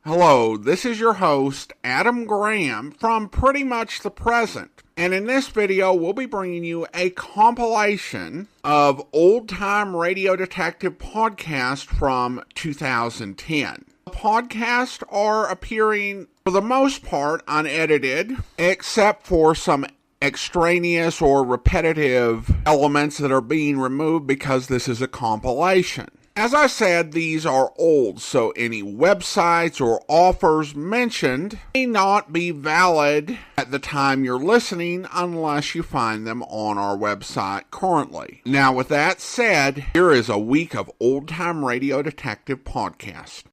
Hello, this is your host, Adam Graham, from Pretty Much the Present. And in this video, we'll be bringing you a compilation of old-time radio detective podcasts from 2010. The podcasts are appearing, for the most part, unedited, except for some extraneous or repetitive elements that are being removed because this is a compilation. As I said, these are old, so any websites or offers mentioned may not be valid at the time you're listening unless you find them on our website currently. Now, with that said, here is a week of old-time radio detective podcast.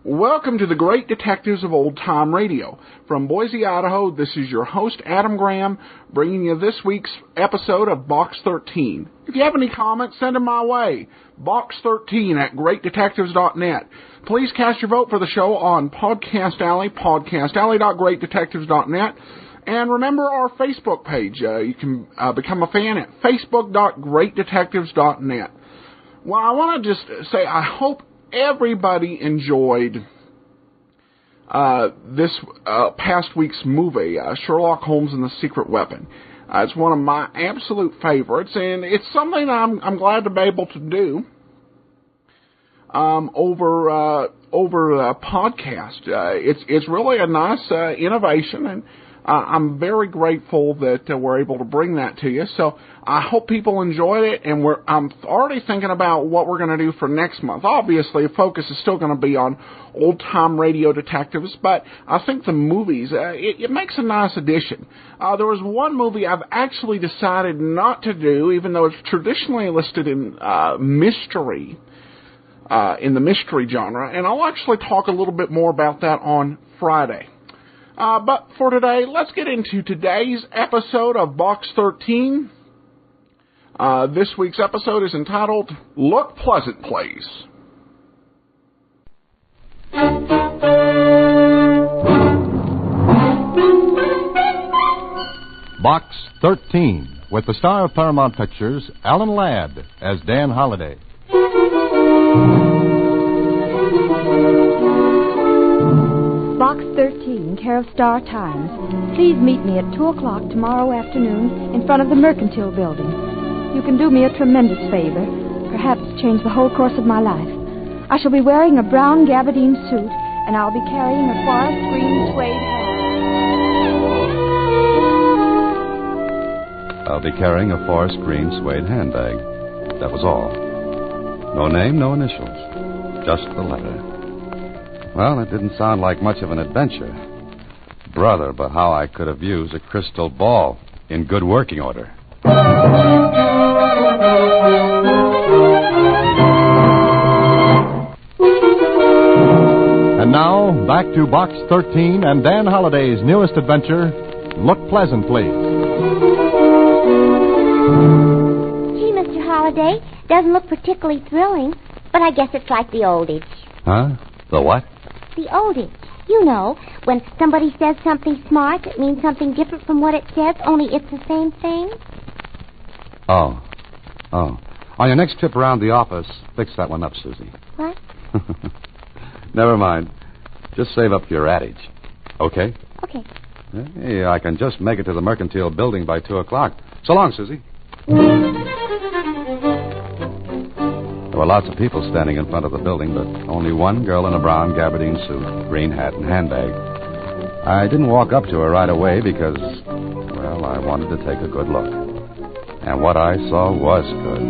Welcome to the Great Detectives of Old Time Radio. From Boise, Idaho, this is your host, Adam Graham, bringing you this week's episode of Box 13. If you have any comments, send them my way. Box13 at greatdetectives.net. Please cast your vote for the show on Podcast Alley, podcastalley.greatdetectives.net. And remember our Facebook page. You can become a fan at facebook.greatdetectives.net. Well, I want to just say I hope everybody enjoyed this past week's movie, Sherlock Holmes and the Secret Weapon. It's one of my absolute favorites, and it's something I'm glad to be able to do over a podcast. It's really a nice innovation, and I'm very grateful that we're able to bring that to you. So I hope people enjoyed it, and I'm already thinking about what we're going to do for next month. Obviously, the focus is still going to be on old-time radio detectives, but I think the movies, it makes a nice addition. There was one movie I've actually decided not to do, even though it's traditionally listed in mystery, in the mystery genre, and I'll actually talk a little bit more about that on Friday. But for today, let's get into today's episode of Box 13. This week's episode is entitled, Look Pleasant, Please. Box 13, with the star of Paramount Pictures, Alan Ladd, as Dan Holliday. Box 13, care of Star Times. Please meet me at 2 o'clock tomorrow afternoon in front of the Mercantile Building. You can do me a tremendous favor, perhaps change the whole course of my life. I shall be wearing a brown gabardine suit, and I'll be carrying a forest green suede handbag. I'll be carrying a forest green suede handbag. That was all. No name, no initials. Just the letter. Well, it didn't sound like much of an adventure. Brother, but how I could have used a crystal ball in good working order. And now, back to Box 13 and Dan Holliday's newest adventure, Look Pleasant, Please. Gee, Mr. Holliday, doesn't look particularly thrilling, but I guess it's like the old age. Huh? The what? The old age. You know, when somebody says something smart, it means something different from what it says, only it's the same thing. Oh. On your next trip around the office, fix that one up, Susie. What? Never mind. Just save up your adage. Okay? Okay. Hey, I can just make it to the Mercantile Building by 2 o'clock. So long, Susie. There were lots of people standing in front of the building, but only one girl in a brown gabardine suit, green hat, and handbag. I didn't walk up to her right away because, well, I wanted to take a good look. And what I saw was good.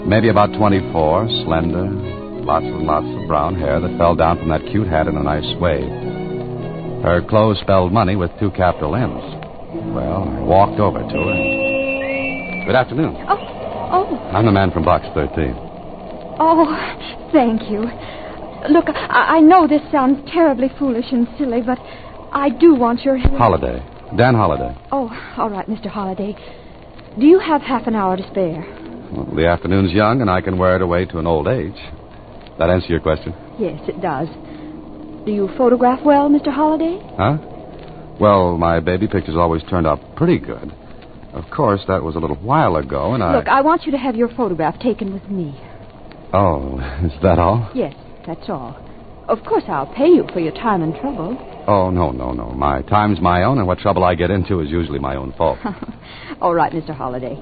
Maybe about 24, slender, lots and lots of brown hair that fell down from that cute hat in a nice wave. Her clothes spelled money with 2 capital M's. Well, I walked over to her. Good afternoon. Oh. I'm the man from Box 13. Oh, thank you. Look, I know this sounds terribly foolish and silly, but I do want your help. Holiday. Dan Holiday. Oh, all right, Mr. Holiday. Do you have half an hour to spare? Well, the afternoon's young, and I can wear it away to an old age. That answer your question? Yes, it does. Do you photograph well, Mr. Holiday? Huh? Well, my baby pictures always turned out pretty good. Of course, that was a little while ago, and Look, I want you to have your photograph taken with me. Oh, is that all? Yes, that's all. Of course, I'll pay you for your time and trouble. Oh, no. My time's my own, and what trouble I get into is usually my own fault. All right, Mr. Holiday.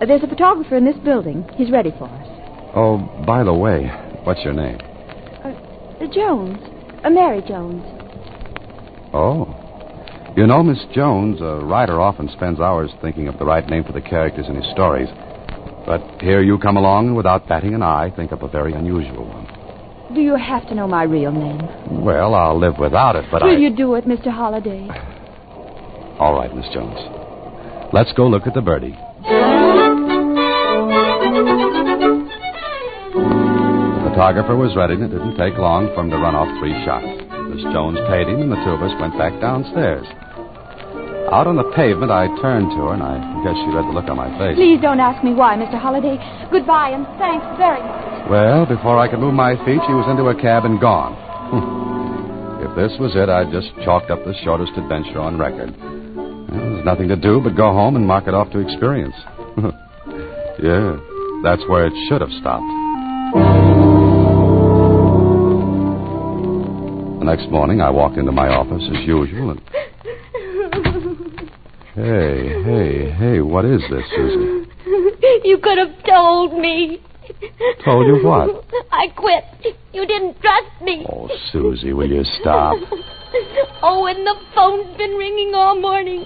There's a photographer in this building. He's ready for us. Oh, by the way, what's your name? Jones. Mary Jones. Oh. You know, Miss Jones, a writer often spends hours thinking of the right name for the characters in his stories. But here you come along and without batting an eye, think up a very unusual one. Do you have to know my real name? Well, I'll live without it, but Will you do it, Mr. Holiday? All right, Miss Jones. Let's go look at the birdie. The photographer was ready, and it didn't take long for him to run off 3 shots. Miss Jones paid him, and the two of us went back downstairs. Out on the pavement, I turned to her, and I guess she read the look on my face. Please don't ask me why, Mr. Holiday. Goodbye, and thanks very much. Well, before I could move my feet, she was into a cab and gone. If this was it, I'd just chalked up the shortest adventure on record. Well, there's nothing to do but go home and mark it off to experience. Yeah, that's where it should have stopped. The next morning, I walked into my office as usual and... Hey, what is this, Susie? You could have told me. Told you what? I quit. You didn't trust me. Oh, Susie, will you stop? Oh, and the phone's been ringing all morning.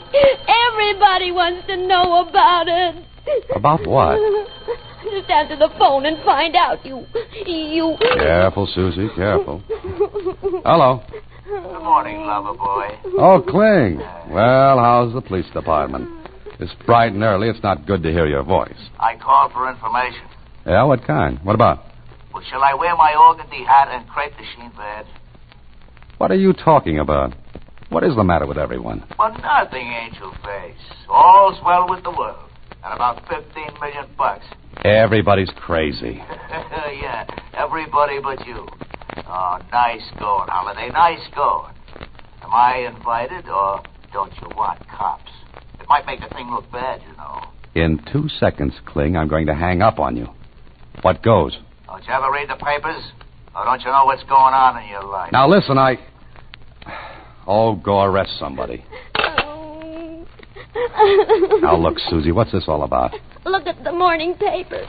Everybody wants to know about it. About what? Just answer the phone and find out. You... Careful, Susie, careful. Hello. Good morning, lover boy. Oh, Kling. Well, how's the police department? It's bright and early. It's not good to hear your voice. I called for information. Yeah, what kind? What about? Well, shall I wear my organdy hat and crepe de chine bed? What are you talking about? What is the matter with everyone? Well, nothing, angel face. All's well with the world. And about $15 million. Everybody's crazy. Yeah, everybody but you. Oh, nice going, Holiday, nice going. Am I invited, or don't you want cops? It might make the thing look bad, you know. In 2 seconds, Kling, I'm going to hang up on you. What goes? Don't you ever read the papers? Or don't you know what's going on in your life? Now, listen, Oh, go arrest somebody. Now, look, Susie, what's this all about? Look at the morning paper.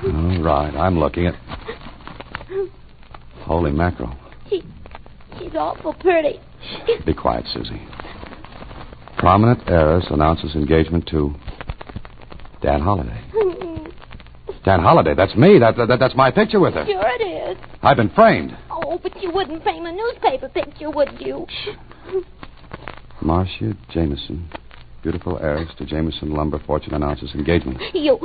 All right, I'm looking at... Holy mackerel. She's awful pretty. Be quiet, Susie. Prominent heiress announces engagement to Dan Holiday. Dan Holiday, that's me. That's my picture with her. Sure it is. I've been framed. Oh, but you wouldn't frame a newspaper picture, would you? Marcia Jameson. Beautiful heiress to Jameson Lumber Fortune announces engagement. You're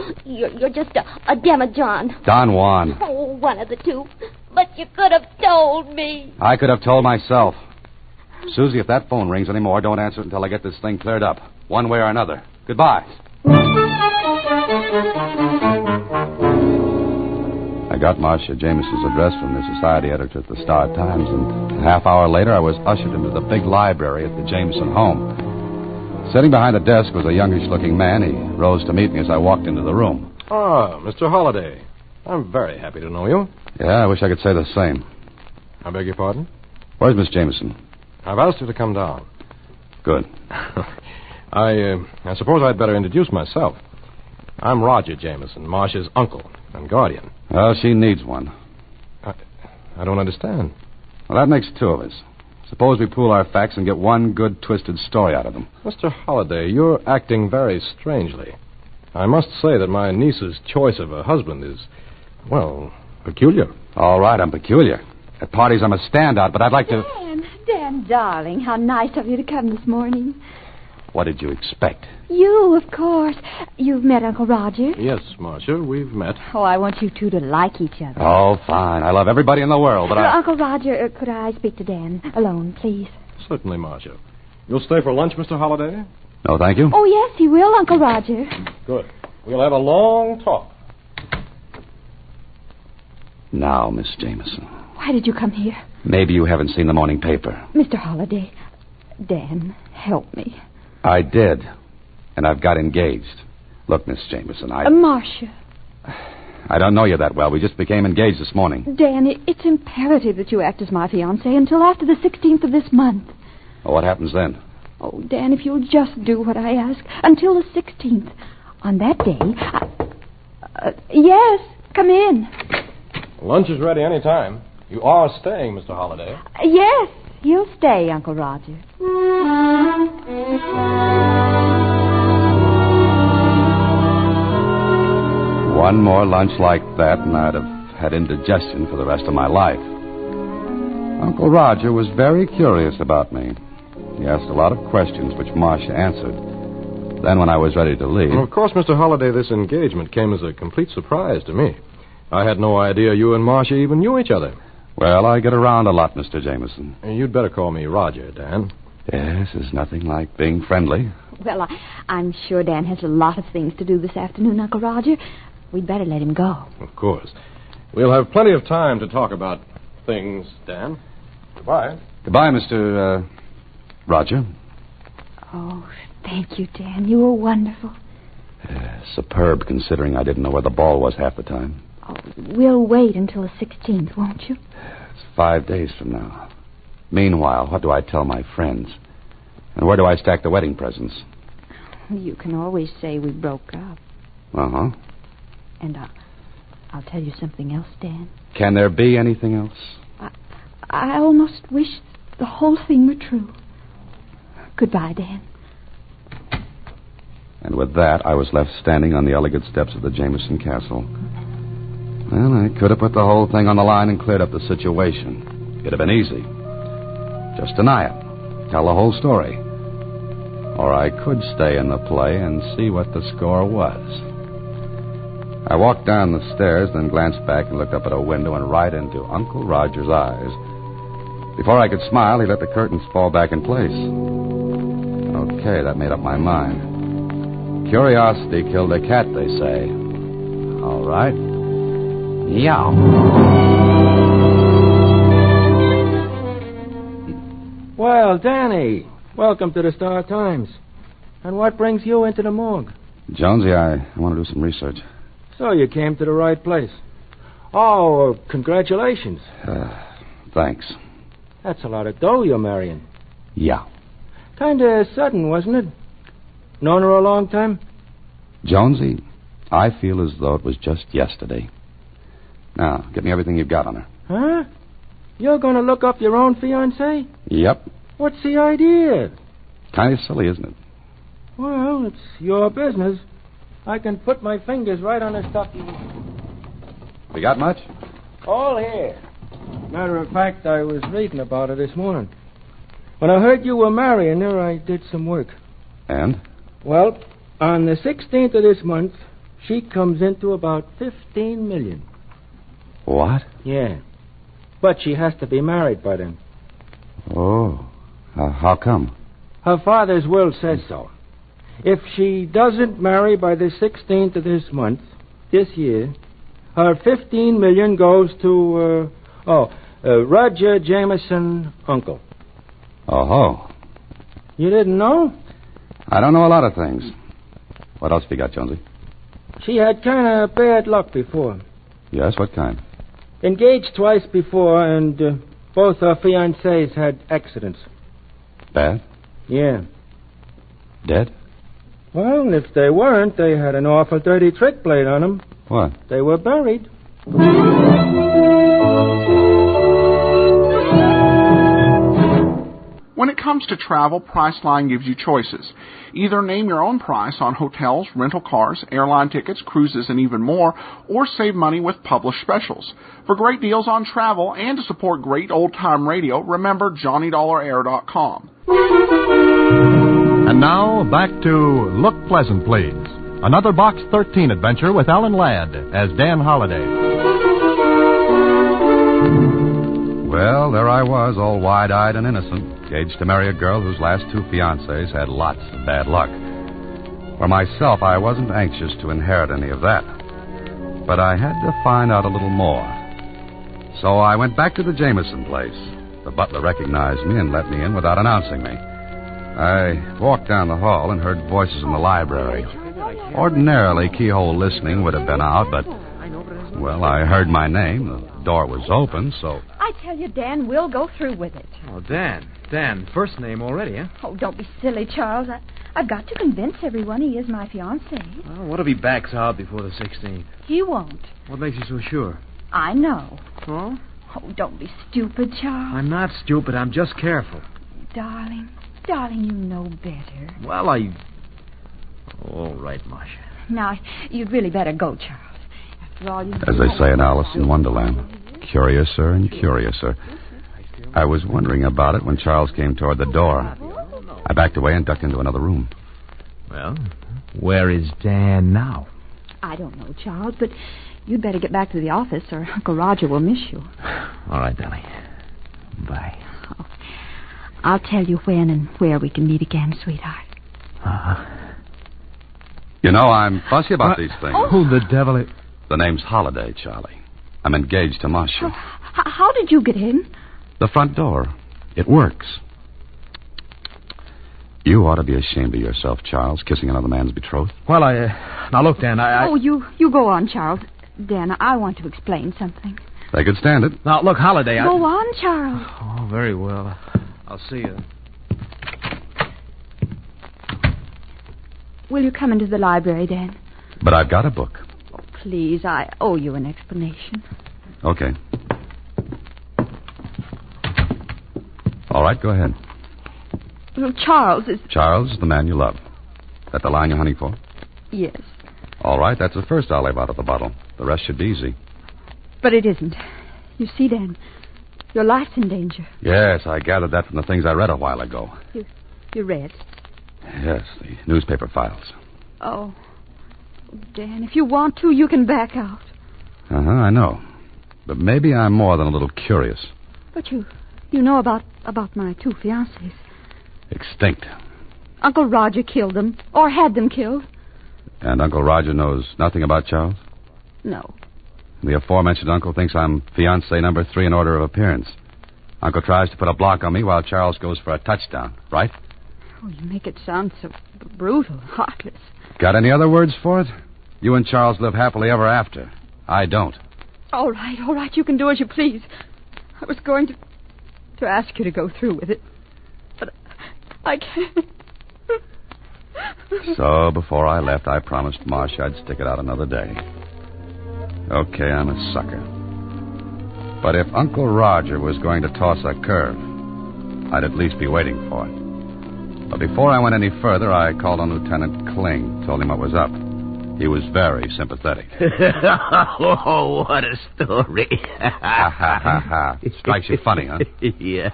just a demijohn. Don Juan. Oh, one of the two. But you could have told me. I could have told myself. Susie, if that phone rings anymore, don't answer it until I get this thing cleared up. One way or another. Goodbye. I got Marcia Jameson's address from the society editor at the Star Times, and a half hour later I was ushered into the big library at the Jameson home. Sitting behind the desk was a youngish-looking man. He rose to meet me as I walked into the room. Ah, Mr. Holiday. I'm very happy to know you. Yeah, I wish I could say the same. I beg your pardon? Where's Miss Jameson? I've asked her to come down. Good. I suppose I'd better introduce myself. I'm Roger Jameson, Marcia's uncle and guardian. Well, she needs one. I don't understand. Well, that makes 2 of us. Suppose we pool our facts and get one good, twisted story out of them. Mr. Holiday, you're acting very strangely. I must say that my niece's choice of a husband is, well, peculiar. All right, I'm peculiar. At parties, I'm a standout, but I'd like to... Dan, darling, how nice of you to come this morning. What did you expect? You, of course. You've met Uncle Roger. Yes, Marcia, we've met. Oh, I want you two to like each other. Oh, fine. I love everybody in the world, but Uncle Roger, could I speak to Dan alone, please? Certainly, Marcia. You'll stay for lunch, Mr. Holliday? No, thank you. Oh, yes, he will, Uncle Roger. Good. We'll have a long talk. Now, Miss Jameson. Why did you come here? Maybe you haven't seen the morning paper. Mr. Holliday, Dan, help me. I did. And I've got engaged. Look, Miss Jameson, Marcia. I don't know you that well. We just became engaged this morning. Dan, it's imperative that you act as my fiancé until after the 16th of this month. Well, what happens then? Oh, Dan, if you'll just do what I ask, until the 16th. On that day, yes, come in. Lunch is ready any time. You are staying, Mr. Holliday. Yes, he'll stay, Uncle Roger. One more lunch like that, and I'd have had indigestion for the rest of my life. Uncle Roger was very curious about me. He asked a lot of questions, which Marcia answered. Then, when I was ready to leave... Well, of course, Mr. Holliday, this engagement came as a complete surprise to me. I had no idea you and Marcia even knew each other. Well, I get around a lot, Mr. Jameson. You'd better call me Roger, Dan. Yes, there's nothing like being friendly. Well, I'm sure Dan has a lot of things to do this afternoon, Uncle Roger. We'd better let him go. Of course. We'll have plenty of time to talk about things, Dan. Goodbye. Goodbye, Mr. Roger. Oh, thank you, Dan. You were wonderful. Superb, considering I didn't know where the ball was half the time. Oh, we'll wait until the 16th, won't you? It's 5 days from now. Meanwhile, what do I tell my friends? And where do I stack the wedding presents? You can always say we broke up. Uh-huh. And I'll tell you something else, Dan. Can there be anything else? I almost wish the whole thing were true. Goodbye, Dan. And with that, I was left standing on the elegant steps of the Jameson Castle. Well, I could have put the whole thing on the line and cleared up the situation. It'd have been easy. Just deny it. Tell the whole story. Or I could stay in the play and see what the score was. I walked down the stairs, then glanced back and looked up at a window and right into Uncle Roger's eyes. Before I could smile, he let the curtains fall back in place. Okay, that made up my mind. Curiosity killed a cat, they say. All right. Yeah. Well, Danny, welcome to the Star Times. And what brings you into the morgue? Jonesy, I want to do some research. So you came to the right place. Oh, congratulations. Thanks. That's a lot of dough you're marrying. Yeah. Kind of sudden, wasn't it? Known her a long time? Jonesy, I feel as though it was just yesterday. Now, get me everything you've got on her. Huh? You're going to look up your own fiancée? Yep. What's the idea? Kind of silly, isn't it? Well, it's your business. I can put my fingers right on the stuff you... We got much? All here. Matter of fact, I was reading about her this morning. When I heard you were marrying her, I did some work. And? Well, on the 16th of this month, she comes into about $15 million. What? Yeah. But she has to be married by then. Oh. How come? Her father's will says so. If she doesn't marry by the 16th of this month, this year, her $15 million goes to, Roger Jameson, uncle. Oh-ho. You didn't know? I don't know a lot of things. What else have you got, Jonesy? She had kind of bad luck before. Yes, what kind? Engaged twice before, and both her fiancés had accidents. Bad? Yeah. Dead? Well, if they weren't, they had an awful dirty trick played on them. What? They were buried. When it comes to travel, Priceline gives you choices. Either name your own price on hotels, rental cars, airline tickets, cruises, and even more, or save money with published specials. For great deals on travel and to support great old-time radio, remember JohnnyDollarAir.com. And now, back to Look Pleasant, Please. Another Box 13 adventure with Alan Ladd as Dan Holliday. Well, there I was, all wide-eyed and innocent, engaged to marry a girl whose last 2 fiancés had lots of bad luck. For myself, I wasn't anxious to inherit any of that. But I had to find out a little more. So I went back to the Jameson place. The butler recognized me and let me in without announcing me. I walked down the hall and heard voices in the library. Ordinarily, keyhole listening would have been out, but, well, I heard my name. The door was open, so... I tell you, Dan, we'll go through with it. Oh, Dan. Dan, first name already, huh? Oh, don't be silly, Charles. I've got to convince everyone he is my fiancé. Well, what if he backs out before the 16th? He won't. What makes you so sure? I know. Oh? Oh, don't be stupid, Charles. I'm not stupid. I'm just careful. Darling, you know better. Well, all right, Marcia. Now, you'd really better go, Charles. After all, you... As they say in Alice in Wonderland, curiouser and curiouser. I was wondering about it when Charles came toward the door. I backed away and ducked into another room. Well, where is Dan now? I don't know, Charles, but you'd better get back to the office or Uncle Roger will miss you. All right, darling. Bye. Oh, I'll tell you when and where we can meet again, sweetheart. Uh-huh. You know, I'm fussy about these things. Oh, who the devil is... The name's Holliday, Charlie. I'm engaged to Marcia. How did you get in? The front door. It works. You ought to be ashamed of yourself, Charles, kissing another man's betrothed. Well, now, look, Dan, Oh, you go on, Charles. Dan, I want to explain something. They could stand it. Now, look, Holliday, Go on, Charles. Oh, very well. I'll see you. Will you come into the library, Dan? But I've got a book. Oh, please, I owe you an explanation. Okay. All right, go ahead. Well, Charles is... Charles is the man you love. That the line you're hunting for? Yes. All right, that's the first I'll leave out of the bottle. The rest should be easy. But it isn't. You see, Dan, your life's in danger. Yes, I gathered that from the things I read a while ago. You read? Yes, the newspaper files. Oh, Dan, if you want to, you can back out. Uh-huh, I know. But maybe I'm more than a little curious. But you know about my 2 fiancés. Extinct. Uncle Roger killed them, or had them killed. And Uncle Roger knows nothing about Charles? No. The aforementioned uncle thinks I'm fiancé number 3 in order of appearance. Uncle tries to put a block on me while Charles goes for a touchdown, right? Oh, you make it sound so brutal, heartless. Got any other words for it? You and Charles live happily ever after. I don't. All right, you can do as you please. I was going to ask you to go through with it, but I can't. So, before I left, I promised Marcia I'd stick it out another day. Okay, I'm a sucker. But if Uncle Roger was going to toss a curve, I'd at least be waiting for it. But before I went any further, I called on Lieutenant Kling, told him what was up. He was very sympathetic. Oh, what a story. Ha, ha, ha, ha. Strikes you funny, huh? Yeah.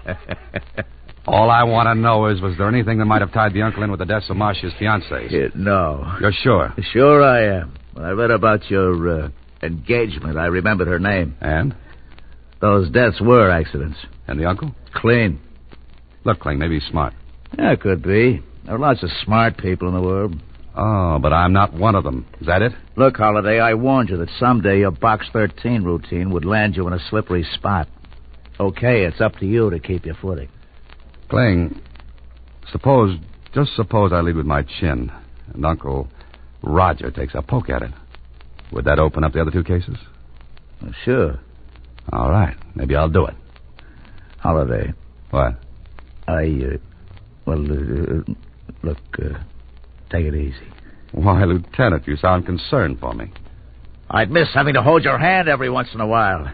All I want to know is, was there anything that might have tied the uncle in with the deaths of Marcia's fiancés? No. You're sure? Sure I am. When I read about your engagement, I remembered her name. And? Those deaths were accidents. And the uncle? Clean. Look, Kling, maybe he's smart. Yeah, could be. There are lots of smart people in the world. Oh, but I'm not one of them. Is that it? Look, Holliday, I warned you that someday your Box 13 routine would land you in a slippery spot. Okay, it's up to you to keep your footing. Kling, just suppose I lead with my chin, and Uncle Roger takes a poke at it. Would that open up the other 2 cases? Well, sure. All right, maybe I'll do it. Holliday. What? Look, take it easy. Why, Lieutenant, you sound concerned for me. I'd miss having to hold your hand every once in a while.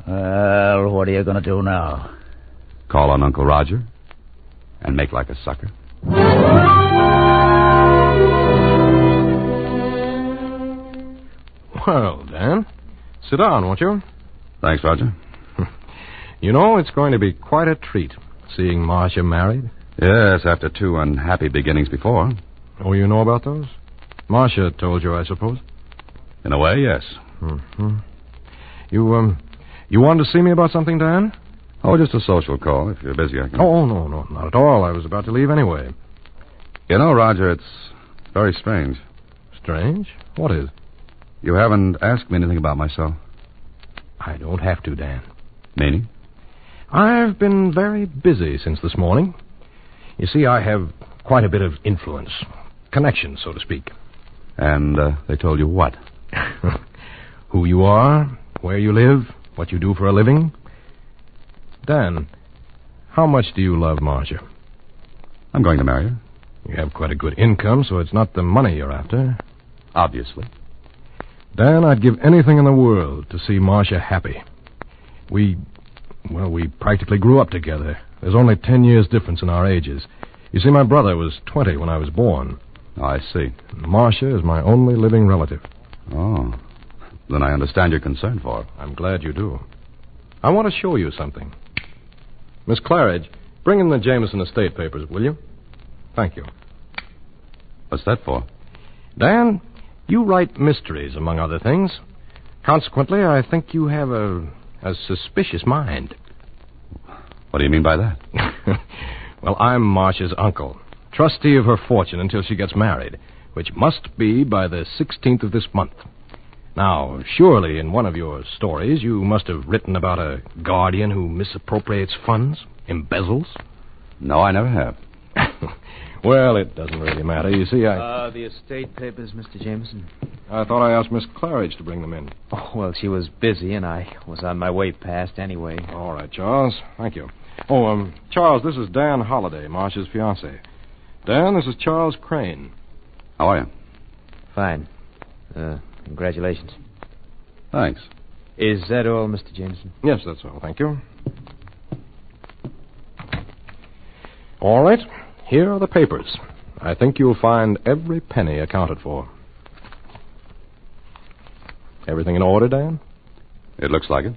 Well, what are you going to do now? Call on Uncle Roger and make like a sucker. Well, Dan, sit down, won't you? Thanks, Roger. You know, it's going to be quite a treat seeing Marcia married. Yes, after 2 unhappy beginnings before. Oh, you know about those? Marcia told you, I suppose? In a way, yes. Mm-hmm. You wanted to see me about something, Dan? Oh, just a social call. If you're busy, I can... Oh, no, not at all. I was about to leave anyway. You know, Roger, it's very strange. Strange? What is? You haven't asked me anything about myself. I don't have to, Dan. Meaning? I've been very busy since this morning. You see, I have quite a bit of influence. Connection, so to speak. And they told you what? Who you are, where you live, what you do for a living. Dan, how much do you love Marcia? I'm going to marry her. You have quite a good income, so it's not the money you're after. Obviously. Dan, I'd give anything in the world to see Marcia happy. We practically grew up together. There's only 10 years difference in our ages. You see, my brother was 20 when I was born. Oh, I see. Marcia is my only living relative. Oh. Then I understand your concern for her. I'm glad you do. I want to show you something. Miss Claridge, bring in the Jameson estate papers, will you? Thank you. What's that for? Dan, you write mysteries, among other things. Consequently, I think you have a suspicious mind. What do you mean by that? Well, I'm Marcia's uncle, trustee of her fortune until she gets married, which must be by the 16th of this month. Now, surely in one of your stories you must have written about a guardian who misappropriates funds, embezzles. No, I never have. Well, it doesn't really matter. You see, The estate papers, Mr. Jameson. I thought I asked Miss Claridge to bring them in. Oh, well, she was busy, and I was on my way past anyway. All right, Charles. Thank you. Oh, Charles, this is Dan Holliday, Marcia's fiancé. Dan, this is Charles Crane. How are you? Fine. Congratulations. Thanks. Is that all, Mr. Jameson? Yes, that's all. Thank you. All right. Here are the papers. I think you'll find every penny accounted for. Everything in order, Dan? It looks like it.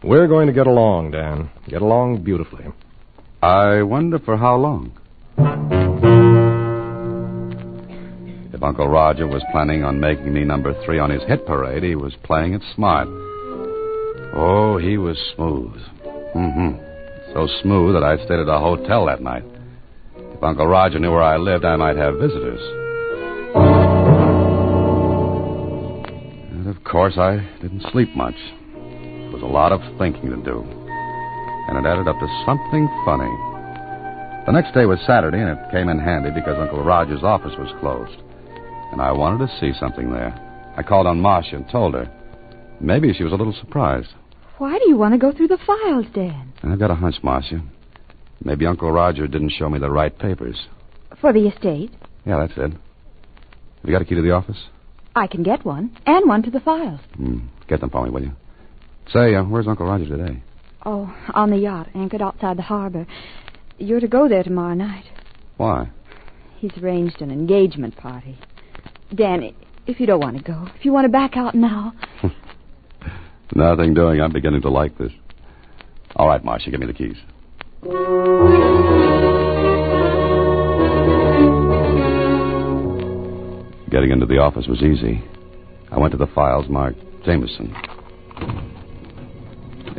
We're going to get along, Dan. Get along beautifully. I wonder for how long. If Uncle Roger was planning on making me number 3 on his hit parade, he was playing it smart. Oh, he was smooth. So smooth that I stayed at a hotel that night. If Uncle Roger knew where I lived, I might have visitors. And of course, I didn't sleep much. It was a lot of thinking to do. And it added up to something funny. The next day was Saturday, and it came in handy because Uncle Roger's office was closed. And I wanted to see something there. I called on Marcia and told her. Maybe she was a little surprised. Why do you want to go through the files, Dan? I've got a hunch, Marcia. Maybe Uncle Roger didn't show me the right papers. For the estate? Yeah, that's it. Have you got a key to the office? I can get one, and one to the files. Get them for me, will you? Say, where's Uncle Roger today? Oh, on the yacht, anchored outside the harbor. You're to go there tomorrow night. Why? He's arranged an engagement party. Dan, if you don't want to go, if you want to back out now... Nothing doing. I'm beginning to like this. All right, Marcia, give me the keys. Getting into the office was easy. I went to the files marked Jameson.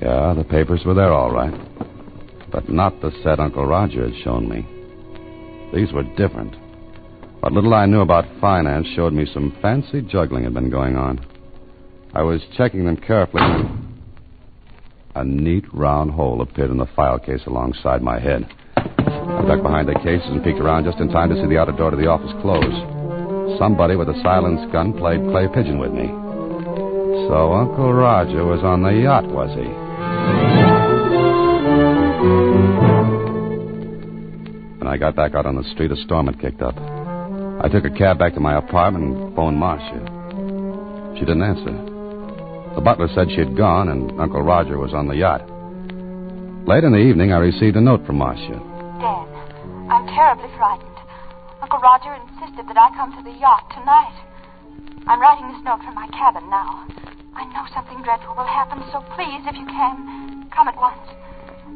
Yeah, the papers were there all right. But not the set Uncle Roger had shown me. These were different. What little I knew about finance showed me some fancy juggling had been going on. I was checking them carefully when a neat round hole appeared in the file case alongside my head. I ducked behind the cases and peeked around just in time to see the outer door to the office close. Somebody with a silenced gun played clay pigeon with me. So Uncle Roger was on the yacht, was he? When I got back out on the street, a storm had kicked up. I took a cab back to my apartment and phoned Marcia. She didn't answer. The butler said she had gone and Uncle Roger was on the yacht. Late in the evening, I received a note from Marcia. Dan, I'm terribly frightened. Uncle Roger insisted that I come to the yacht tonight. I'm writing this note from my cabin now. I know something dreadful will happen, so please, if you can, come at once.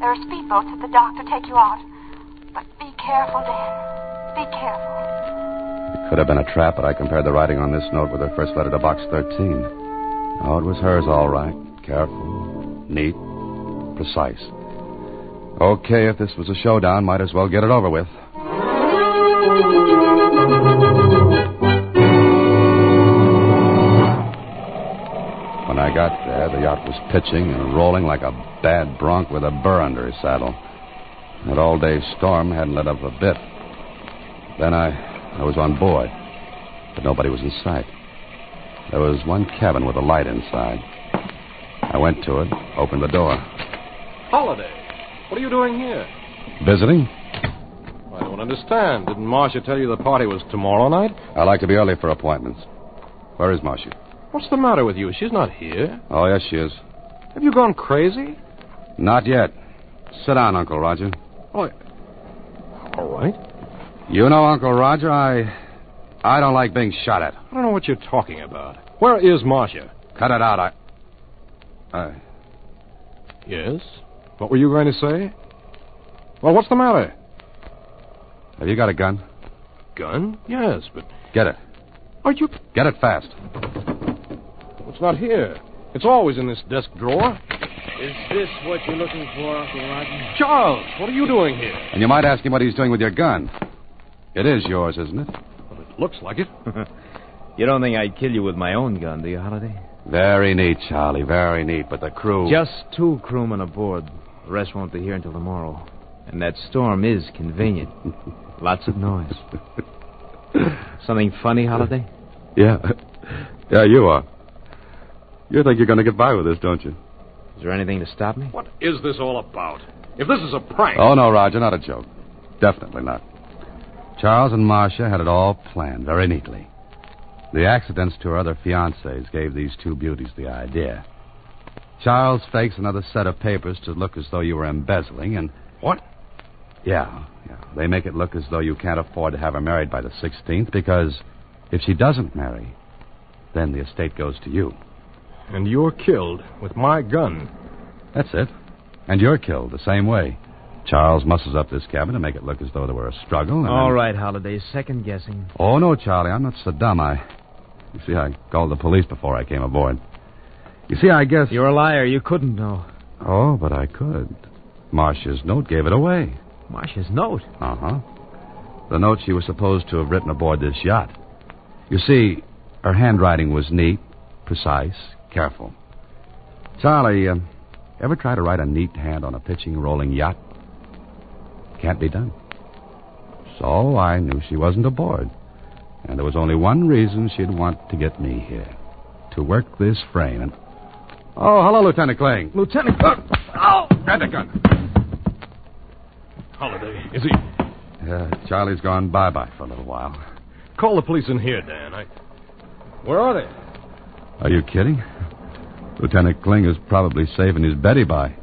There are speedboats at the dock to take you out. But be careful, Dan. Be careful. It could have been a trap, but I compared the writing on this note with her first letter to Box 13. Oh, it was hers all right. Careful, neat, precise. Okay, if this was a showdown, might as well get it over with. When I got there, the yacht was pitching and rolling like a bad bronc with a burr under his saddle. That all-day storm hadn't let up a bit. Then I was on board, but nobody was in sight. There was one cabin with a light inside. I went to it, opened the door. Holiday? What are you doing here? Visiting? I don't understand. Didn't Marcia tell you the party was tomorrow night? I like to be early for appointments. Where is Marcia? What's the matter with you? She's not here. Oh, yes, she is. Have you gone crazy? Not yet. Sit down, Uncle Roger. Oh, all right. You know, Uncle Roger, I don't like being shot at. I don't know what you're talking about. Where is Marcia? Cut it out. Yes? What were you going to say? Well, what's the matter? Have you got a gun? Gun? Yes, but... Get it. Are you... Get it fast. It's not here. It's always in this desk drawer. Is this what you're looking for, Uncle Roger? Charles, what are you doing here? And you might ask him what he's doing with your gun. It is yours, isn't it? Well, it looks like it. You don't think I'd kill you with my own gun, do you, Holiday? Very neat, Charlie, very neat. But the crew... Just 2 crewmen aboard. The rest won't be here until tomorrow. And that storm is convenient. Lots of noise. Something funny, Holiday? Yeah. Yeah, you are. You think you're going to get by with this, don't you? Is there anything to stop me? What is this all about? If this is a prank... Oh, no, Roger, not a joke. Definitely not. Charles and Marcia had it all planned very neatly. The accidents to her other fiancés gave these 2 beauties the idea. Charles fakes another set of papers to look as though you were embezzling, and... What? Yeah. They make it look as though you can't afford to have her married by the 16th, because if she doesn't marry, then the estate goes to you. And you're killed with my gun. That's it. And you're killed the same way. Charles muscles up this cabin to make it look as though there were a struggle. And All right, Holiday. Second guessing. Oh, no, Charlie. I'm not so dumb. You see, I called the police before I came aboard. You see, I guess... You're a liar. You couldn't know. Oh, but I could. Marcia's note gave it away. Marcia's note? Uh-huh. The note she was supposed to have written aboard this yacht. You see, her handwriting was neat, precise, careful. Charlie, ever try to write a neat hand on a pitching, rolling yacht? Can't be done. So I knew she wasn't aboard. And there was only one reason she'd want to get me here. To work this frame and... Oh, hello, Lieutenant Kling. Lieutenant... Oh! Grab the gun. Holiday, is he... Charlie's gone bye-bye for a little while. Call the police in here, Dan. Where are they? Are you kidding? Lieutenant Kling is probably saving his Betty by.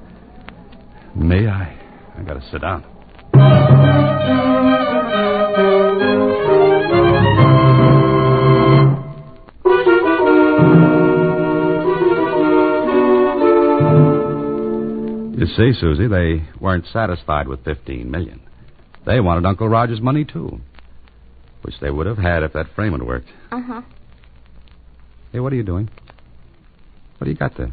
Me, I gotta sit down. You see, Susie, they weren't satisfied with $15 million. They wanted Uncle Roger's money, too. Which they would have had if that frame had worked. Uh-huh. Hey, what are you doing? What do you got there?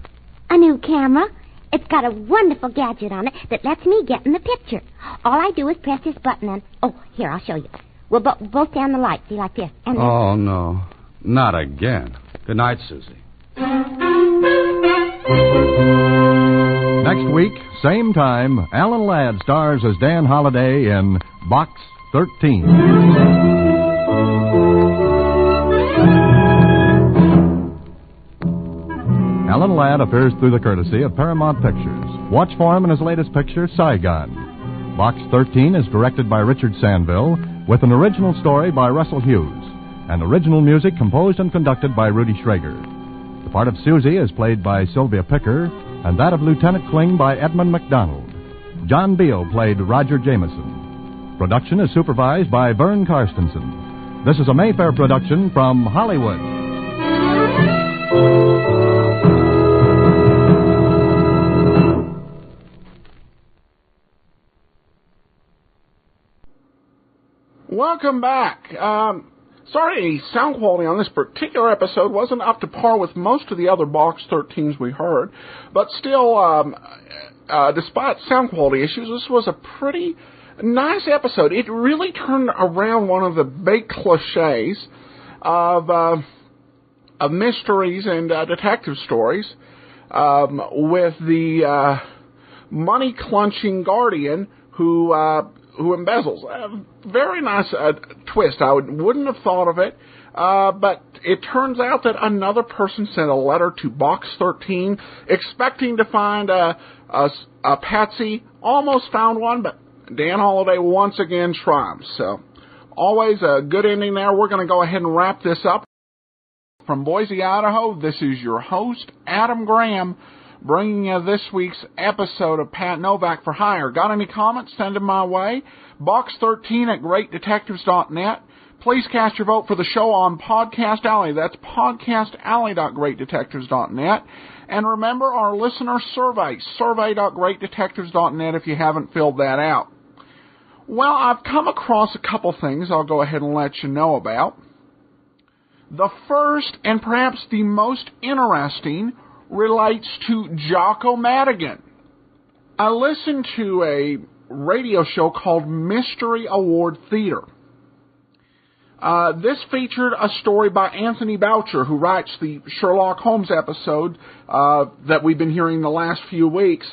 A new camera. It's got a wonderful gadget on it that lets me get in the picture. All I do is press this button and... Oh, here, I'll show you. We'll both down the light, see, like this. And then... Oh, no. Not again. Good night, Susie. Next week, same time, Alan Ladd stars as Dan Holliday in Box 13. Alan Ladd appears through the courtesy of Paramount Pictures. Watch for him in his latest picture, Saigon. Box 13 is directed by Richard Sanville, with an original story by Russell Hughes, and original music composed and conducted by Rudy Schrager. The part of Susie is played by Sylvia Picker, and that of Lieutenant Kling by Edmund McDonald. John Beale played Roger Jameson. Production is supervised by Vern Karstensen. This is a Mayfair production from Hollywood. Welcome back. Sorry, the sound quality on this particular episode wasn't up to par with most of the other Box 13s we heard, but still, despite sound quality issues, this was a pretty nice episode. It really turned around one of the big cliches of mysteries and detective stories with the money-clunching guardian who embezzles. Very nice twist. I wouldn't have thought of it, but it turns out that another person sent a letter to Box 13 expecting to find a patsy. Almost found one, but Dan Holliday once again triumphs. So always a good ending there. We're going to go ahead and wrap this up. From Boise, Idaho, this is your host, Adam Graham, bringing you this week's episode of Pat Novak for Hire. Got any comments? Send them my way. Box13 at greatdetectives.net. Please cast your vote for the show on Podcast Alley. That's podcastalley.greatdetectives.net. And remember our listener survey, survey.greatdetectives.net if you haven't filled that out. Well, I've come across a couple things I'll go ahead and let you know about. The first, and perhaps the most interesting, relates to Jocko Madigan. I listened to a radio show called Mystery Award Theater. This featured a story by Anthony Boucher, who writes the Sherlock Holmes episode that we've been hearing the last few weeks.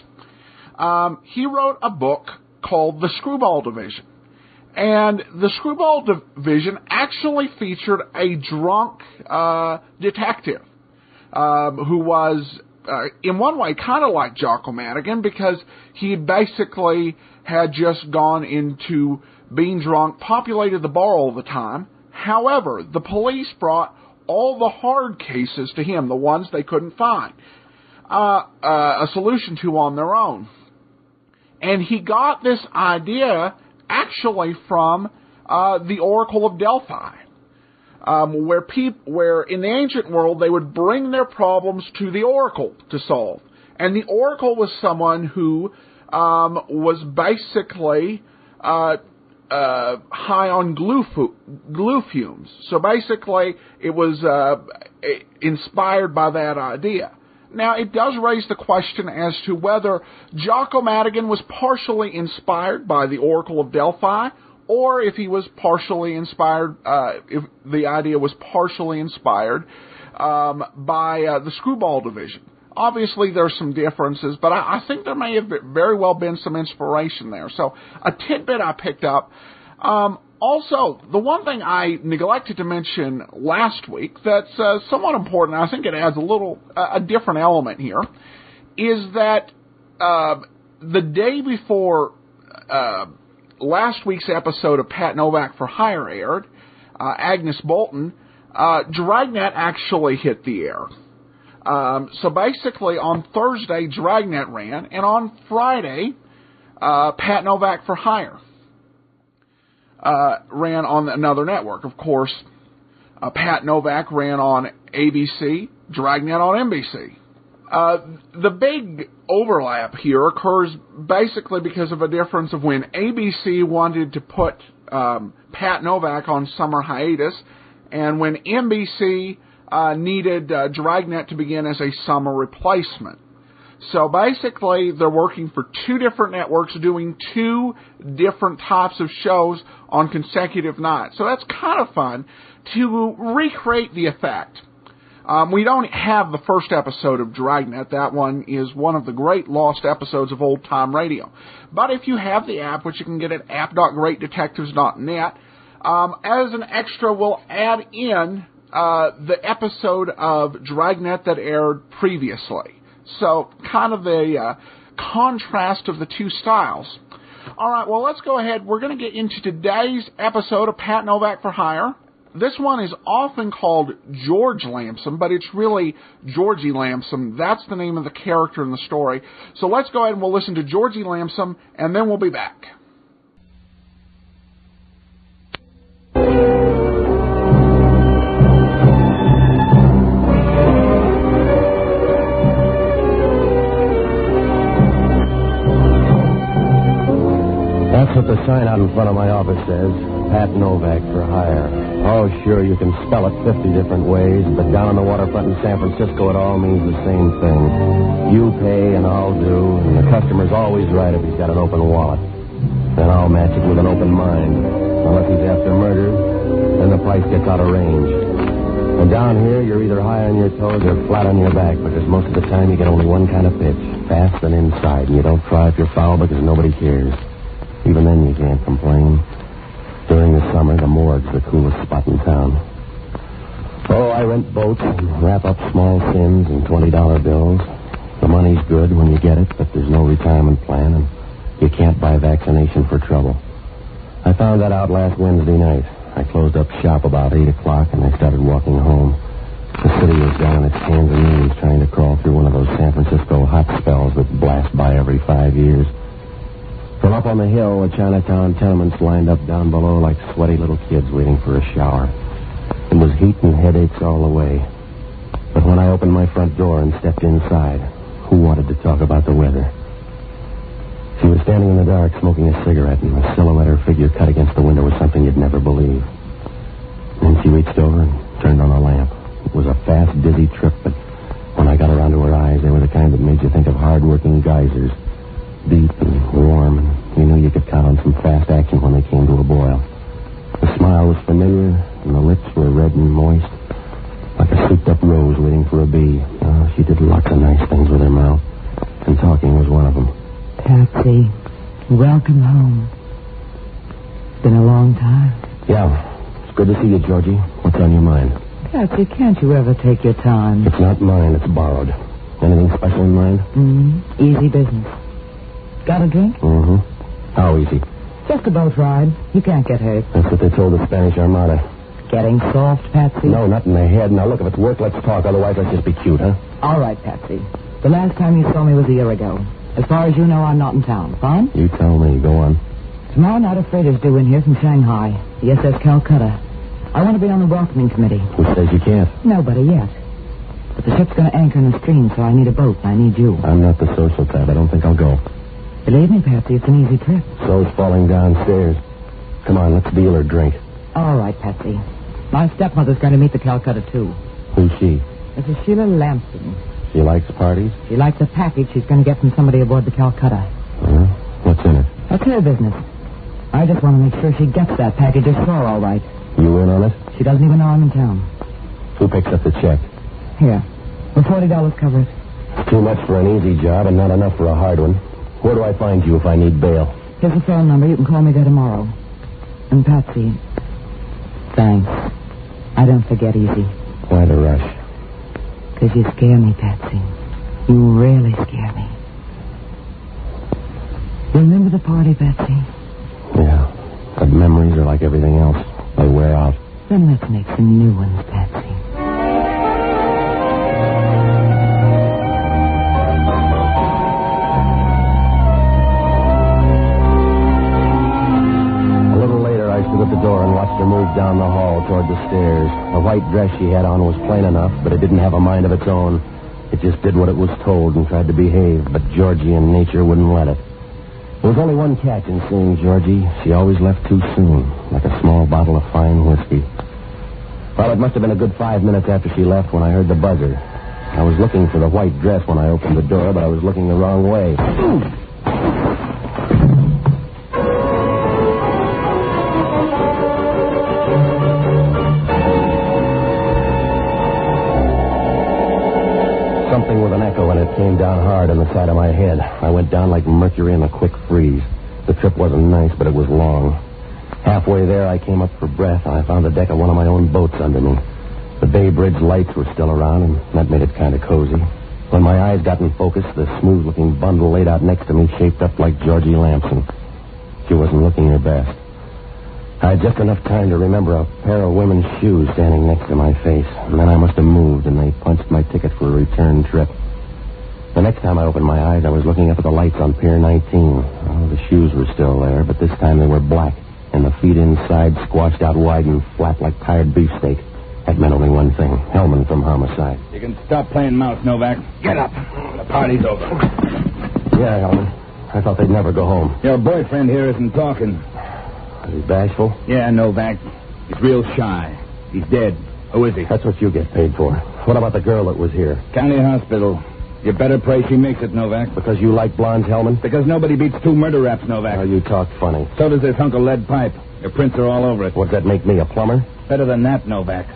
He wrote a book called The Screwball Division. And the Screwball Division actually featured a drunk detective who was, in one way, kind of like Jocko Madigan, because he basically had just gone into being drunk, populated the bar all the time. However, the police brought all the hard cases to him, the ones they couldn't find a solution to on their own. And he got this idea actually from the Oracle of Delphi, where in the ancient world they would bring their problems to the Oracle to solve. And the Oracle was someone who was basically high on glue fumes. So basically it was inspired by that idea. Now, it does raise the question as to whether Jocko Madigan was partially inspired by the Oracle of Delphi, or if he was partially inspired, if the idea was partially inspired by the Screwball Division. Obviously, there's some differences, but I think there may have very well been some inspiration there. So, a tidbit I picked up. Also, the one thing I neglected to mention last week that's somewhat important, I think it adds a different element here, is that the day before last week's episode of Pat Novak for Hire aired, Agnes Bolton, Dragnet actually hit the air. So basically, on Thursday, Dragnet ran, and on Friday, Pat Novak for Hire ran on another network. Of course, Pat Novak ran on ABC, Dragnet on NBC. The big overlap here occurs basically because of a difference of when ABC wanted to put Pat Novak on summer hiatus, and when NBC needed Dragnet to begin as a summer replacement. So basically, they're working for two different networks doing two different types of shows on consecutive nights. So that's kind of fun to recreate the effect. We don't have the first episode of Dragnet. That one is one of the great lost episodes of old-time radio. But if you have the app, which you can get at app.greatdetectives.net, as an extra, we'll add in the episode of Dragnet that aired previously. So, kind of the contrast of the two styles. All right, well, let's go ahead. We're going to get into today's episode of Pat Novak for Hire. This one is often called George Lampson, but it's really Georgie Lampson. That's the name of the character in the story. So let's go ahead and we'll listen to Georgie Lampson, and then we'll be back. That's what the sign out in front of my office says. Pat Novak for hire. Oh, sure, you can spell it 50 different ways, but down on the waterfront in San Francisco, it all means the same thing. You pay and I'll do, and the customer's always right if he's got an open wallet. Then I'll match it with an open mind. Unless he's after murder, then the price gets out of range. And down here, you're either high on your toes or flat on your back, because most of the time you get only one kind of pitch, fast and inside, and you don't cry if you're foul because nobody cares. Even then, you can't complain. During the summer, the morgue's the coolest spot in town. Oh, I rent boats and wrap up small sins in $20 bills. The money's good when you get it, but there's no retirement plan, and you can't buy vaccination for trouble. I found that out last Wednesday night. I closed up shop about 8 o'clock, and I started walking home. The city was down on its hands and knees trying to crawl through one of those San Francisco hot spells that blast by every 5 years. From up on the hill, the Chinatown tenements lined up down below like sweaty little kids waiting for a shower. It was heat and headaches all the way. But when I opened my front door and stepped inside, who wanted to talk about the weather? She was standing in the dark smoking a cigarette, and the silhouette of her figure cut against the window was something you'd never believe. Then she reached over and turned on a lamp. It was a fast, dizzy trip, but when I got around to her eyes, they were the kind that made you think of hard-working geysers. Deep and warm, and you knew you could count on some fast action when they came to a boil. The smile was familiar, and the lips were red and moist, like a souped-up rose waiting for a bee. Oh, she did lots of nice things with her mouth, and talking was one of them. Patsy, welcome home. It's been a long time. Yeah, it's good to see you, Georgie. What's on your mind? Patsy, can't you ever take your time? It's not mine, it's borrowed. Anything special in mind? Easy business. Got a drink? How easy? Just a boat ride. You can't get hurt. That's what they told the Spanish Armada. Getting soft, Patsy? No, not in the head. Now, look, if it's work, let's talk. Otherwise, let's just be cute, huh? All right, Patsy. The last time you saw me was a year ago. As far as you know, I'm not in town. Fine? You tell me. Go on. Tomorrow night, a freighter's due in here from Shanghai. The SS Calcutta. I want to be on the welcoming committee. Who says you can't? Nobody yet. But the ship's going to anchor in the stream, so I need a boat, and I need you. I'm not the social type. I don't think I'll go. Believe me, Patsy, it's an easy trip. So's falling downstairs. Come on, let's deal or drink. All right, Patsy. My stepmother's going to meet the Calcutta, too. Who's she? It's a Sheila Lampson. She likes parties? She likes a package she's going to get from somebody aboard the Calcutta. What's in it? That's her business. I just want to make sure she gets that package ashore all right. You in on it? She doesn't even know I'm in town. Who picks up the check? Here. The $40 covers. It's too much for an easy job and not enough for a hard one. Where do I find you if I need bail? Here's the phone number. You can call me there tomorrow. And Patsy, thanks. I don't forget easy. Why the rush? Because you scare me, Patsy. You really scare me. Remember the party, Patsy? Yeah. But memories are like everything else. They wear out. Then let's make some new ones, Patsy. At the door and watched her move down the hall toward the stairs. The white dress she had on was plain enough, but it didn't have a mind of its own. It just did what it was told and tried to behave, but Georgie and nature wouldn't let it. There was only one catch in seeing Georgie. She always left too soon, like a small bottle of fine whiskey. Well, it must have been a good 5 minutes after she left when I heard the buzzer. I was looking for the white dress when I opened the door, but I was looking the wrong way. Something with an echo, and it came down hard on the side of my head. I went down like mercury in a quick freeze. The trip wasn't nice, but it was long. Halfway there, I came up for breath, and I found the deck of one of my own boats under me. The Bay Bridge lights were still around, and that made it kind of cozy. When my eyes got in focus, the smooth-looking bundle laid out next to me shaped up like Georgie Lampson. She wasn't looking her best. I had just enough time to remember a pair of women's shoes standing next to my face, and then I must have moved, and they punched my ticket for a return trip. The next time I opened my eyes, I was looking up at the lights on Pier 19. Oh, the shoes were still there, but this time they were black, and the feet inside squashed out wide and flat like tired beefsteak. That meant only one thing: Hellman from Homicide. You can stop playing mouse, Novak. Get up. The party's over. Yeah, Hellman. I thought they'd never go home. Your boyfriend here isn't talking. Is he bashful? Yeah, Novak. He's real shy. He's dead. Who is he? That's what you get paid for. What about the girl that was here? County Hospital. You better pray she makes it, Novak. Because you like blondes, Hellman? Because nobody beats 2 murder raps, Novak. Oh, you talk funny. So does this hunk of lead pipe. Your prints are all over it. What'd that make me, a plumber? Better than that, Novak.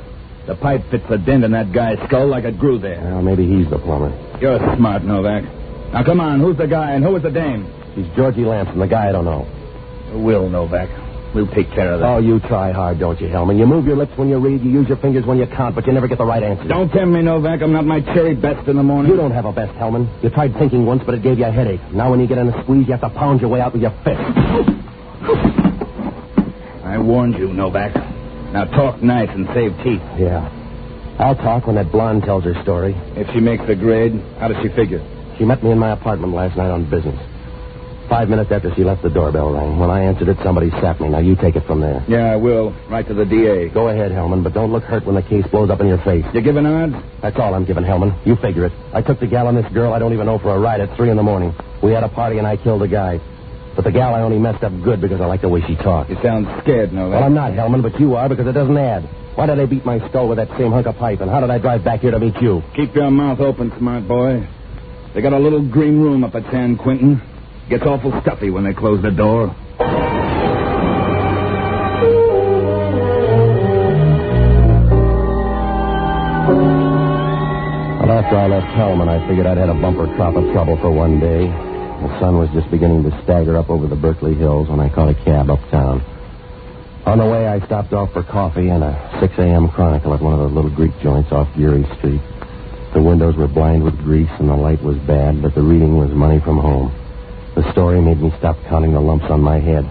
The pipe fits the dent in that guy's skull like it grew there. Well, maybe he's the plumber. You're smart, Novak. Now, come on. Who's the guy and who is the dame? She's Georgie Lampson, the guy I don't know. We'll, Novak. We'll take care of that. Oh, you try hard, don't you, Hellman? You move your lips when you read, you use your fingers when you count, but you never get the right answer. Don't tempt me, Novak. I'm not my cherry best in the morning. You don't have a best, Hellman. You tried thinking once, but it gave you a headache. Now when you get in a squeeze, you have to pound your way out with your fist. I warned you, Novak. Now talk nice and save teeth. Yeah. I'll talk when that blonde tells her story. If she makes the grade, how does she figure? She met me in my apartment last night on business. 5 minutes after she left, the doorbell rang. When I answered it, somebody sapped me. Now you take it from there. Yeah, I will. Right to the DA. Go ahead, Hellman, but don't look hurt when the case blows up in your face. You giving odds? That's all I'm giving, Hellman. You figure it. I took the gal and this girl I don't even know for a ride at 3 a.m. We had a party and I killed a guy. But the gal I only messed up good because I like the way she talks. You sound scared, Novak. Well, I'm not, Hellman, but you are because it doesn't add. Why did I beat my skull with that same hunk of pipe, and how did I drive back here to meet you? Keep your mouth open, smart boy. They got a little green room up at San Quentin. Gets awful stuffy when they close the door. Well, after I left Hellman, I figured I'd had a bumper crop of trouble for one day. The sun was just beginning to stagger up over the Berkeley Hills when I caught a cab uptown. On the way, I stopped off for coffee and a 6 a.m. Chronicle at one of those little Greek joints off Geary Street. The windows were blind with grease and the light was bad, but the reading was money from home. The story made me stop counting the lumps on my head.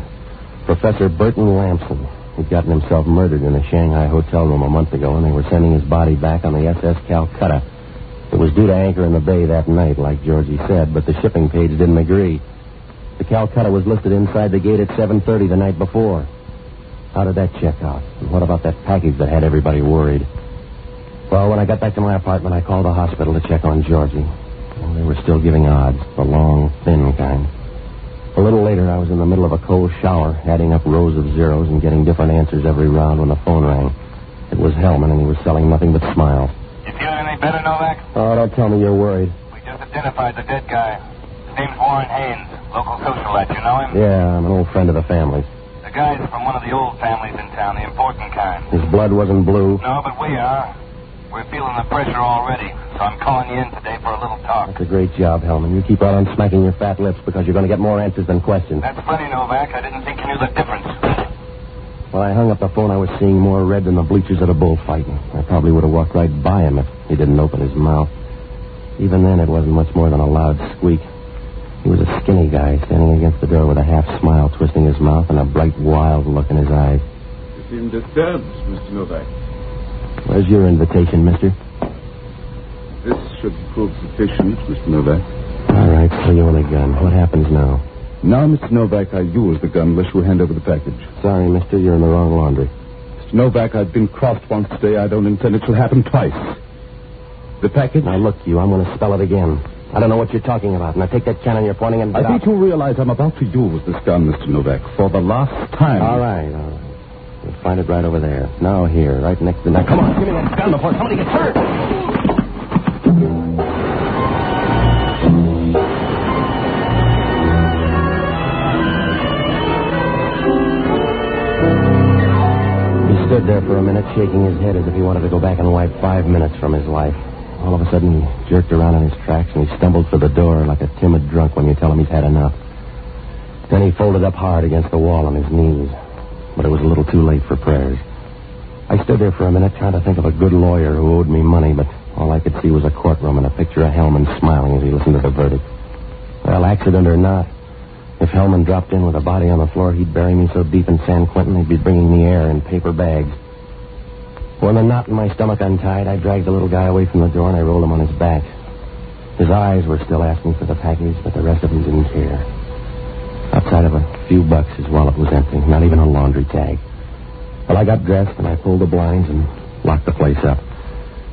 Professor Burton Lampson had gotten himself murdered in a Shanghai hotel room a month ago, and they were sending his body back on the SS Calcutta. It was due to anchor in the bay that night, like Georgie said, but the shipping page didn't agree. The Calcutta was listed inside the gate at 7:30 the night before. How did that check out? And what about that package that had everybody worried? Well, when I got back to my apartment, I called the hospital to check on Georgie. Well, they were still giving odds, the long, thin kind. A little later, I was in the middle of a cold shower, adding up rows of zeros and getting different answers every round when the phone rang. It was Hellman, and he was selling nothing but smiles. You feeling any better, Novak? Oh, don't tell me you're worried. We just identified the dead guy. His name's Warren Haynes, local socialite. You know him? Yeah, I'm an old friend of the family's. The guy's from one of the old families in town, the important kind. His blood wasn't blue. No, but we are. We're feeling the pressure already, so I'm calling you in today for a little talk. That's a great job, Hellman. You keep right on smacking your fat lips because you're going to get more answers than questions. That's funny, Novak. I didn't think you knew the difference. When I hung up the phone, I was seeing more red than the bleachers at a bullfighting. I probably would have walked right by him if he didn't open his mouth. Even then, it wasn't much more than a loud squeak. He was a skinny guy, standing against the door with a half smile twisting his mouth and a bright, wild look in his eyes. You seem disturbed, Mr. Novak. Where's your invitation, mister? This should prove sufficient, Mr. Novak. All right, so you own a gun. What happens now? Now, Mr. Novak, I use the gun unless you hand over the package. Sorry, mister, you're in the wrong laundry. Mr. Novak, I've been crossed once today. I don't intend it shall happen twice. The package? Now, look, you, I'm going to spell it again. I don't know what you're talking about. Now, take that cannon you're pointing and get I think you realize I'm about to use this gun, Mr. Novak, for the last time. All right. You'll find it right over there. Now here, right next to... Now, come on, give me that gun before somebody gets hurt. He stood there for a minute, shaking his head as if he wanted to go back and wipe 5 minutes from his life. All of a sudden, he jerked around in his tracks and he stumbled for the door like a timid drunk when you tell him he's had enough. Then he folded up hard against the wall on his knees. But it was a little too late for prayers. I stood there for a minute trying to think of a good lawyer who owed me money, but all I could see was a courtroom and a picture of Hellman smiling as he listened to the verdict. Well, accident or not, if Hellman dropped in with a body on the floor, he'd bury me so deep in San Quentin he'd be bringing me air in paper bags. When the knot in my stomach untied, I dragged the little guy away from the door and I rolled him on his back. His eyes were still asking for the package, but the rest of him didn't care. Outside of a few bucks, his wallet was empty, not even a laundry tag. Well, I got dressed and I pulled the blinds and locked the place up.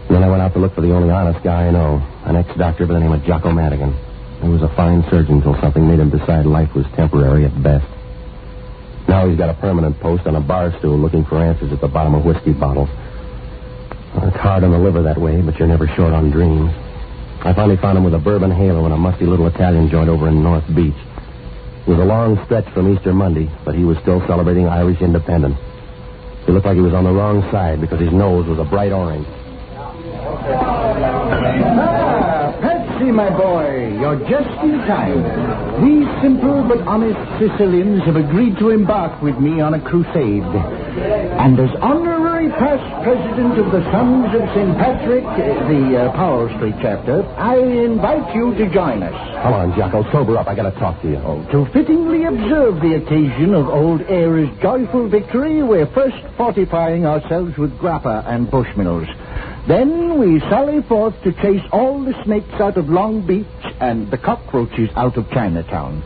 And then I went out to look for the only honest guy I know, an ex-doctor by the name of Jocko Madigan. He was a fine surgeon until something made him decide life was temporary at best. Now Now he's got a permanent post on a bar stool looking for answers at the bottom of whiskey bottles. It's hard on the liver that way, but you're never short on dreams. I finally found him with a bourbon halo in a musty little Italian joint over in North Beach. It was a long stretch from Easter Monday, but he was still celebrating Irish independence. He looked like he was on the wrong side because his nose was a bright orange. Patsy, my boy, you're just in time. These simple but honest Sicilians have agreed to embark with me on a crusade. And as honorary past president of the Sons of St. Patrick, the Powell Street chapter, I invite you to join us. Come on, Jocko, sober up. I gotta talk to you. To fittingly observe the occasion of old Eyre's joyful victory, we're first fortifying ourselves with grappa and bushmills. Then we sally forth to chase all the snakes out of Long Beach and the cockroaches out of Chinatown.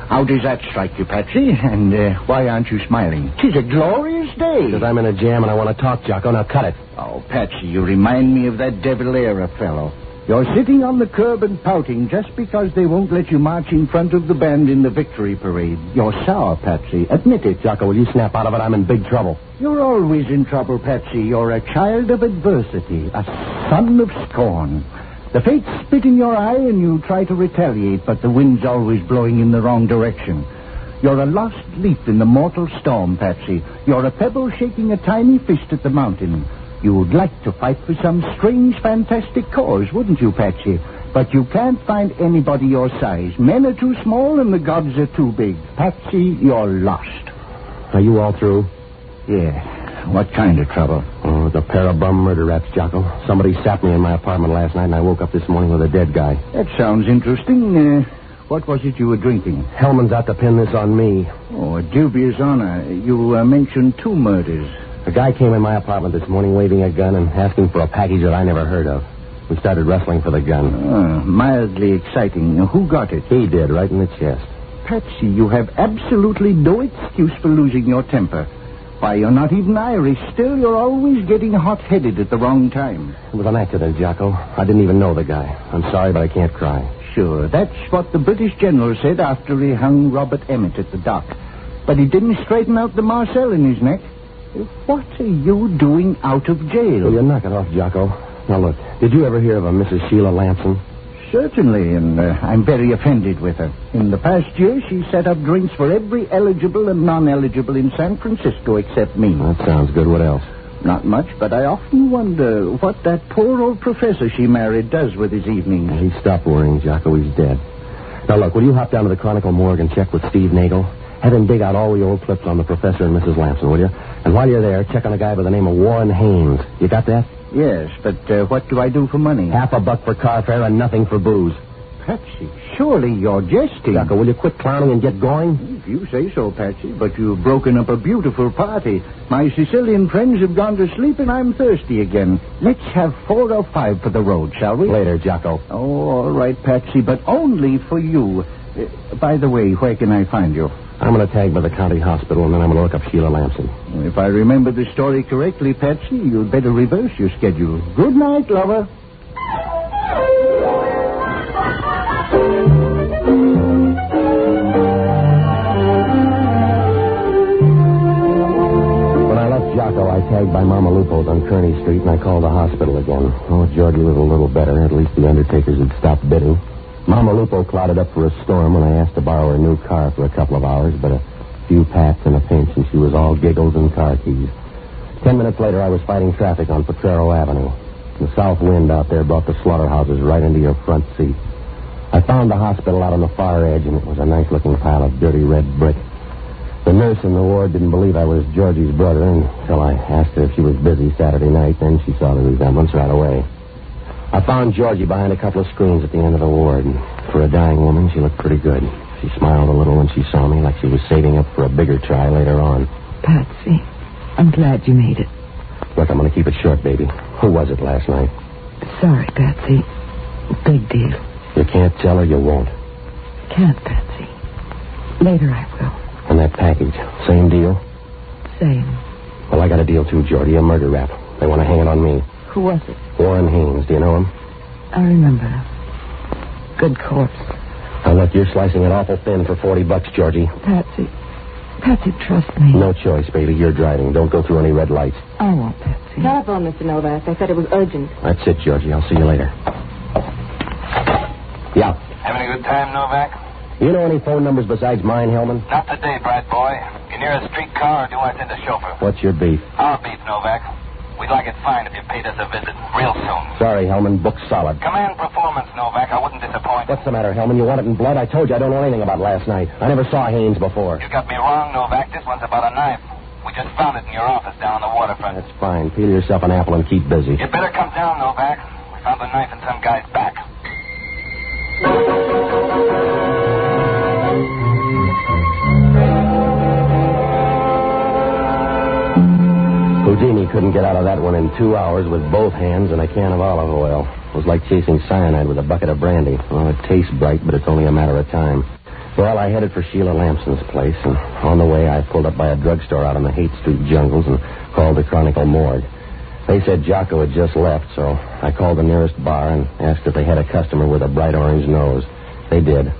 How does that strike you, Patsy? And why aren't you smiling? 'Tis a glorious day. Because I'm in a jam and I want to talk, Jocko. Now cut it. Oh, Patsy, you remind me of that De Valera fellow. You're sitting on the curb and pouting just because they won't let you march in front of the band in the victory parade. You're sour, Patsy. Admit it. Jocko, will you snap out of it? I'm in big trouble. You're always in trouble, Patsy. You're a child of adversity, a son of scorn. The fates spit in your eye and you try to retaliate, but the wind's always blowing in the wrong direction. You're a lost leaf in the mortal storm, Patsy. You're a pebble shaking a tiny fist at the mountain. You would like to fight for some strange, fantastic cause, wouldn't you, Patsy? But you can't find anybody your size. Men are too small and the gods are too big. Patsy, you're lost. Are you all through? Yeah. What kind of trouble? Oh, it's a pair of bum murder raps, Jocko. Somebody sapped me in my apartment last night and I woke up this morning with a dead guy. That sounds interesting. What was it you were drinking? Hellman's out to pin this on me. Oh, a dubious honor. You mentioned 2 murders. A guy came in my apartment this morning waving a gun and asking for a package that I never heard of. We started wrestling for the gun. Mildly exciting. Who got it? He did, right in the chest. Patsy, you have absolutely no excuse for losing your temper. Why, you're not even Irish. Still, you're always getting hot-headed at the wrong time. It was an accident, Jocko. I didn't even know the guy. I'm sorry, but I can't cry. Sure, that's what the British general said after he hung Robert Emmet at the dock. But he didn't straighten out the Marcel in his neck. What are you doing out of jail? Well, you knock it off, Jocko. Now, look, did you ever hear of a Mrs. Sheila Lampson? Certainly, and I'm very offended with her. In the past year, she set up drinks for every eligible and non-eligible in San Francisco except me. That sounds good. What else? Not much, but I often wonder what that poor old professor she married does with his evenings. He stopped worrying, Jocko. He's dead. Now, look, will you hop down to the Chronicle morgue and check with Steve Nagel? Have him dig out all the old clips on the professor and Mrs. Lampson, will you? And while you're there, check on a guy by the name of Warren Haynes. You got that? Yes, but what do I do for money? $50 for car fare and nothing for booze. Patsy, surely you're jesting. Jocko, will you quit clowning and get going? If you say so, Patsy, but you've broken up a beautiful party. My Sicilian friends have gone to sleep and I'm thirsty again. Let's have 4 or 5 for the road, shall we? Later, Jocko. Oh, all right, Patsy, but only for you. By the way, where can I find you? I'm going to tag by the county hospital, and then I'm going to look up Sheila Lampson. If I remember the story correctly, Patsy, you'd better reverse your schedule. Good night, lover. When I left Jocko, I tagged by Mama Lupo's on Kearney Street, and I called the hospital again. Oh, Georgie was a little better. At least the undertakers had stopped bidding. Mama Lupo clouded up for a storm when I asked to borrow her new car for a couple of hours, but a few pats and a pinch, and she was all giggles and car keys. 10 minutes later, I was fighting traffic on Potrero Avenue. The south wind out there brought the slaughterhouses right into your front seat. I found the hospital out on the far edge, and it was a nice-looking pile of dirty red brick. The nurse in the ward didn't believe I was Georgie's brother until I asked her if she was busy Saturday night. Then she saw the resemblance right away. I found Georgie behind a couple of screens at the end of the ward. And for a dying woman, she looked pretty good. She smiled a little when she saw me, like she was saving up for a bigger try later on. Patsy, I'm glad you made it. Look, I'm going to keep it short, baby. Who was it last night? Sorry, Patsy. Big deal. You can't tell her, you won't. Can't, Patsy. Later I will. And that package, same deal? Same. Well, I got a deal too, Georgie, a murder rap. They want to hang it on me. Who was it? Warren Haynes. Do you know him? I remember him. Good corpse. Now, look, you're slicing it awful thin for $40, Georgie. Patsy, Patsy, trust me. No choice, baby. You're driving. Don't go through any red lights. I won't, Patsy. Telephone, Mr. Novak. They said it was urgent. That's it, Georgie. I'll see you later. Yeah. Having a good time, Novak? You know any phone numbers besides mine, Hellman? Not today, Brad boy. You near a streetcar or do I send a chauffeur? What's your beef? Our beef, Novak. We'd like it fine if you paid us a visit real soon. Sorry, Hellman. Booked solid. Command performance, Novak. I wouldn't disappoint. What's the matter, Hellman? You want it in blood? I told you I don't know anything about last night. I never saw Haynes before. You got me wrong, Novak. This one's about a knife. We just found it in your office down on the waterfront. That's fine. Peel yourself an apple and keep busy. You better come down, Novak. We found the knife in some guy's back. Houdini couldn't get out of that one in 2 hours with both hands and a can of olive oil. It was like chasing cyanide with a bucket of brandy. Well, it tastes bright, but it's only a matter of time. Well, I headed for Sheila Lampson's place, and on the way I pulled up by a drugstore out in the Haight Street jungles and called the Chronicle morgue. They said Jocko had just left, so I called the nearest bar and asked if they had a customer with a bright orange nose. They did.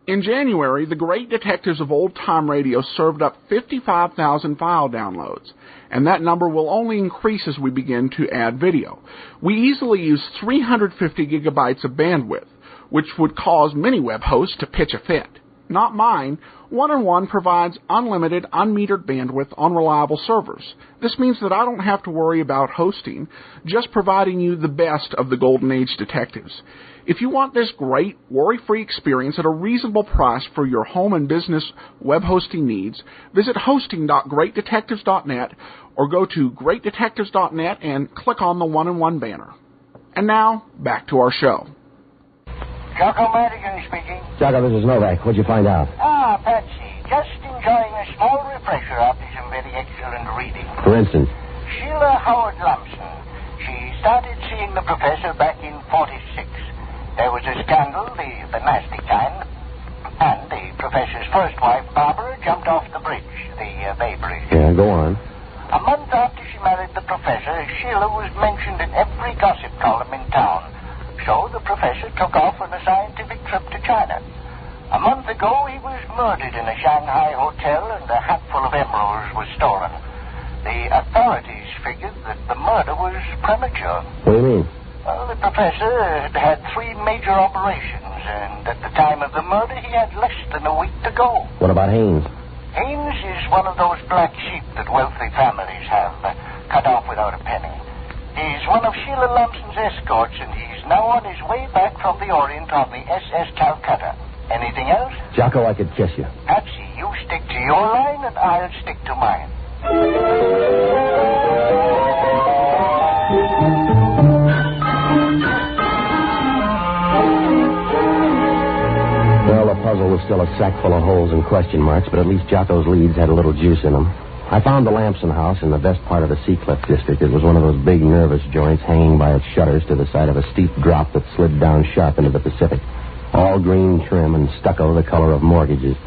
In January, the great detectives of old-time radio served up 55,000 file downloads, and that number will only increase as we begin to add video. We easily use 350 gigabytes of bandwidth, which would cause many web hosts to pitch a fit. Not mine. 1&1 provides unlimited, unmetered bandwidth on reliable servers. This means that I don't have to worry about hosting, just providing you the best of the Golden Age detectives. If you want this great, worry-free experience at a reasonable price for your home and business web hosting needs, visit hosting.greatdetectives.net or go to greatdetectives.net and click on the 1&1 banner. And now, back to our show. Jocko Mendicant speaking. Jocko, this is Novak. What'd you find out? Ah, Patsy. Just enjoying a small refresher after some very excellent reading. For instance? Sheila Howard Lampson. She started seeing the professor back in 46. There was a scandal, the nasty kind, and the professor's first wife, Barbara, jumped off the bridge, the Bay Bridge. Yeah, go on. A month after she married the professor, Sheila was mentioned in every gossip column in town. So the professor took off on a scientific trip to China. A month ago, he was murdered in a Shanghai hotel, and a hatful of emeralds was stolen. The authorities figured that the murder was premature. What do you mean? Well, the professor had 3 major operations, and at the time of the murder, he had less than a week to go. What about Haynes? Haynes is one of those black sheep that wealthy families have, cut off without a penny. He's one of Sheila Lampson's escorts, and he's now on his way back from the Orient on the SS Calcutta. Anything else? Jocko, I could kiss you. Patsy, you stick to your line, and I'll stick to mine. Well, the puzzle was still a sack full of holes and question marks, but at least Jocko's leads had a little juice in them. I found the Lampson house in the best part of the Seacliff district. It was one of those big nervous joints hanging by its shutters to the side of a steep drop that slid down sharp into the Pacific. All green trim and stucco the color of mortgages.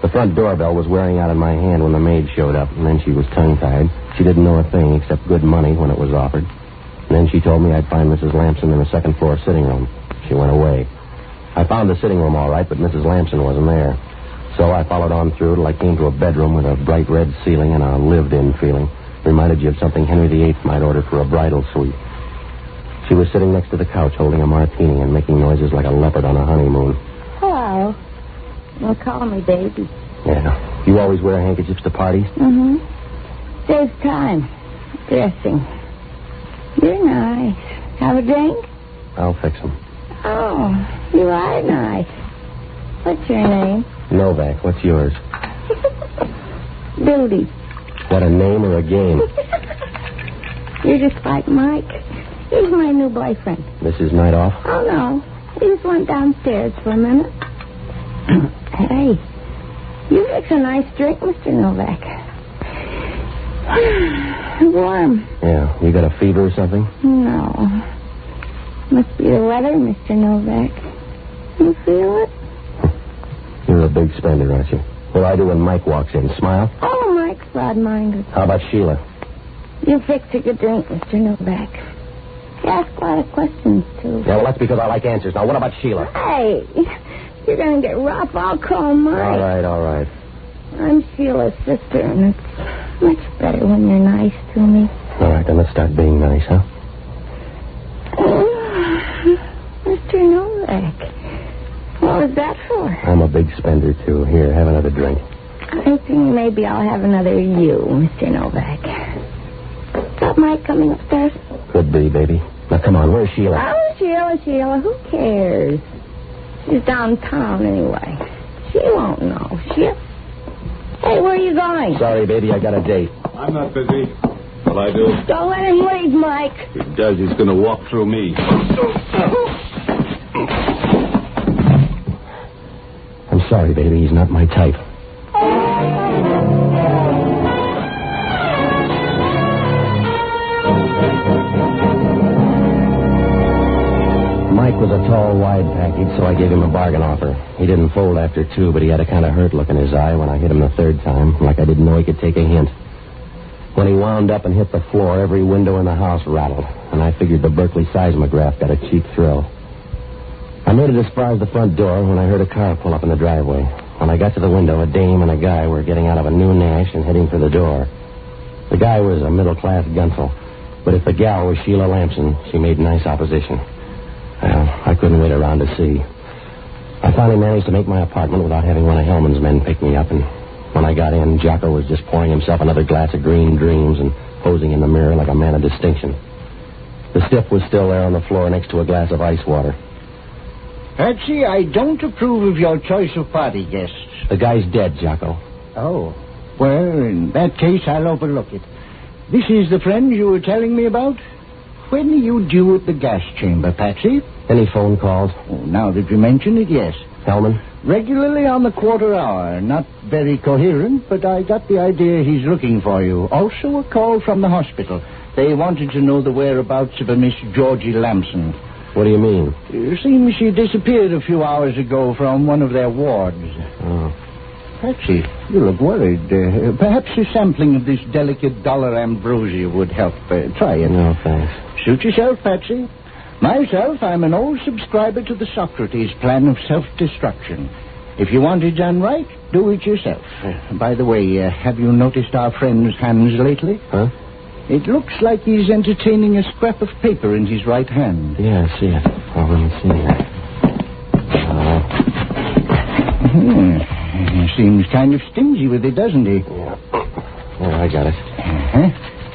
The front doorbell was wearing out in my hand when the maid showed up, and then she was tongue-tied. She didn't know a thing except good money when it was offered. And then she told me I'd find Mrs. Lampson in the second-floor sitting room. She went away. I found the sitting room all right, but Mrs. Lampson wasn't there. So I followed on through till I came to a bedroom with a bright red ceiling and a lived-in feeling. Reminded you of something Henry VIII might order for a bridal suite. She was sitting next to the couch holding a martini and making noises like a leopard on a honeymoon. Hello. Don't call me baby. Yeah. You always wear handkerchiefs to parties? Mm-hmm. Saves time. Dressing. You're nice. Have a drink? I'll fix them. Oh, you are nice. What's your name? Novak. What's yours? Duty. What, a name or a game? You're just like Mike. He's my new boyfriend. Mrs. Night Off? Oh, no. We just went downstairs for a minute. Hey, you fix a nice drink, Mr. Novak. Warm. Yeah. You got a fever or something? No. Must be the weather, Mr. Novak. You feel it? You're a big spender, aren't you? What do I do when Mike walks in? Smile? Oh, Mike's broad-minded. How about Sheila? You fix a good drink, Mr. Novak. You ask a lot of questions, too. Yeah, well, that's because I like answers. Now, what about Sheila? Hey, you're going to get rough. I'll call Mike. All right. I'm Sheila's sister, and it's much better when you're nice to me. All right, then let's start being nice, huh? Mr. Novak, what was that for? I'm a big spender, too. Here, have another drink. I think maybe I'll have another you, Mr. Novak. Is that Mike coming upstairs? Could be, baby. Now, come on, where's Sheila? Oh, Sheila, who cares? She's downtown anyway. She won't know. Hey, where are you going? Sorry, baby, I got a date. I'm not busy. What'll I do? Don't let him leave, Mike. If he does, he's going to walk through me. I'm sorry, baby, he's not my type. Mike was a tall, wide package, so I gave him a bargain offer. He didn't fold after two, but he had a kind of hurt look in his eye when I hit him the third time, like I didn't know he could take a hint. When he wound up and hit the floor, every window in the house rattled, and I figured the Berkeley seismograph got a cheap thrill. I made it as far as the front door when I heard a car pull up in the driveway. When I got to the window, a dame and a guy were getting out of a new Nash and heading for the door. The guy was a middle-class gunsel, but if the gal was Sheila Lampson, she made nice opposition. Well, I couldn't wait around to see. I finally managed to make my apartment without having one of Hellman's men pick me up, and when I got in, Jocko was just pouring himself another glass of green dreams and posing in the mirror like a man of distinction. The stiff was still there on the floor next to a glass of ice water. Patsy, I don't approve of your choice of party guests. The guy's dead, Jocko. Oh. Well, in that case, I'll overlook it. This is the friend you were telling me about? When are you due at the gas chamber, Patsy? Any phone calls? Oh, now that you mention it, yes. Hellman? Regularly on the quarter hour. Not very coherent, but I got the idea he's looking for you. Also a call from the hospital. They wanted to know the whereabouts of a Miss Georgie Lampson. What do you mean? It seems she disappeared a few hours ago from one of their wards. Oh. Patsy, you look worried. Perhaps a sampling of this delicate dollar ambrosia would help. Try it. No, thanks. Suit yourself, Patsy. Myself, I'm an old subscriber to the Socrates plan of self-destruction. If you want it done right, do it yourself. By the way, have you noticed our friend's hands lately? Huh? It looks like he's entertaining a scrap of paper in his right hand. Yeah, I see it. Oh, let me see it. He seems kind of stingy with it, doesn't he? Yeah, I got it.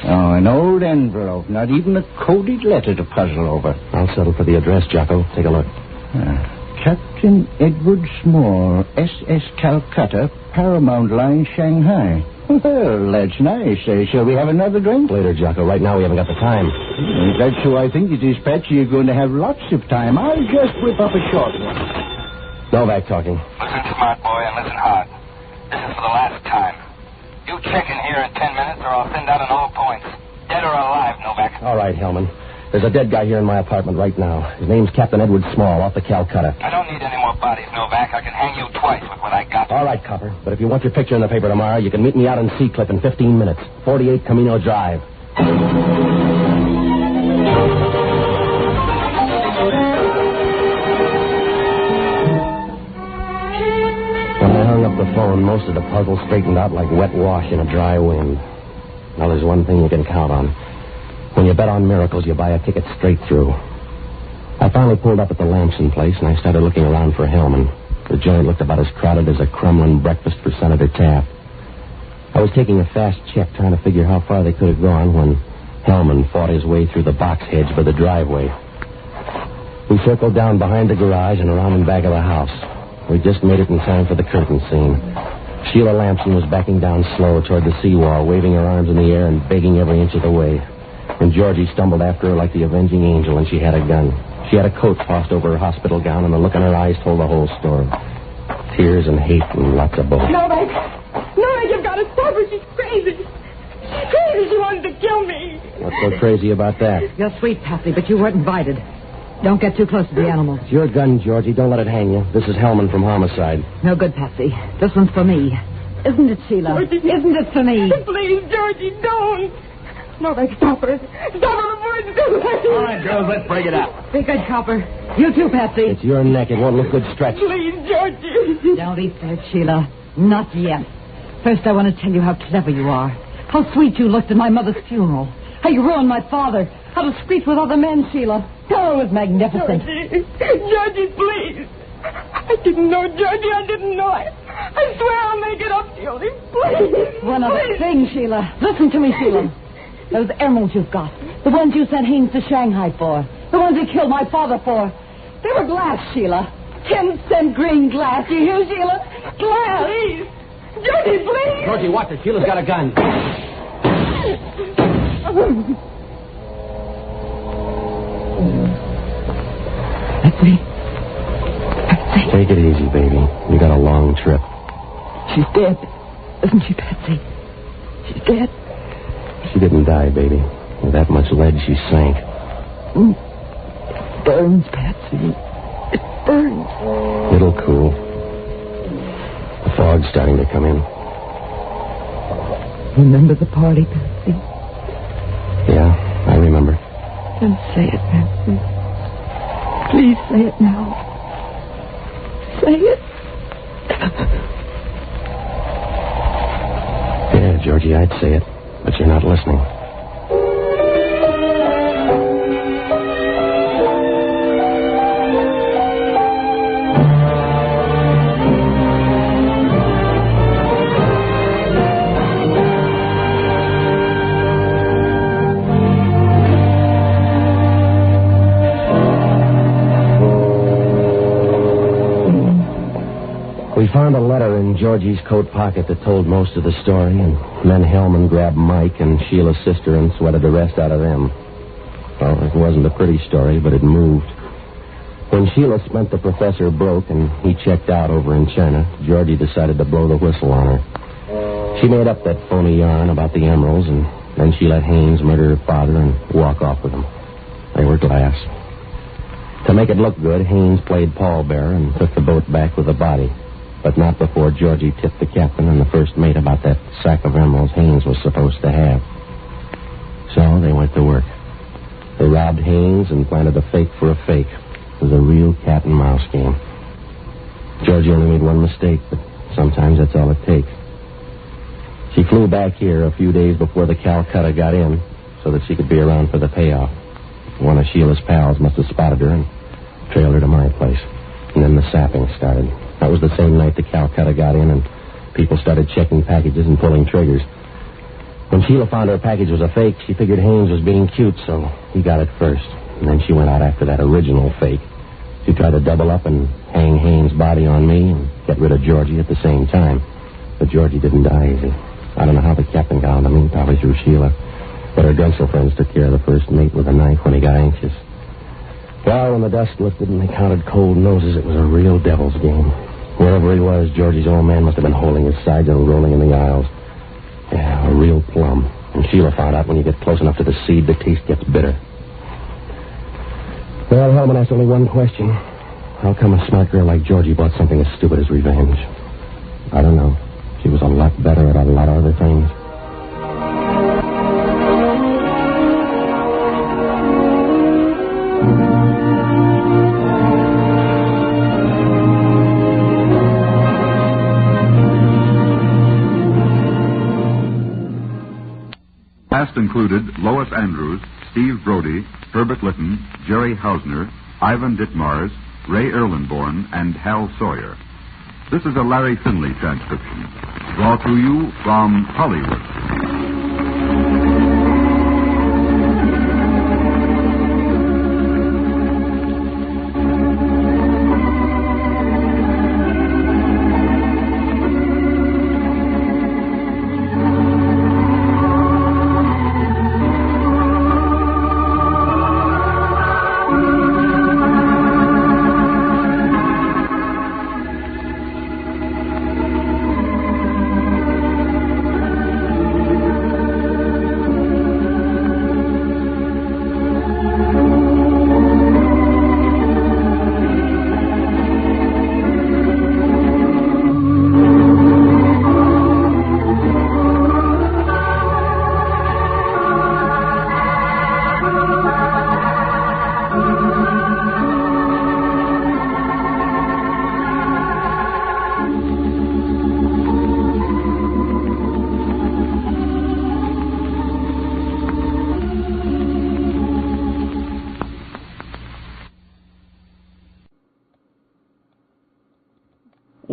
Oh, an old envelope. Not even a coded letter to puzzle over. I'll settle for the address, Jocko. Take a look. Captain Edward Small, SS Calcutta, Paramount Line, Shanghai. Well, that's nice. Shall we have another drink? Later, Jocko. Right now we haven't got the time. If that's who I think it is, Patsy, you're going to have lots of time. I'll just whip up a short one. Novak talking. Listen, smart boy, and listen hard. This is for the last time. You check in here in 10 minutes, or I'll send out an all points. Dead or alive, Novak. All right, Hellman. There's a dead guy here in my apartment right now. His name's Captain Edward Small, off the Calcutta. I don't need any more bodies, Novak. I can hang you twice with what I got. All right, Copper. But if you want your picture in the paper tomorrow, you can meet me out in Seacliff in 15 minutes. 48 Camino Drive. When I hung up the phone, most of the puzzle straightened out like wet wash in a dry wind. Now, there's one thing you can count on. When you bet on miracles, you buy a ticket straight through. I finally pulled up at the Lampson place, and I started looking around for Hellman. The joint looked about as crowded as a Crumlin breakfast for Senator Taft. I was taking a fast check, trying to figure how far they could have gone, when Hellman fought his way through the box hedge by the driveway. We circled down behind the garage and around in back of the house. We just made it in time for the curtain scene. Sheila Lampson was backing down slow toward the seawall, waving her arms in the air and begging every inch of the way. And Georgie stumbled after her like the avenging angel, and she had a gun. She had a coat tossed over her hospital gown, and the look in her eyes told the whole story. Tears and hate and lots of bullets. Novak, you've got to stop her. She's crazy. She's crazy. She wanted to kill me. What's so crazy about that? You're sweet, Patsy, but you weren't invited. Don't get too close to the animal. It's your gun, Georgie. Don't let it hang you. This is Hellman from Homicide. No good, Patsy. This one's for me. Isn't it, Sheila? Georgie. Isn't it for me? Please, Georgie, don't. Novak, stop her. Stop her before it's too late. All right, girls, let's break it up. Be good, Copper. You too, Patsy. It's your neck. It won't look good stretched. Please, Georgie. Don't eat that, Sheila. Not yet. First, I want to tell you how clever you are. How sweet you looked at my mother's funeral. How you ruined my father. How discreet with other men, Sheila. Oh, it was magnificent. Georgie, please. I didn't know, Georgie. I didn't know. I swear I'll make it up to you. Please. One other thing, Sheila. Listen to me, Sheila. Those emeralds you've got. The ones you sent Haynes to Shanghai for. The ones he killed my father for. They were glass, Sheila. 10-cent green glass. You hear, Sheila? Glass. Please. Georgie, please. Georgie, watch it. Sheila's got a gun. Betsy. Take it easy, baby. You got a long trip. She's dead. Isn't she, Patsy? She's dead. She didn't die, baby. With that much lead, she sank. It burns, Patsy. It burns. It'll cool. The fog's starting to come in. Remember the party, Patsy? Yeah, I remember. Then say it, Patsy. Please say it now. Say it. Yeah, Georgie, I'd say it. But you're not listening. We found a letter in Georgie's coat pocket that told most of the story, and then Hellman grabbed Mike and Sheila's sister and sweated the rest out of them. Well, it wasn't a pretty story, but it moved. When Sheila spent the professor broke and he checked out over in China, Georgie decided to blow the whistle on her. She made up that phony yarn about the emeralds, and then she let Haynes murder her father and walk off with them. They were glass. To make it look good, Haynes played pallbearer and took the boat back with the body. But not before Georgie tipped the captain and the first mate about that sack of emeralds Haynes was supposed to have. So they went to work. They robbed Haynes and planted a fake for a fake. It was a real cat and mouse game. Georgie only made one mistake, but sometimes that's all it takes. She flew back here a few days before the Calcutta got in so that she could be around for the payoff. One of Sheila's pals must have spotted her and trailed her to my place. And then the sapping started. That was the same night the Calcutta got in, and people started checking packages and pulling triggers. When Sheila found her package was a fake, she figured Haynes was being cute, so he got it first. And then she went out after that original fake. She tried to double up and hang Haynes' body on me and get rid of Georgie at the same time. But Georgie didn't die easy. I don't know how the captain got onto me, probably through Sheila. But her Gunsel friends took care of the first mate with a knife when he got anxious. Well, when the dust lifted and they counted cold noses, it was a real devil's game. Wherever he was, Georgie's old man must have been holding his sides and rolling in the aisles. Yeah, a real plum. And Sheila found out when you get close enough to the seed, the taste gets bitter. Well, Hellman asked only one question. How come a smart girl like Georgie bought something as stupid as revenge? I don't know. She was a lot better at a lot of other things. Cast included Lois Andrews, Steve Brody, Herbert Litton, Jerry Hausner, Ivan Ditmars, Ray Erlenborn, and Hal Sawyer. This is a Larry Finley transcription. Brought to you from Hollywood.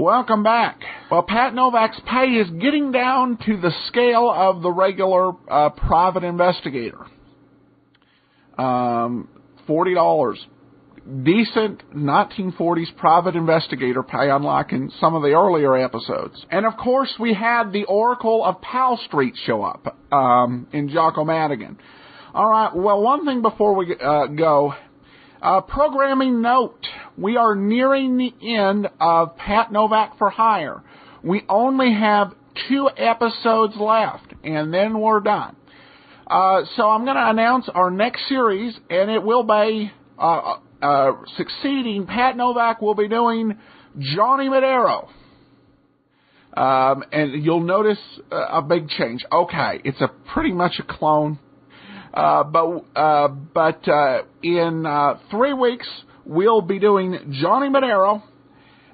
Welcome back. Well, Pat Novak's pay is getting down to the scale of the regular private investigator. $40. Decent 1940s private investigator pay, unlike in some of the earlier episodes. And, of course, we had the Oracle of Pal Street show up in Jocko Madigan. All right, well, one thing before we go. Programming note, we are nearing the end of Pat Novak for Hire. We only have 2 episodes left, and then we're done. So I'm going to announce our next series, and it will be succeeding. Pat Novak will be doing Johnny Madero. And you'll notice a big change. Okay, it's pretty much a clone. But in 3 weeks, we'll be doing Johnny Madero,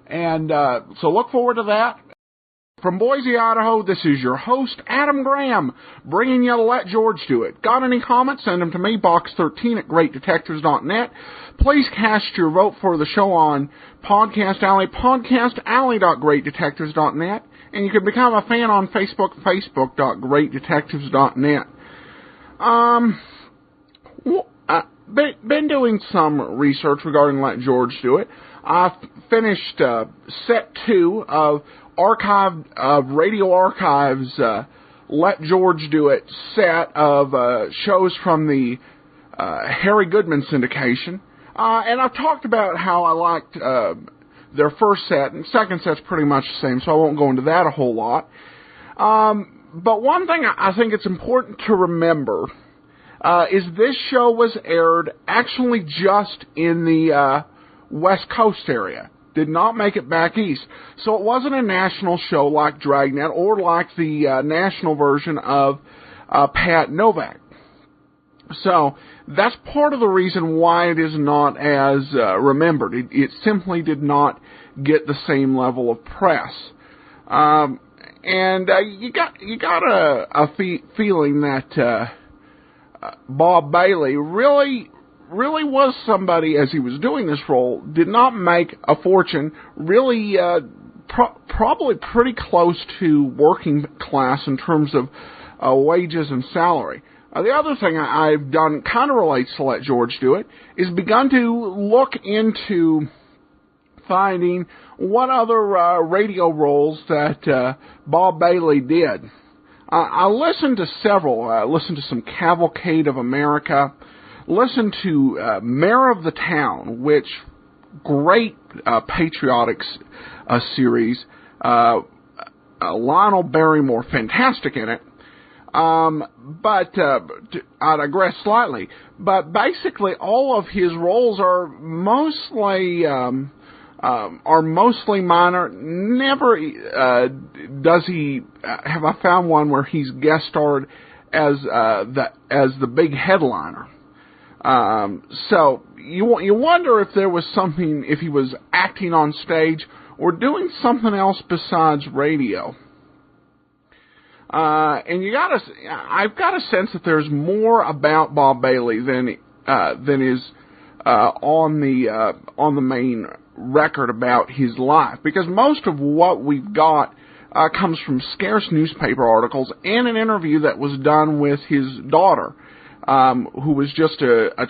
and so look forward to that. From Boise, Idaho, this is your host, Adam Graham, bringing you Let George Do It. Got any comments? Send them to me, box13@greatdetectives.net. Please cast your vote for the show on Podcast Alley, podcastalley.greatdetectives.net, and you can become a fan on Facebook, facebook.greatdetectives.net. Been doing some research regarding Let George Do It. I finished set 2 of Radio Archive's Let George Do It set of shows from the Harry Goodman syndication. And I've talked about how I liked their first set, and second set's pretty much the same, so I won't go into that a whole lot. But one thing I think it's important to remember is this show was aired actually just in the West Coast area. Did not make it back east. So it wasn't a national show like Dragnet or like the national version of Pat Novak. So that's part of the reason why it is not as remembered. It simply did not get the same level of press. And you got a feeling that Bob Bailey really was somebody, as he was doing this role, did not make a fortune, really probably pretty close to working class in terms of wages and salary. The other thing I've done kind of relates to Let George Do It, is begun to look into finding what other radio roles that Bob Bailey did. I listened to several. I listened to some Cavalcade of America, listened to Mayor of the Town, which great patriotic series. Lionel Barrymore, fantastic in it. But I digress slightly. But basically, all of his roles are mostly minor. Never does he have I found one where he's guest starred as the big headliner. So you wonder if there was something, if he was acting on stage or doing something else besides radio. And I've got a sense that there's more about Bob Bailey than is on the main record about his life, because most of what we've got comes from scarce newspaper articles and an interview that was done with his daughter, who was just a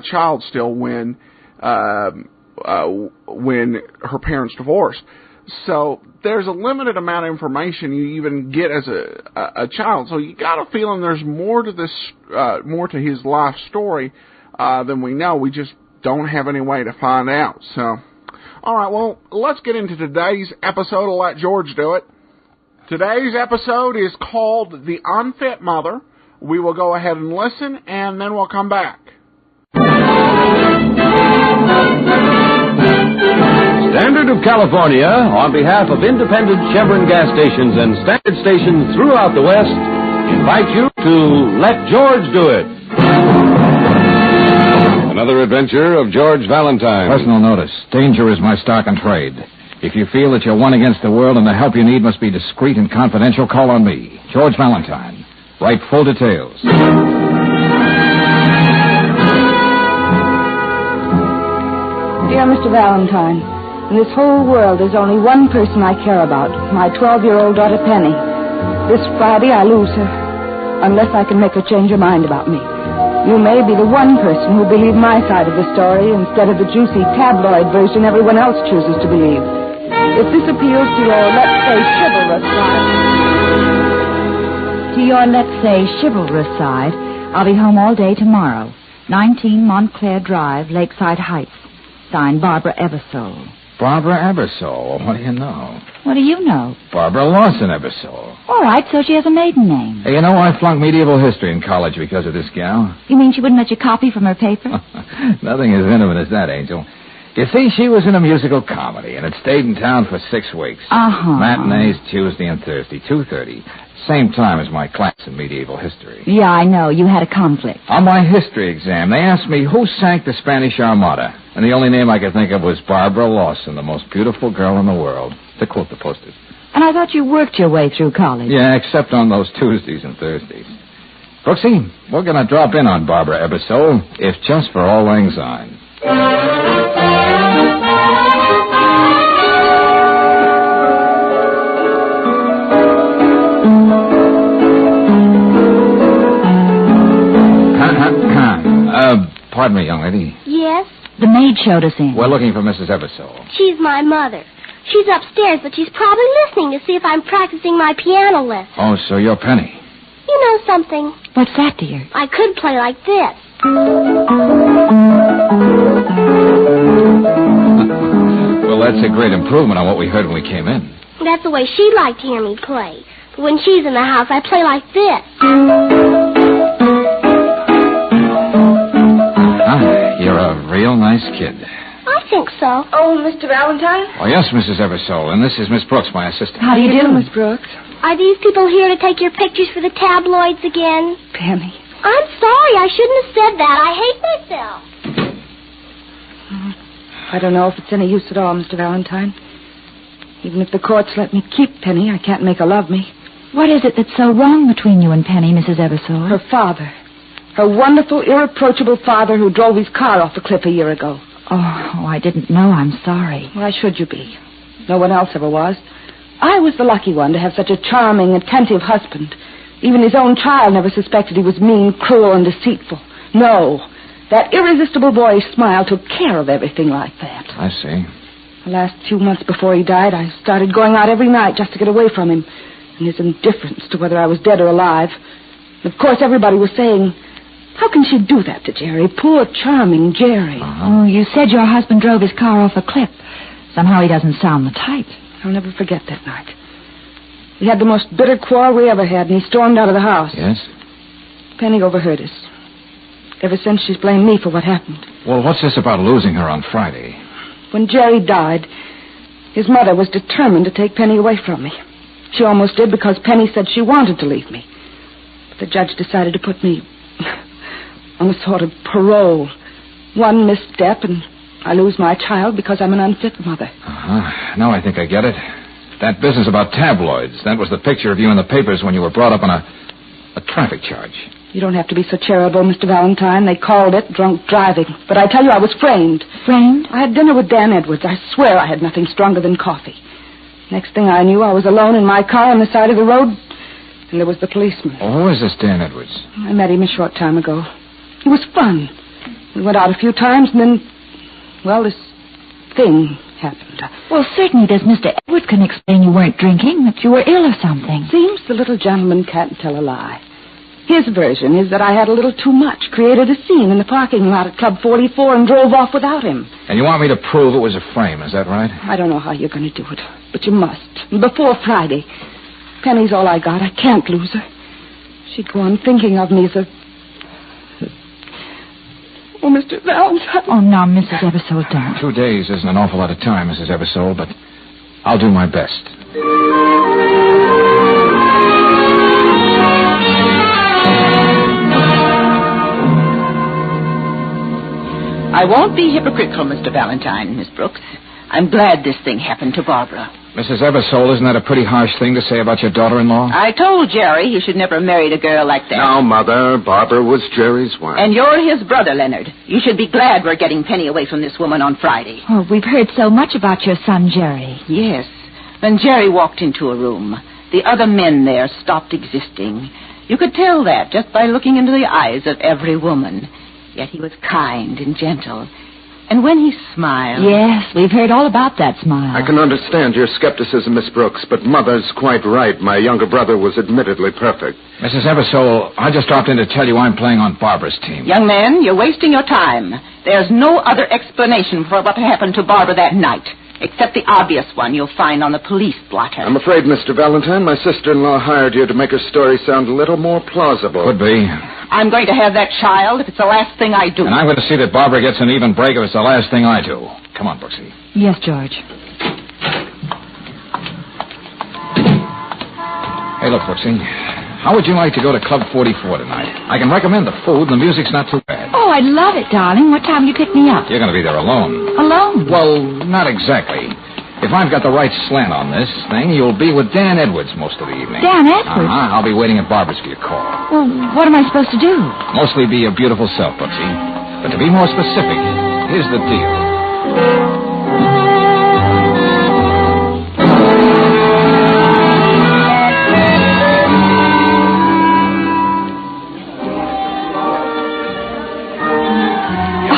child still when her parents divorced. So there's a limited amount of information you even get as a child. So you got a feeling there's more to this, more to his life story than we know. We just don't have any way to find out. So, all right, well, let's get into today's episode of Let George Do It. Today's episode is called The Unfit Mother. We will go ahead and listen, and then we'll come back. Standard of California, on behalf of independent Chevron gas stations and standard stations throughout the West, invite you to Let George Do It. Another adventure of George Valentine. Personal notice. Danger is my stock and trade. If you feel that you're one against the world and the help you need must be discreet and confidential, call on me, George Valentine. Write full details. Dear Mr. Valentine, In this whole world, there's only one person I care about, my 12-year-old daughter, Penny. This Friday, I lose her, unless I can make her change her mind about me. You may be the one person who'll believe my side of the story instead of the juicy tabloid version everyone else chooses to believe. If this appeals to your, let's say, chivalrous side... To your, let's say, chivalrous side, I'll be home all day tomorrow. 19 Montclair Drive, Lakeside Heights. Signed, Barbara Eversole. Barbara Eversole? What do you know? What do you know? Barbara Lawson Eversole. All right, so she has a maiden name. Hey, you know, I flunked medieval history in college because of this gal. You mean she wouldn't let you copy from her paper? Nothing as intimate as that, Angel. You see, she was in a musical comedy, and it stayed in town for 6 weeks. Uh-huh. Matinees Tuesday and Thursday, 2:30. Same time as my class in medieval history. Yeah, I know. You had a conflict. On my history exam, they asked me who sank the Spanish Armada, and the only name I could think of was Barbara Lawson, the most beautiful girl in the world, to quote the posters. And I thought you worked your way through college. Yeah, except on those Tuesdays and Thursdays. Brooksy, we're going to drop in on Barbara Eversole, if just for Auld Lang Syne. Pardon me, young lady. Yes? The maid showed us in. We're looking for Mrs. Eversole. She's my mother. She's upstairs, but she's probably listening to see if I'm practicing my piano lesson. Oh, so you're Penny. You know something? What's that, dear? I could play like this. Well, that's a great improvement on what we heard when we came in. That's the way she'd like to hear me play. But when she's in the house, I play like this. You're a real nice kid. I think so. Oh, Mr. Valentine? Oh, yes, Mrs. Eversole, and this is Miss Brooks, my assistant. How do you do, Miss Brooks? Are these people here to take your pictures for the tabloids again? Penny. I'm sorry. I shouldn't have said that. I hate myself. I don't know if it's any use at all, Mr. Valentine. Even if the courts let me keep Penny, I can't make her love me. What is it that's so wrong between you and Penny, Mrs. Eversole? Her father. Her wonderful, irreproachable father who drove his car off the cliff a year ago. Oh, I didn't know. I'm sorry. Why should you be? No one else ever was. I was the lucky one to have such a charming, attentive husband. Even his own child never suspected he was mean, cruel, and deceitful. No. That irresistible boyish smile took care of everything like that. I see. The last few months before he died, I started going out every night just to get away from him and his indifference to whether I was dead or alive. And of course, everybody was saying, how can she do that to Jerry? Poor, charming Jerry. Oh, you said your husband drove his car off a cliff. Somehow he doesn't sound the type. I'll never forget that night. We had the most bitter quarrel we ever had, and he stormed out of the house. Yes? Penny overheard us. Ever since, she's blamed me for what happened. Well, what's this about losing her on Friday? When Jerry died, his mother was determined to take Penny away from me. She almost did because Penny said she wanted to leave me. But the judge decided to put me on a sort of parole. One misstep, and I lose my child because I'm an unfit mother. Uh-huh. Now I think I get it. That business about tabloids, that was the picture of you in the papers when you were brought up on a traffic charge. You don't have to be so charitable, Mr. Valentine. They called it drunk driving. But I tell you, I was framed. Framed? I had dinner with Dan Edwards. I swear I had nothing stronger than coffee. Next thing I knew, I was alone in my car on the side of the road, and there was the policeman. Oh, who is this Dan Edwards? I met him a short time ago. He was fun. We went out a few times, and then, well, this thing happened. Well, certainly this Mr. Edwards can explain you weren't drinking, that you were ill or something. Seems the little gentleman can't tell a lie. His version is that I had a little too much, created a scene in the parking lot at Club 44 and drove off without him. And you want me to prove it was a frame, is that right? I don't know how you're going to do it, but you must. Before Friday. Penny's all I got. I can't lose her. She'd go on thinking of me as a... Oh, Mr. Valentine. Oh, now, Mrs. Eversole, don't. 2 days isn't an awful lot of time, Mrs. Eversole, but I'll do my best. I won't be hypocritical, Mr. Valentine, Miss Brooks. I'm glad this thing happened to Barbara. Mrs. Eversole, isn't that a pretty harsh thing to say about your daughter-in-law? I told Jerry he should never have married a girl like that. Now, Mother, Barbara was Jerry's wife. And you're his brother, Leonard. You should be glad we're getting Penny away from this woman on Friday. Oh, we've heard so much about your son, Jerry. Yes. When Jerry walked into a room, the other men there stopped existing. You could tell that just by looking into the eyes of every woman. Yet he was kind and gentle. And when he smiled... Yes, we've heard all about that smile. I can understand your skepticism, Miss Brooks, but Mother's quite right. My younger brother was admittedly perfect. Mrs. Eversole, I just dropped in to tell you I'm playing on Barbara's team. Young man, you're wasting your time. There's no other explanation for what happened to Barbara that night, except the obvious one you'll find on the police blotter. I'm afraid, Mr. Valentine, my sister-in-law hired you to make her story sound a little more plausible. Could be. I'm going to have that child if it's the last thing I do. And I'm going to see that Barbara gets an even break if it's the last thing I do. Come on, Brooksy. Yes, George. Hey, look, Brooksy. How would you like to go to Club 44 tonight? I can recommend the food, and the music's not too bad. Oh, I'd love it, darling. What time do you pick me up? You're going to be there alone. Alone? Well, not exactly. If I've got the right slant on this thing, you'll be with Dan Edwards most of the evening. Dan Edwards? I'll be waiting at Barbara's for your call. Well, what am I supposed to do? Mostly be your beautiful self, Brooksy. But to be more specific, here's the deal.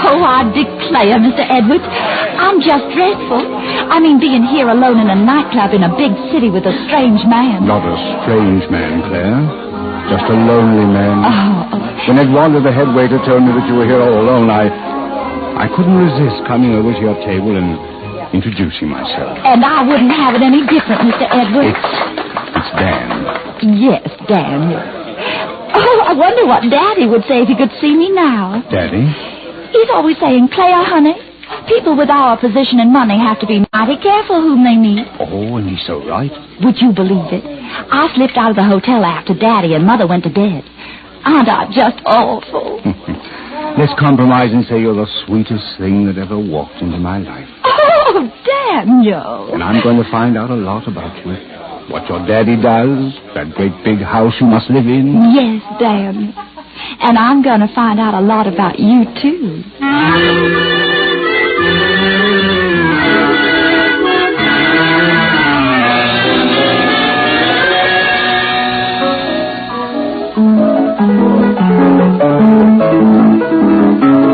Oh, I declare, Mr. Edwards, I'm just dreadful. I mean, being here alone in a nightclub in a big city with a strange man. Not a strange man, Claire. Just a lonely man. Oh. When Eduardo, the head waiter, told me that you were here all alone, I couldn't resist coming over to your table and introducing myself. And I wouldn't have it any different, Mr. Edwards. It's Dan. Yes, Dan. Oh, I wonder what Daddy would say if he could see me now. Daddy? He's always saying, Claire, honey, people with our position and money have to be mighty careful whom they meet. Oh, and he's so right. Would you believe it? I slipped out of the hotel after Daddy and Mother went to bed. Aren't I just awful? Let's compromise and say you're the sweetest thing that ever walked into my life. Oh, Daniel. And I'm going to find out a lot about you. What your daddy does, that great big house you must live in. Yes, Dan. And I'm going to find out a lot about you, too.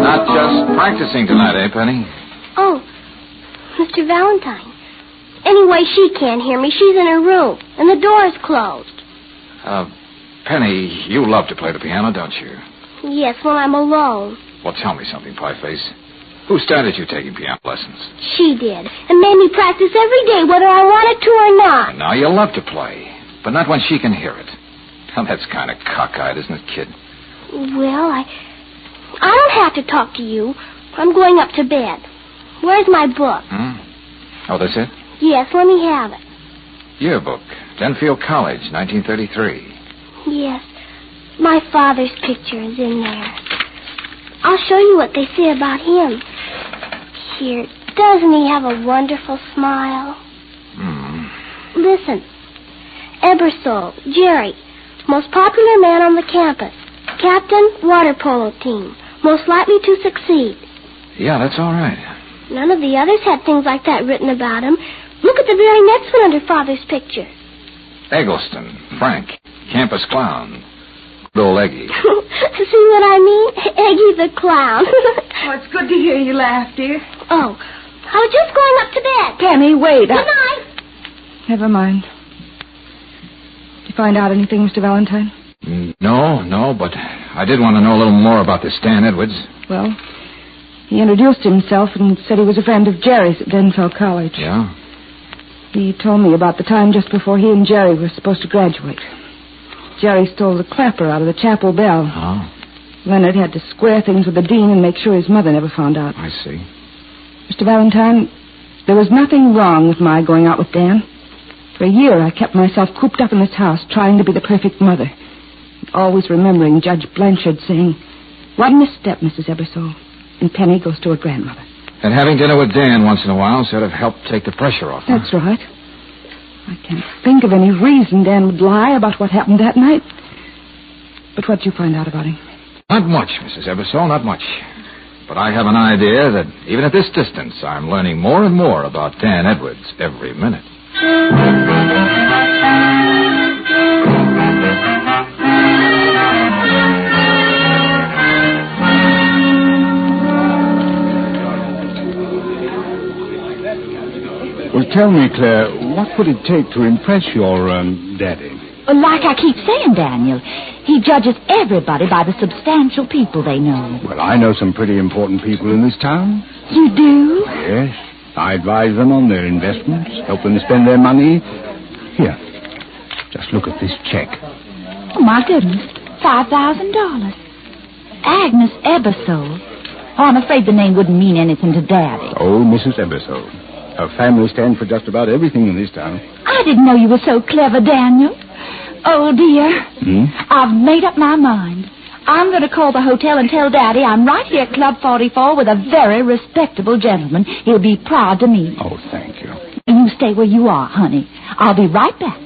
Not just practicing tonight, eh, Penny? Oh, Mr. Valentine. Anyway, she can't hear me. She's in her room, and the door's closed. Penny, you love to play the piano, don't you? Yes, when I'm alone. Well, tell me something, Pieface. Who started you taking piano lessons? She did, and made me practice every day, whether I wanted to or not. And now you love to play, but not when she can hear it. Well, that's kind of cockeyed, isn't it, kid? Well, I don't have to talk to you. I'm going up to bed. Where's my book? Oh, that's it? Yes, let me have it. Yearbook, Denfield College, 1933. Yes, my father's picture is in there. I'll show you what they say about him. Here, doesn't he have a wonderful smile? Listen. Ebersole, Jerry, most popular man on the campus. Captain, water polo team. Most likely to succeed. Yeah, that's all right. None of the others had things like that written about him. Look at the very next one under Father's picture. Eggleston, Frank, campus clown. Good old Eggy. See what I mean? Eggy the clown. Oh, it's good to hear you laugh, dear. Oh, I was just going up to bed. Penny, wait. Good night. Never mind. Did you find out anything, Mr. Valentine? No, but I did want to know a little more about this Dan Edwards. Well, he introduced himself and said he was a friend of Jerry's at Denfield College. Yeah? He told me about the time just before he and Jerry were supposed to graduate. Jerry stole the clapper out of the chapel bell. Oh. Leonard had to square things with the dean and make sure his mother never found out. I see. Mr. Valentine, there was nothing wrong with my going out with Dan. For a year, I kept myself cooped up in this house, trying to be the perfect mother. Always remembering Judge Blanchard saying, "One misstep, Mrs. Ebersole, and Penny goes to her grandmother." And having dinner with Dan once in a while sort of helped take the pressure off. That's right. I can't think of any reason Dan would lie about what happened that night. But what'd you find out about him? Not much, Mrs. Ebersole, not much. But I have an idea that even at this distance, I'm learning more and more about Dan Edwards every minute. Well, tell me, Claire, what would it take to impress your daddy? Like I keep saying, Daniel, he judges everybody by the substantial people they know. Well, I know some pretty important people in this town. You do? Yes. I advise them on their investments, help them spend their money. Here, just look at this check. Oh, my goodness. $5,000. Agnes Ebersole. Oh, I'm afraid the name wouldn't mean anything to Daddy. Oh, Mrs. Ebersole. Her family stands for just about everything in this town. I didn't know you were so clever, Daniel. Oh, dear. I've made up my mind. I'm going to call the hotel and tell Daddy I'm right here at Club 44 with a very respectable gentleman he'll be proud to meet. Oh, thank you. You stay where you are, honey. I'll be right back.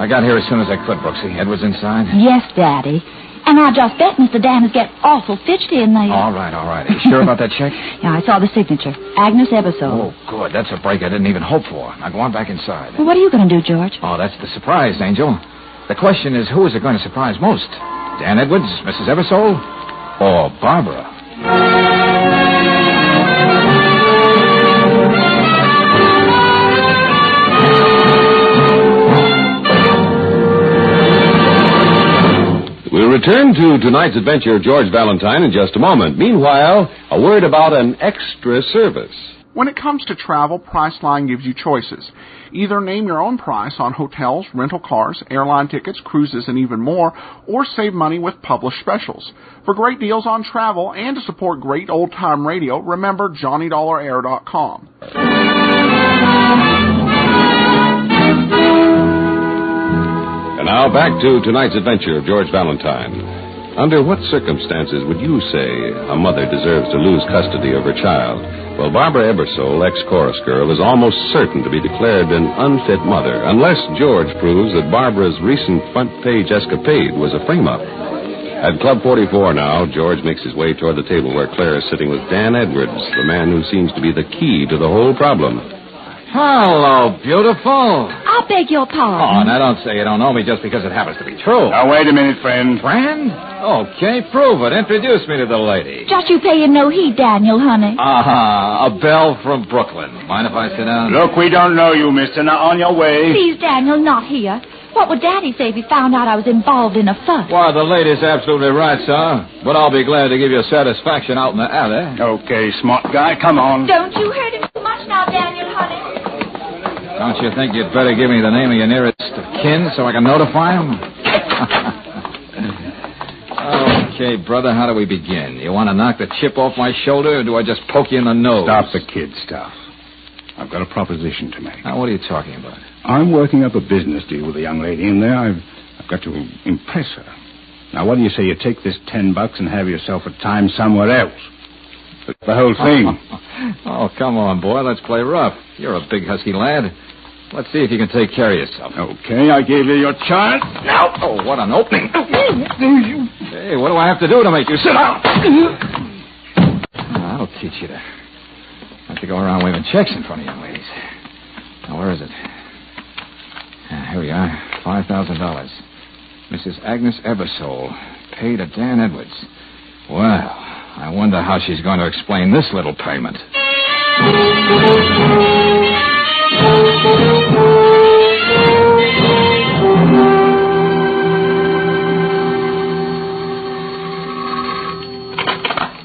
I got here as soon as I could, Brooksy. Edwards inside? Yes, Daddy. And I just bet Mr. Dan is getting awful fidgety in there. All right. Are you sure about that check? Yeah, I saw the signature. Agnes Ebersole. Oh, good. That's a break I didn't even hope for. Now go on back inside. Well, what are you going to do, George? Oh, that's the surprise, Angel. The question is, who is it going to surprise most? Dan Edwards, Mrs. Ebersole, or Barbara? We'll return to tonight's adventure of George Valentine in just a moment. Meanwhile, a word about an extra service. When it comes to travel, Priceline gives you choices. Either name your own price on hotels, rental cars, airline tickets, cruises, and even more, or save money with published specials. For great deals on travel and to support great old-time radio, remember JohnnyDollarAir.com. And now back to tonight's adventure of George Valentine. Under what circumstances would you say a mother deserves to lose custody of her child? Well, Barbara Ebersole, ex-chorus girl, is almost certain to be declared an unfit mother, unless George proves that Barbara's recent front-page escapade was a frame-up. At Club 44 now, George makes his way toward the table where Claire is sitting with Dan Edwards, the man who seems to be the key to the whole problem. Hello, beautiful. I beg your pardon. Oh, now don't say you don't know me just because it happens to be true. Now, wait a minute, friend. Friend? Okay, prove it. Introduce me to the lady. Just you paying no heed, Daniel, honey. A belle from Brooklyn. Mind if I sit down? Look, we don't know you, mister. Now, on your way. Please, Daniel, not here. What would Daddy say if he found out I was involved in a fuss? Why, the lady's absolutely right, sir. But I'll be glad to give you satisfaction out in the alley. Okay, smart guy, come on. Don't you hurt him too much now, Daniel, honey. Don't you think you'd better give me the name of your nearest of kin so I can notify him? Okay, brother, how do we begin? You want to knock the chip off my shoulder, or do I just poke you in the nose? Stop the kid stuff. I've got a proposition to make. Now, what are you talking about? I'm working up a business deal with a young lady in there. I've got to impress her. Now, what do you say you take this $10 and have yourself a time somewhere else? The whole thing. Oh, come on, boy. Let's play rough. You're a big, husky lad. Let's see if you can take care of yourself. Okay, I gave you your chance. Now. Oh, what an opening. Hey, what do I have to do to make you sit down? I'll teach you to not to go around waving checks in front of young ladies. Now, where is it? Here we are. $5,000. Mrs. Agnes Ebersole, paid to Dan Edwards. Well, I wonder how she's going to explain this little payment.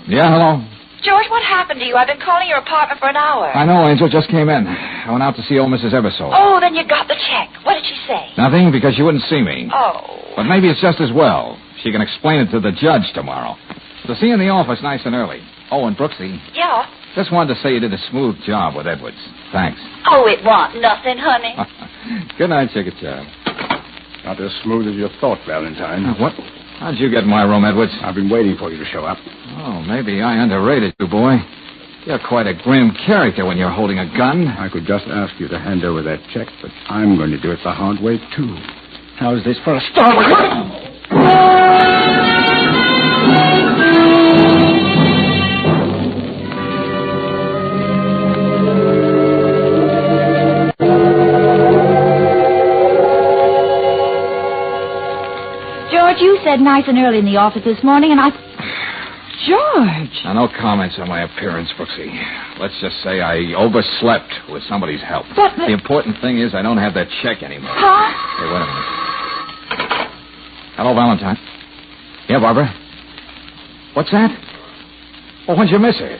Yeah, hello? George, what happened to you? I've been calling your apartment for an hour. I know, Angel. Just came in. I went out to see old Mrs. Ebersole. Oh, then you got the check. What did she say? Nothing, because she wouldn't see me. Oh. But maybe it's just as well. She can explain it to the judge tomorrow. So see you in the office nice and early. Oh, and Brooksy. Yeah? Just wanted to say you did a smooth job with Edwards. Thanks. Oh, it wasn't nothing, honey. Good night, Chicken Child. Not as smooth as you thought, Valentine. What? How'd you get in my room, Edwards? I've been waiting for you to show up. Oh, maybe I underrated you, boy. You're quite a grim character when you're holding a gun. I could just ask you to hand over that check, but I'm going to do it the hard way, too. How's this for a start? George, you said nice and early in the office this morning, and I... George! Now, no comments on my appearance, Brooksy. Let's just say I overslept with somebody's help. But the important thing is I don't have that check anymore. Huh? Hey, wait a minute. Hello, Valentine. Yeah, Barbara? What's that? Oh, when'd you miss her?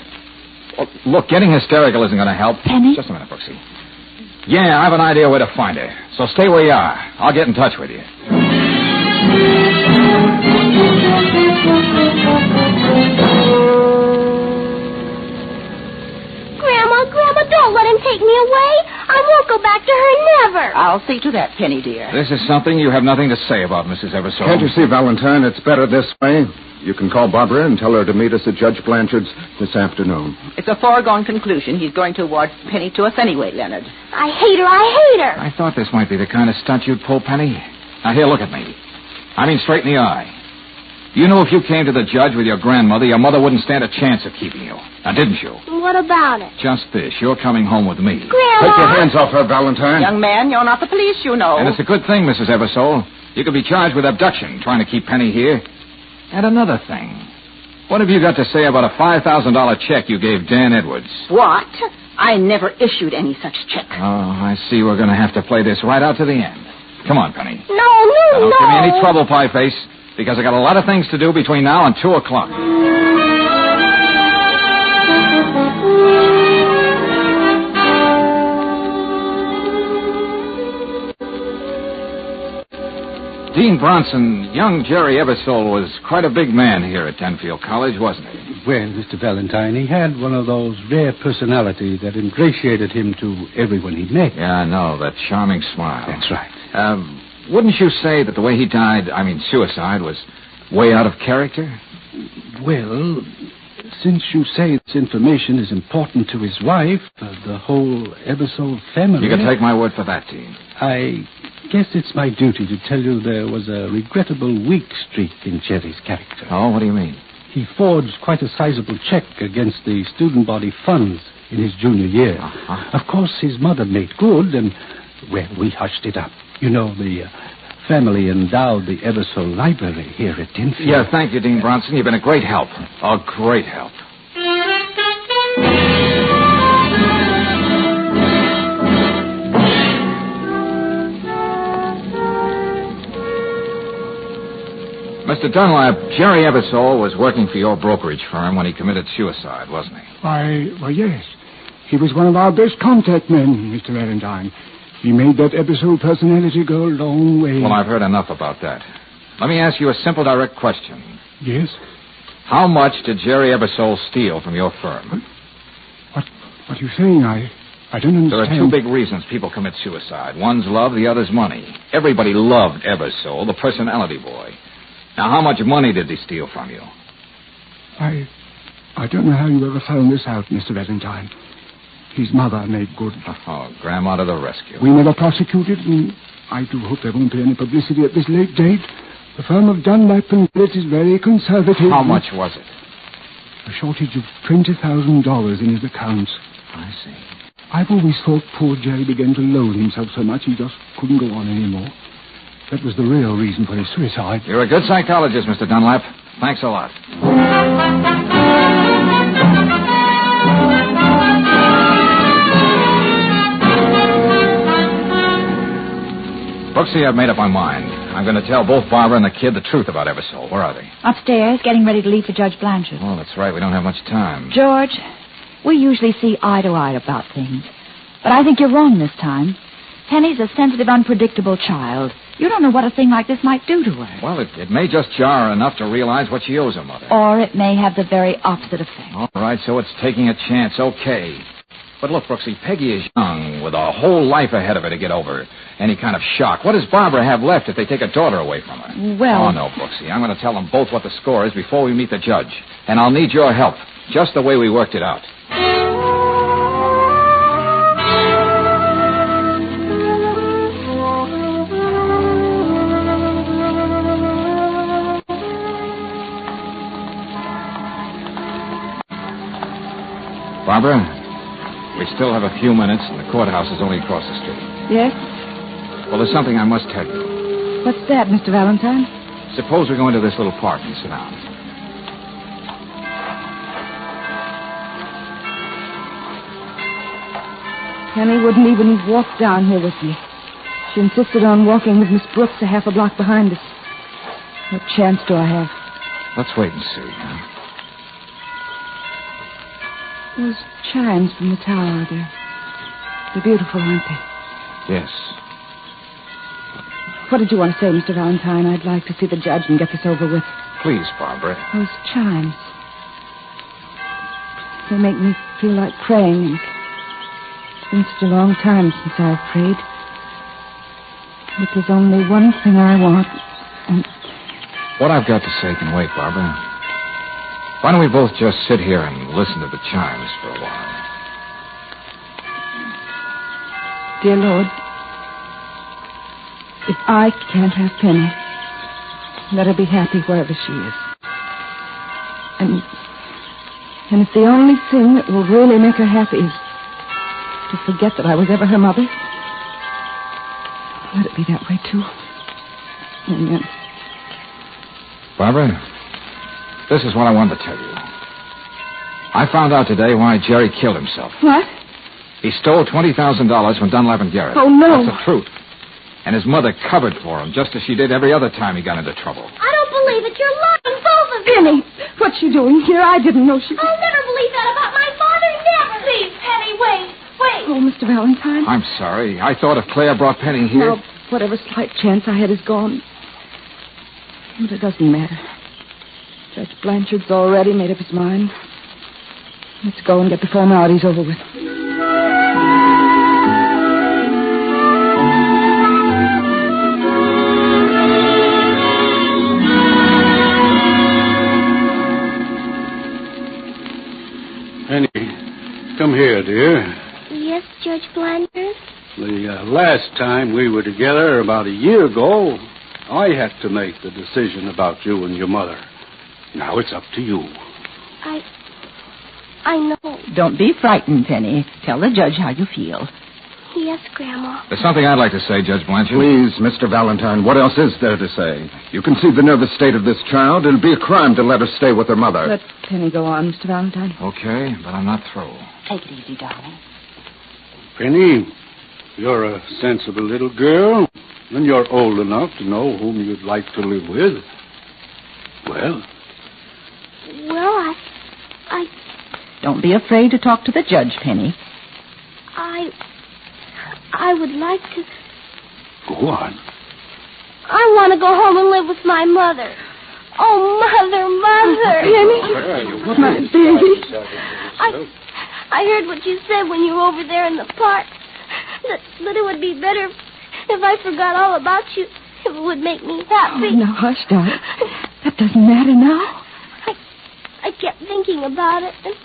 Well, look, getting hysterical isn't going to help. Penny? Just a minute, Brooksy. Yeah, I have an idea where to find her. So stay where you are. I'll get in touch with you. Grandma, don't let him take me away. I won't go back to her, never. I'll see to that, Penny, dear. This is something you have nothing to say about, Mrs. Eversole. Can't you see, Valentine, it's better this way? You can call Barbara and tell her to meet us at Judge Blanchard's this afternoon. It's a foregone conclusion. He's going to award Penny to us anyway, Leonard. I hate her. I thought this might be the kind of stunt you'd pull, Penny. Now, here, look at me. I mean, straight in the eye. You knew if you came to the judge with your grandmother, your mother wouldn't stand a chance of keeping you. Now, didn't you? What about it? Just this. You're coming home with me. Grandma! Take your hands off her, Valentine. Young man, you're not the police, you know. And it's a good thing, Mrs. Eversole. You could be charged with abduction, trying to keep Penny here. And another thing. What have you got to say about a $5,000 check you gave Dan Edwards? What? I never issued any such check. Oh, I see we're going to have to play this right out to the end. Come on, Penny. No. Don't give me any trouble, Pie Face, because I got a lot of things to do between now and 2 o'clock. Dean Bronson, young Jerry Eversole was quite a big man here at Tenfield College, wasn't he? Well, Mr. Valentine, he had one of those rare personalities that ingratiated him to everyone he met. Yeah, I know, that charming smile. That's right. Wouldn't you say that the way he died, suicide, was way out of character? Well, since you say this information is important to his wife, the whole Eversole family... You can take my word for that, Dean. I guess it's my duty to tell you there was a regrettable weak streak in Jerry's character. Oh, what do you mean? He forged quite a sizable check against the student body funds in his junior year. Uh-huh. Of course, his mother made good, and, well, we hushed it up. You know, the family endowed the Eversole Library here at Tenfield. Yeah, thank you, Dean Bronson. You've been a great help. A great help. Mr. Dunlap, Jerry Eversole was working for your brokerage firm when he committed suicide, wasn't he? Why, yes. He was one of our best contact men, Mr. Valentine. He made that Eversole personality go a long way. Well, I've heard enough about that. Let me ask you a simple, direct question. Yes? How much did Jerry Eversole steal from your firm? What are you saying? I don't understand. There are two big reasons people commit suicide. One's love, the other's money. Everybody loved Eversole, the personality boy. Now, how much money did he steal from you? I don't know how you ever found this out, Mr. Valentine. His mother made good. Oh, Grandma to the rescue. We never prosecuted, and I do hope there won't be any publicity at this late date. The firm of Dunlap and Blitz is very conservative. How much was it? A shortage of $20,000 in his accounts. I see. I've always thought poor Jerry began to loathe himself so much he just couldn't go on anymore. That was the real reason for his suicide. You're a good psychologist, Mr. Dunlap. Thanks a lot. Brooksy, I've made up my mind. I'm going to tell both Barbara and the kid the truth about Eversole. Where are they? Upstairs, getting ready to leave for Judge Blanchard. Oh, that's right. We don't have much time. George, we usually see eye to eye about things. But I think you're wrong this time. Penny's a sensitive, unpredictable child. You don't know what a thing like this might do to her. Well, it may just jar her enough to realize what she owes her mother. Or it may have the very opposite effect. All right, so it's taking a chance. Okay. But look, Brooksy, Peggy is young, with a whole life ahead of her to get over any kind of shock. What does Barbara have left if they take a daughter away from her? Well... Oh, no, Brooksy. I'm going to tell them both what the score is before we meet the judge. And I'll need your help, just the way we worked it out. Barbara, we still have a few minutes, and the courthouse is only across the street. Yes? Well, there's something I must tell you. What's that, Mr. Valentine? Suppose we go into this little park and sit down. Penny wouldn't even walk down here with me. She insisted on walking with Miss Brooks a half a block behind us. What chance do I have? Let's wait and see, huh? Those chimes from the tower, they're beautiful, aren't they? Yes. What did you want to say, Mr. Valentine? I'd like to see the judge and get this over with. Please, Barbara. Those chimes. They make me feel like praying, and it's been such a long time since I've prayed. But there's only one thing I want, and... What I've got to say can wait, Barbara. Why don't we both just sit here and listen to the chimes for a while? Dear Lord, if I can't have Penny, let her be happy wherever she is. And if the only thing that will really make her happy is to forget that I was ever her mother, let it be that way, too. Amen. Barbara, this is what I wanted to tell you. I found out today why Jerry killed himself. What? He stole $20,000 from Dunlap and Garrett. Oh, no. That's the truth. And his mother covered for him, just as she did every other time he got into trouble. I don't believe it. You're lying, both of you. Penny, what's she doing here? I didn't know she... I'll never believe that about my father, never. Please, Penny, wait. Oh, Mr. Valentine. I'm sorry. I thought if Claire brought Penny here... Now, whatever slight chance I had is gone. But it doesn't matter. Judge Blanchard's already made up his mind. Let's go and get the formalities over with. Penny, come here, dear. Yes, Judge Blanchard? The last time we were together, about a year ago, I had to make the decision about you and your mother. Now it's up to you. I know. Don't be frightened, Penny. Tell the judge how you feel. Yes, Grandma. There's something I'd like to say, Judge Blanchard. Please, Mr. Valentine, what else is there to say? You can see the nervous state of this child. It'll be a crime to let her stay with her mother. Let Penny go on, Mr. Valentine. Okay, but I'm not through. Take it easy, darling. Penny, you're a sensible little girl, and you're old enough to know whom you'd like to live with. Well, Don't be afraid to talk to the judge, Penny. I would like to... Go on. I want to go home and live with my mother. Oh, Mother. Penny? My baby. I heard what you said when you were over there in the park. That it would be better if I forgot all about you. If it would make me happy. Oh, now, hush, darling. That doesn't matter now. I kept thinking about it, and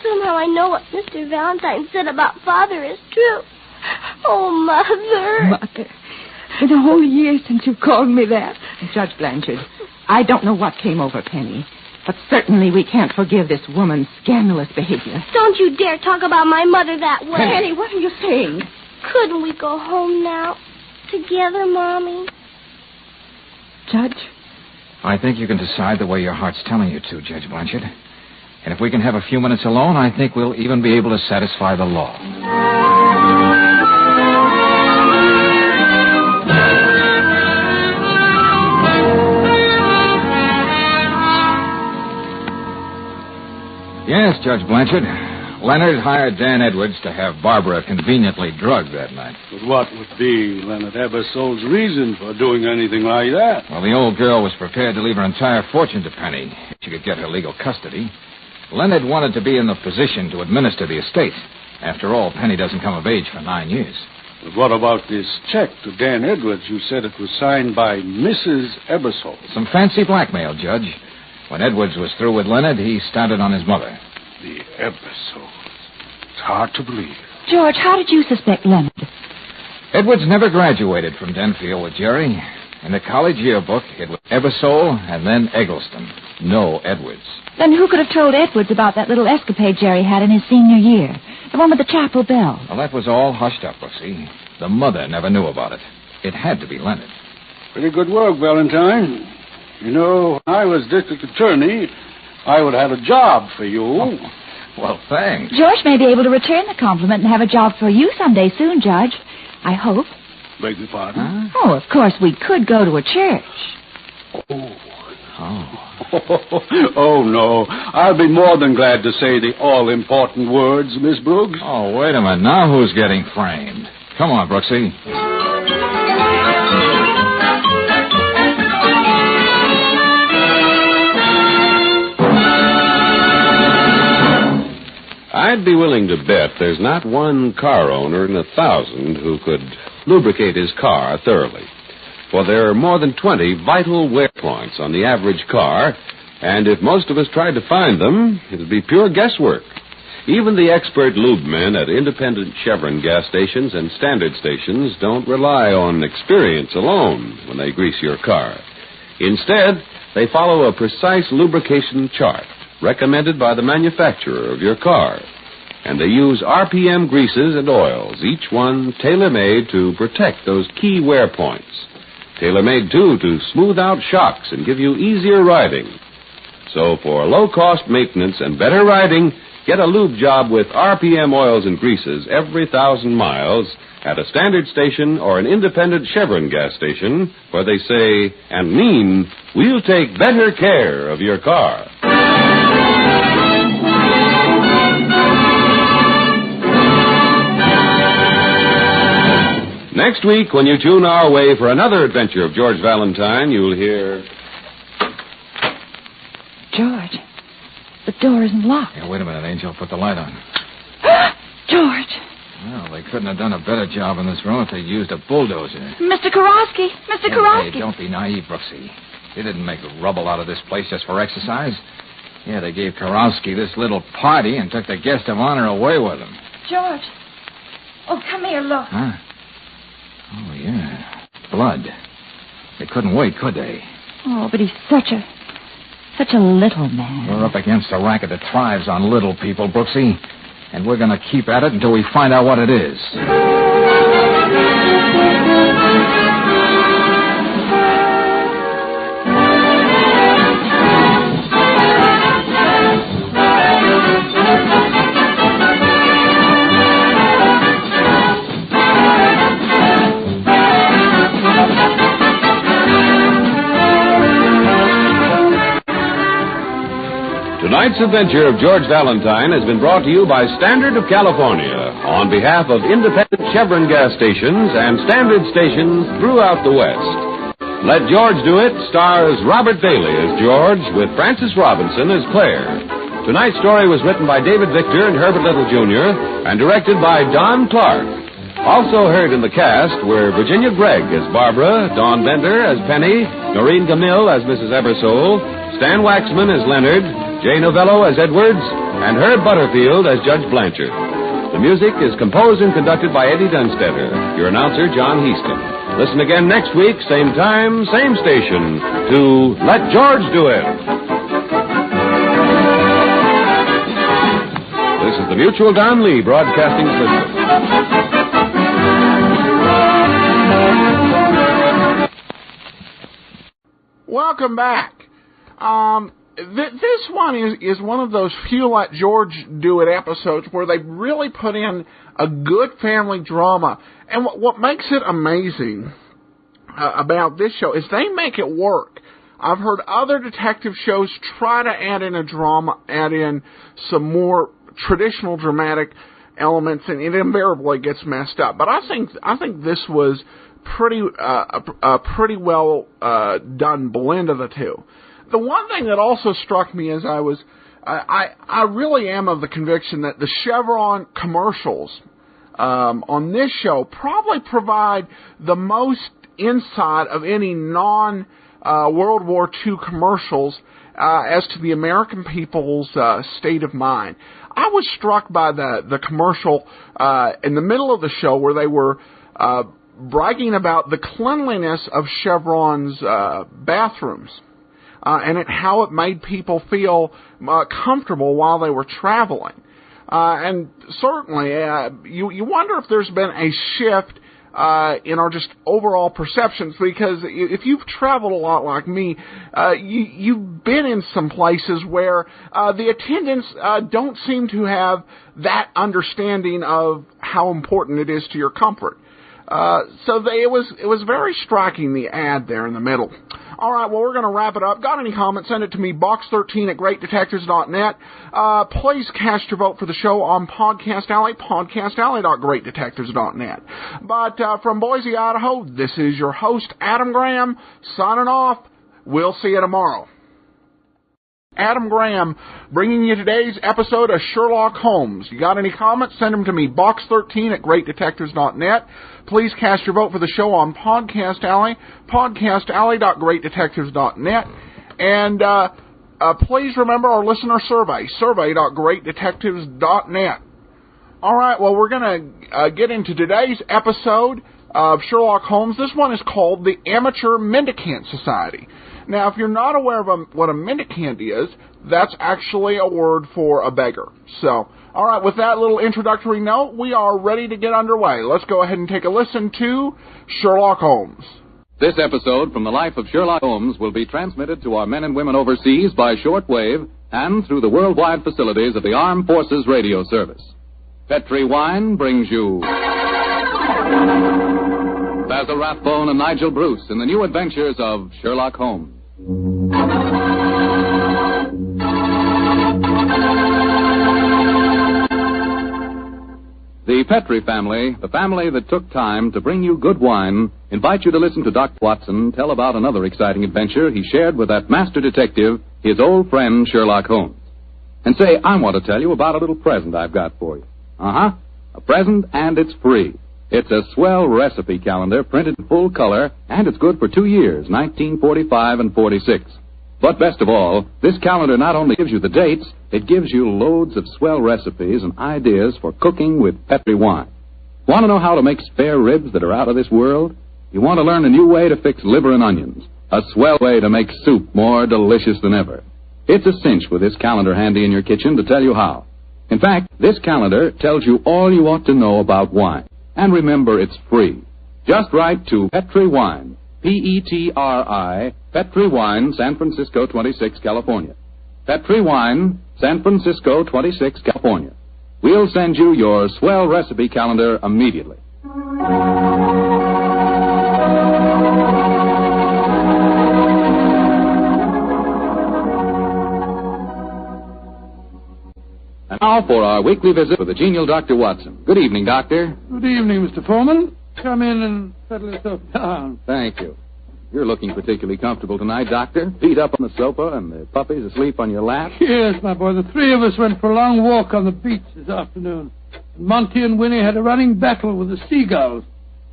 somehow I know what Mr. Valentine said about Father is true. Oh, Mother. Mother. It's been a whole year since you called me that. Judge Blanchard, I don't know what came over Penny, but certainly we can't forgive this woman's scandalous behavior. Don't you dare talk about my mother that way. Penny, what are you saying? Couldn't we go home now? Together, Mommy? Judge? I think you can decide the way your heart's telling you to, Judge Blanchard. And if we can have a few minutes alone, I think we'll even be able to satisfy the law. Yes, Judge Blanchard. Leonard hired Dan Edwards to have Barbara conveniently drugged that night. But what would be Leonard Ebersole's reason for doing anything like that? Well, the old girl was prepared to leave her entire fortune to Penny if she could get her legal custody. Leonard wanted to be in the position to administer the estate. After all, Penny doesn't come of age for 9 years. But what about this check to Dan Edwards? You said it was signed by Mrs. Ebersole. Some fancy blackmail, Judge. When Edwards was through with Leonard, he started on his mother. The Ebersoles. It's hard to believe. George, how did you suspect Leonard? Edwards never graduated from Denfield with Jerry. In the college yearbook, it was Ebersole and then Eggleston. No Edwards. Then who could have told Edwards about that little escapade Jerry had in his senior year? The one with the chapel bell. Well, that was all hushed up, Brooksy. The mother never knew about it. It had to be Leonard. Pretty good work, Valentine. You know, when I was district attorney, I would have had a job for you. Oh, well, thanks. George may be able to return the compliment and have a job for you someday soon, Judge. I hope. Beg your pardon? Huh? Oh, of course, we could go to a church. Oh, no. I'll be more than glad to say the all-important words, Miss Brooks. Oh, wait a minute. Now who's getting framed? Come on, Brooksy. I'd be willing to bet there's not one car owner in 1,000 who could lubricate his car thoroughly. For there are more than 20 vital wear points on the average car, and if most of us tried to find them, it'd be pure guesswork. Even the expert lube men at independent Chevron gas stations and standard stations don't rely on experience alone when they grease your car. Instead, they follow a precise lubrication chart recommended by the manufacturer of your car. And they use RPM greases and oils, each one tailor-made to protect those key wear points. Tailor-made, too, to smooth out shocks and give you easier riding. So for low-cost maintenance and better riding, get a lube job with RPM oils and greases every 1,000 miles at a standard station or an independent Chevron gas station where they say and mean, we'll take better care of your car. Next week, when you tune our way for another adventure of George Valentine, you'll hear... George, the door isn't locked. Yeah, wait a minute, Angel. Put the light on. George! Well, they couldn't have done a better job in this room if they'd used a bulldozer. Mr. Karofsky! Mr. Karofsky! Hey, don't be naive, Brooksy. They didn't make rubble out of this place just for exercise. Yeah, they gave Karofsky this little party and took the guest of honor away with them. George! Oh, come here, look. Huh? Oh, yeah. Blood. They couldn't wait, could they? Oh, but he's such a little man. We're up against a racket that thrives on little people, Brooksy. And we're going to keep at it until we find out what it is. Tonight's adventure of George Valentine has been brought to you by Standard of California on behalf of independent Chevron gas stations and standard stations throughout the West. Let George Do It stars Robert Bailey as George with Frances Robinson as Claire. Tonight's story was written by David Victor and Herbert Little, Jr. and directed by Don Clark. Also heard in the cast were Virginia Gregg as Barbara, Dawn Bender as Penny, Noreen Gamil as Mrs. Ebersole, Stan Waxman as Leonard, Jay Novello as Edwards, and Herb Butterfield as Judge Blanchard. The music is composed and conducted by Eddie Dunstetter. Your announcer, John Heaston. Listen again next week, same time, same station, to Let George Do It. This is the Mutual Don Lee Broadcasting System. Welcome back. This one is one of those few Let George Do It episodes where they really put in a good family drama. And what makes it amazing about this show is they make it work. I've heard other detective shows try to add in a drama, add in some more traditional dramatic elements, and it invariably gets messed up. But I think this was a pretty well done blend of the two. The one thing that also struck me as I was I really am of the conviction that the Chevron commercials on this show probably provide the most insight of any non-World War II commercials as to the American people's state of mind. I was struck by the commercial in the middle of the show where they were bragging about the cleanliness of Chevron's bathrooms. And how it made people feel comfortable while they were traveling. And certainly, you wonder if there's been a shift in our just overall perceptions, because if you've traveled a lot like me, you've been in some places where the attendants don't seem to have that understanding of how important it is to your comfort. So it was very striking, the ad there in the middle. All right, well, we're going to wrap it up. Got any comments? Send it to me, box13@greatdetectives.net. Please cast your vote for the show on Podcast Alley, podcastalley.greatdetectives.net. But from Boise, Idaho, this is your host, Adam Graham, signing off. We'll see you tomorrow. Adam Graham, bringing you today's episode of Sherlock Holmes. You got any comments? Send them to me, box13@greatdetectives.net. Please cast your vote for the show on Podcast Alley, podcastalley.greatdetectives.net. And please remember our listener survey, survey.greatdetectives.net. All right, well, we're going to get into today's episode of Sherlock Holmes. This one is called the Amateur Mendicant Society. Now, if you're not aware of what a mendicant is, that's actually a word for a beggar. So, all right, with that little introductory note, we are ready to get underway. Let's go ahead and take a listen to Sherlock Holmes. This episode from the life of Sherlock Holmes will be transmitted to our men and women overseas by shortwave and through the worldwide facilities of the Armed Forces Radio Service. Petri Wine brings you Basil Rathbone and Nigel Bruce in the new adventures of Sherlock Holmes. The Petri family, the family that took time to bring you good wine, invite you to listen to Dr. Watson tell about another exciting adventure he shared with that master detective, his old friend Sherlock Holmes. And say, I want to tell you about a little present I've got for you. A present, and it's free. It's a swell recipe calendar printed in full color, and it's good for 2 years, 1945 and 46. But best of all, this calendar not only gives you the dates, it gives you loads of swell recipes and ideas for cooking with Petri wine. Want to know how to make spare ribs that are out of this world? You want to learn a new way to fix liver and onions, a swell way to make soup more delicious than ever. It's a cinch with this calendar handy in your kitchen to tell you how. In fact, this calendar tells you all you ought to know about wine. And remember, it's free. Just write to Petri Wine, Petri, Petri Wine, San Francisco 26, California. Petri Wine, San Francisco 26, California. We'll send you your swell recipe calendar immediately. And now for our weekly visit with the genial Dr. Watson. Good evening, Doctor. Good evening, Mr. Foreman. Come in and settle yourself down. Thank you. You're looking particularly comfortable tonight, Doctor. Feet up on the sofa and the puppies asleep on your lap. Yes, my boy. The three of us went for a long walk on the beach this afternoon. Monty and Winnie had a running battle with the seagulls.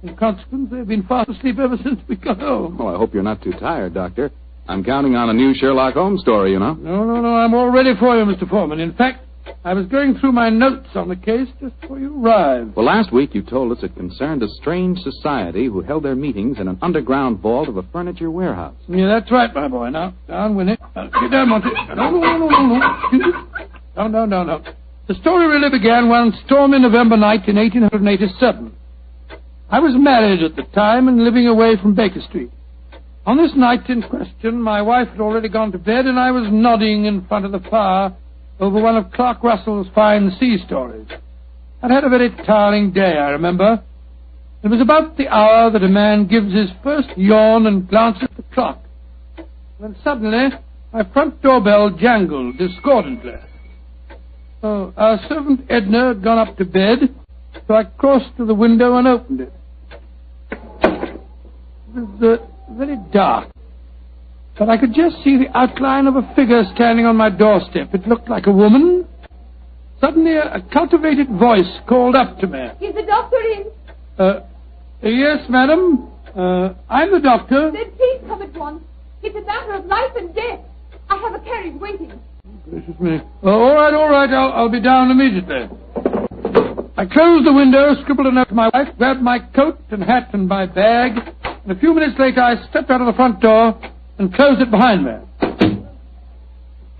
In consequence, they've been fast asleep ever since we got home. Oh, I hope you're not too tired, Doctor. I'm counting on a new Sherlock Holmes story, you know. No. I'm all ready for you, Mr. Foreman. In fact, I was going through my notes on the case just before you arrived. Well, last week you told us it concerned a strange society who held their meetings in an underground vault of a furniture warehouse. Yeah, that's right, my boy. Now, down, Winnie. Get down, Monty. No. Down. The story really began one stormy November night in 1887. I was married at the time and living away from Baker Street. On this night in question, my wife had already gone to bed, and I was nodding in front of the fire over one of Clark Russell's fine sea stories. I'd had a very tiring day, I remember. It was about the hour that a man gives his first yawn and glances at the clock. When suddenly, my front doorbell jangled discordantly. Oh, our servant Edna had gone up to bed, so I crossed to the window and opened it. It was very dark. but I could just see the outline of a figure standing on my doorstep. It looked like a woman. Suddenly, a cultivated voice called up to me. Is the doctor in? Yes, madam. I'm the doctor. Then please come at once. It's a matter of life and death. I have a carriage waiting. Gracious me. All right. I'll be down immediately. I closed the window, scribbled a note to my wife, grabbed my coat and hat and my bag, and a few minutes later I stepped out of the front door and closed it behind me. The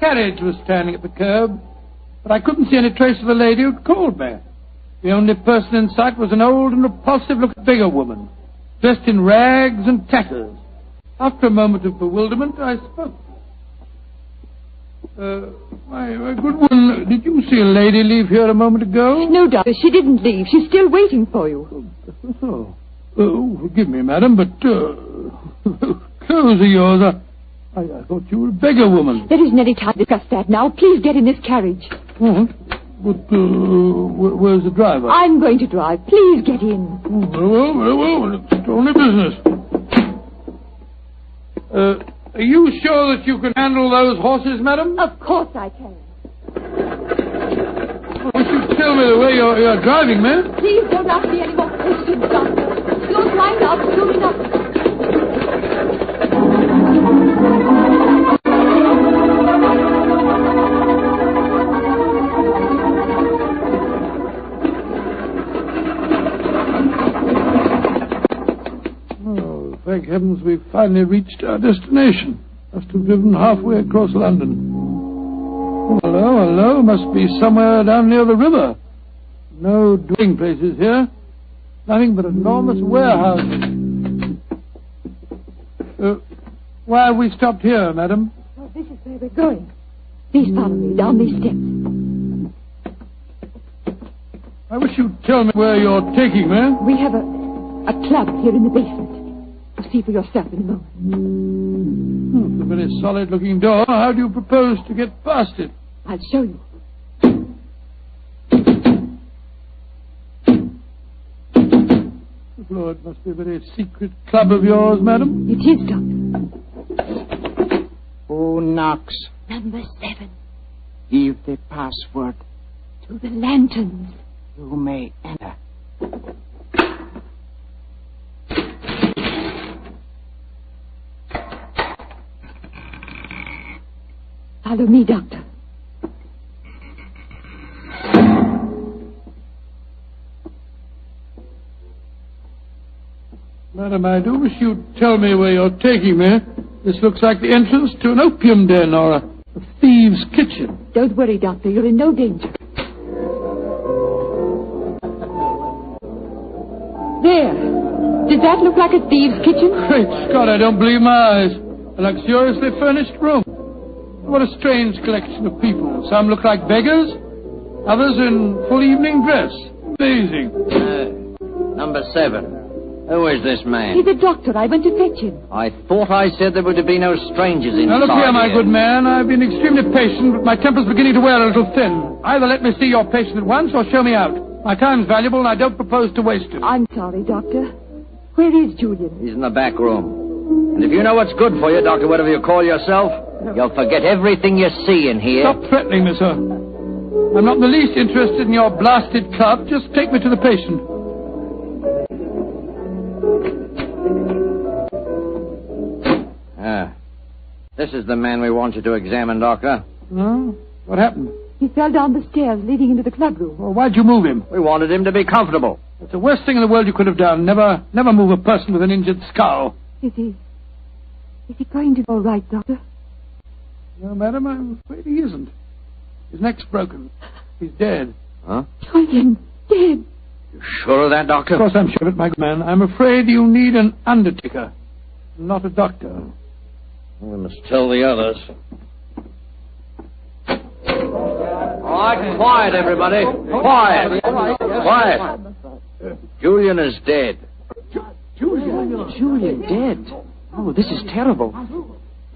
carriage was standing at the curb, but I couldn't see any trace of the lady who'd called me. The only person in sight was an old and repulsive-looking bigger woman, dressed in rags and tatters. After a moment of bewilderment, I spoke. My good woman, did you see a lady leave here a moment ago? No, Doctor, she didn't leave. She's still waiting for you. Forgive me, madam, but clothes of yours, I thought you were a beggar woman. There isn't any time to discuss that now. Please get in this carriage. But where's the driver? I'm going to drive. Please get in. Very well. It's only business. Are you sure that you can handle those horses, madam? Of course I can. Would you tell me the way you're driving, ma'am? Please don't ask me any more questions, Doctor. You'll find out soon enough. Thank heavens we've finally reached our destination. Must have driven halfway across London. Hello. Must be somewhere down near the river. No dwelling places here. Nothing but enormous warehouses. Why have we stopped here, madam? Well, this is where we're going. Please follow me down these steps. I wish you'd tell me where you're taking me. We have a club here in the basement. You'll see for yourself in a moment. It's a very solid-looking door. How do you propose to get past it? I'll show you. Lord, it must be a very secret club of yours, madam. It is, Doctor. Who knocks? Number 7. Give the password. To the lanterns. You may enter. Follow me, Doctor. Madam, I do wish you'd tell me where you're taking me. This looks like the entrance to an opium den or a thieves' kitchen. Don't worry, Doctor. You're in no danger. There. Does that look like a thieves' kitchen? Great Scott, I don't believe my eyes. A luxuriously furnished room. What a strange collection of people. Some look like beggars, others in full evening dress. Amazing. Number 7. Who is this man? He's a doctor. I went to fetch him. I thought I said there were to be no strangers inside. Now look here, my good man. I've been extremely patient, but my temper's beginning to wear a little thin. Either let me see your patient at once or show me out. My time's valuable and I don't propose to waste it. I'm sorry, Doctor. Where is Julian? He's in the back room. And if you know what's good for you, Doctor, whatever you call yourself, you'll forget everything you see in here. Stop threatening me, sir. I'm not in the least interested in your blasted club. Just take me to the patient. This is the man we want you to examine, Doctor. Oh? What happened? He fell down the stairs leading into the club room. Well, why'd you move him? We wanted him to be comfortable. It's the worst thing in the world you could have done. Never move a person with an injured skull. Is he going to be all right, Doctor? No, madam, I'm afraid he isn't. His neck's broken. He's dead. Huh? Julian, dead. You sure of that, Doctor? Of course I'm sure of it, my good man. I'm afraid you need an undertaker, not a doctor. We must tell the others. All right, quiet, everybody. Quiet. Quiet. Julian is dead. Julian dead? Oh, this is terrible.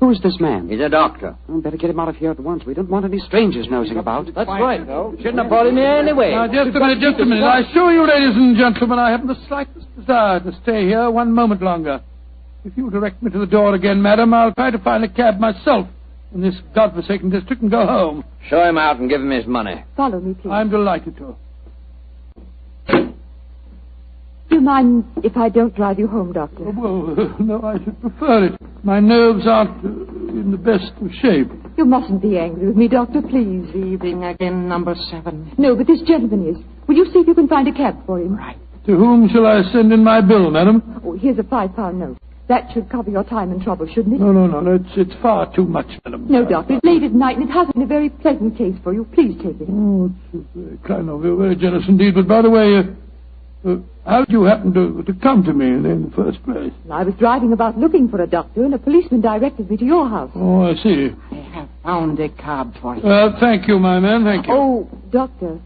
Who is this man? He's a doctor. Well, better get him out of here at once. We don't want any strangers nosing about. That's right. No. Shouldn't have brought him here anyway. Now, just a minute. I assure you, ladies and gentlemen, I haven't the slightest desire to stay here one moment longer. If you'll direct me to the door again, madam, I'll try to find a cab myself in this godforsaken district and go home. Show him out and give him his money. Follow me, please. I'm delighted to. Do you mind if I don't drive you home, Doctor? Oh, well, no, I should prefer it. My nerves aren't in the best of shape. You mustn't be angry with me, Doctor, please. Leaving again, number 7. No, but this gentleman is. Will you see if you can find a cab for him? Right. To whom shall I send in my bill, madam? Oh, here's a £5 note. That should cover your time and trouble, shouldn't it? No. It's far too much, madam. No, Doctor. It's late at night and it hasn't been a very pleasant case for you. Please take it. Oh, it's very kind of you. Very generous indeed. But by the way, how did you happen to come to me in the first place? I was driving about looking for a doctor and a policeman directed me to your house. Oh, I see. I have found a cab for you. Thank you, my man. Thank you. Oh, Doctor,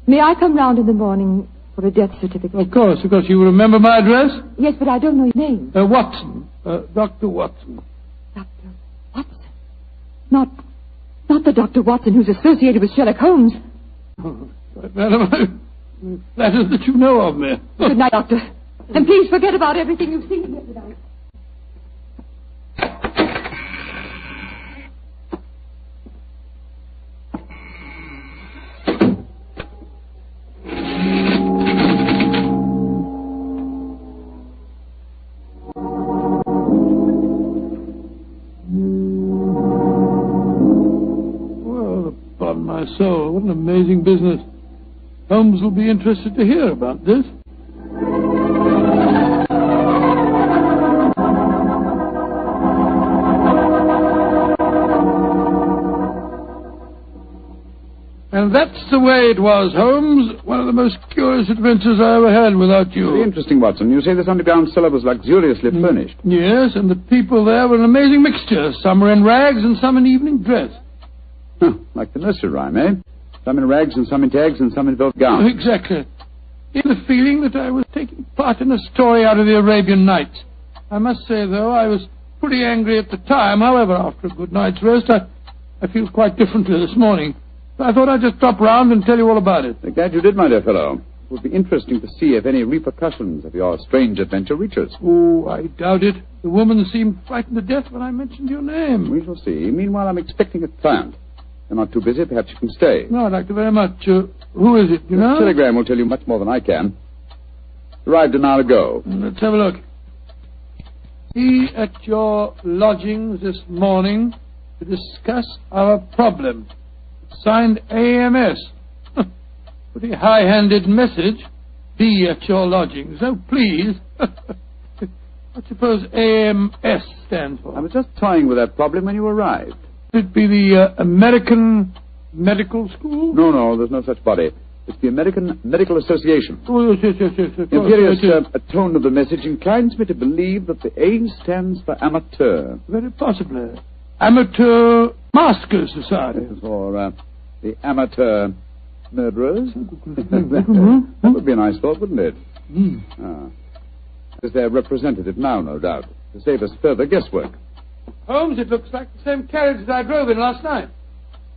may I come round in the morning for a death certificate? Of course. You remember my address? Yes, but I don't know your name. Watson. Dr. Watson. Dr. Watson? Not the Dr. Watson who's associated with Sherlock Holmes. Oh, madam, I'm flattered that you know of me. Good night, Doctor. And please forget about everything you've seen here tonight. So, what an amazing business. Holmes will be interested to hear about this. And that's the way it was, Holmes. One of the most curious adventures I ever had without you. Very interesting, Watson. You say this underground cellar was luxuriously furnished. Yes, and the people there were an amazing mixture. Some were in rags and some in evening dress. Huh, like the nursery rhyme, eh? Some in rags and some in tags and some in velvet gowns. Exactly. In the feeling that I was taking part in a story out of the Arabian Nights. I must say, though, I was pretty angry at the time. However, after a good night's rest, I feel quite differently this morning. I thought I'd just drop round and tell you all about it. Glad you did, my dear fellow. It would be interesting to see if any repercussions of your strange adventure reach us. Oh, I doubt it. The woman seemed frightened to death when I mentioned your name. We shall see. Meanwhile, I'm expecting a client. You're not too busy. Perhaps you can stay. No, I'd like to very much. Who is it, you know? The telegram will tell you much more than I can. Arrived an hour ago. Let's have a look. Be at your lodgings this morning to discuss our problem. Signed AMS. Pretty high-handed message. Be at your lodgings. Oh, please. What suppose AMS stands for? I was just toying with that problem when you arrived. Could it be the American Medical School? No, there's no such body. It's the American Medical Association. Oh, yes. The imperious tone of the message inclines me to believe that the A stands for amateur. Very possibly. Amateur Masker Society. Or the Amateur Murderers. That would be a nice thought, wouldn't it? There's their representative now, no doubt, to save us further guesswork. Holmes, it looks like the same carriage that I drove in last night.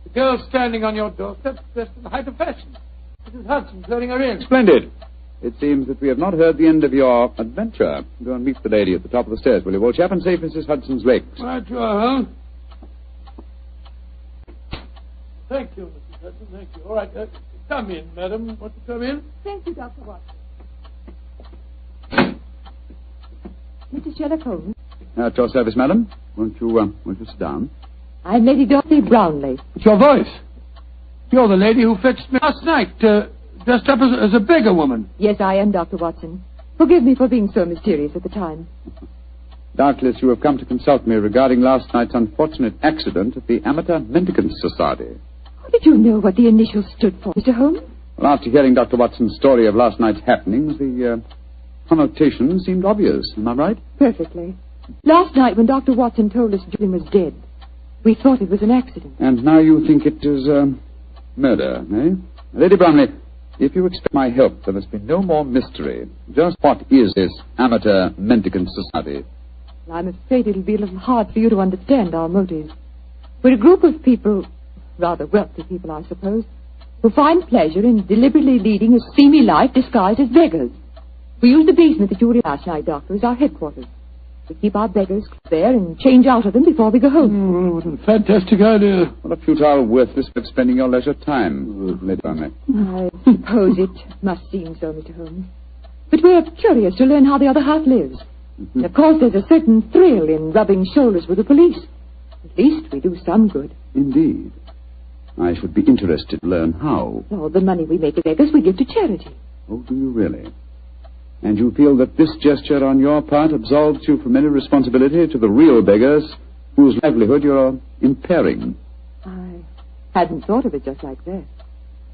The girl standing on your doorstep, dressed in the height of fashion. Mrs. Hudson turning her in. Splendid. It seems that we have not heard the end of your adventure. Go and meet the lady at the top of the stairs, will you, old chap, and save Mrs. Hudson's legs. Right, you are, Holmes. Thank you, Mrs. Hudson, thank you. All right, come in, madam. Want to come in? Thank you, Dr. Watson. Mr. Sherlock Holmes. At your service, madam. Won't you sit down? I'm Lady Dorothy Brownlee. It's your voice. You're the lady who fetched me last night, dressed up as a beggar woman. Yes, I am, Dr. Watson. Forgive me for being so mysterious at the time. Doubtless you have come to consult me regarding last night's unfortunate accident at the Amateur Mendicant Society. How did you know what the initials stood for, Mr. Holmes? Well, after hearing Dr. Watson's story of last night's happenings, the connotation seemed obvious. Am I right? Perfectly. Last night when Dr. Watson told us Julian was dead, we thought it was an accident. And now you think it is murder, eh? Lady Bromley, if you expect my help, there must be no more mystery. Just what is this Amateur Mendicant Society? Well, I'm afraid it'll be a little hard for you to understand our motives. We're a group of people, rather wealthy people, I suppose, who find pleasure in deliberately leading a seamy life disguised as beggars. We used the basement that you were in last night, Doctor, as our headquarters. We keep our beggars there and change out of them before we go home. Oh, what a fantastic idea. What a futile, worthless way of spending your leisure time, Lady Barney. I suppose it must seem so, Mr. Holmes. But we're curious to learn how the other half lives. And of course, there's a certain thrill in rubbing shoulders with the police. At least we do some good. Indeed. I should be interested to learn how. All the money we make as beggars we give to charity. Oh, do you really? And you feel that this gesture on your part absolves you from any responsibility to the real beggars whose livelihood you're impairing? I hadn't thought of it just like that.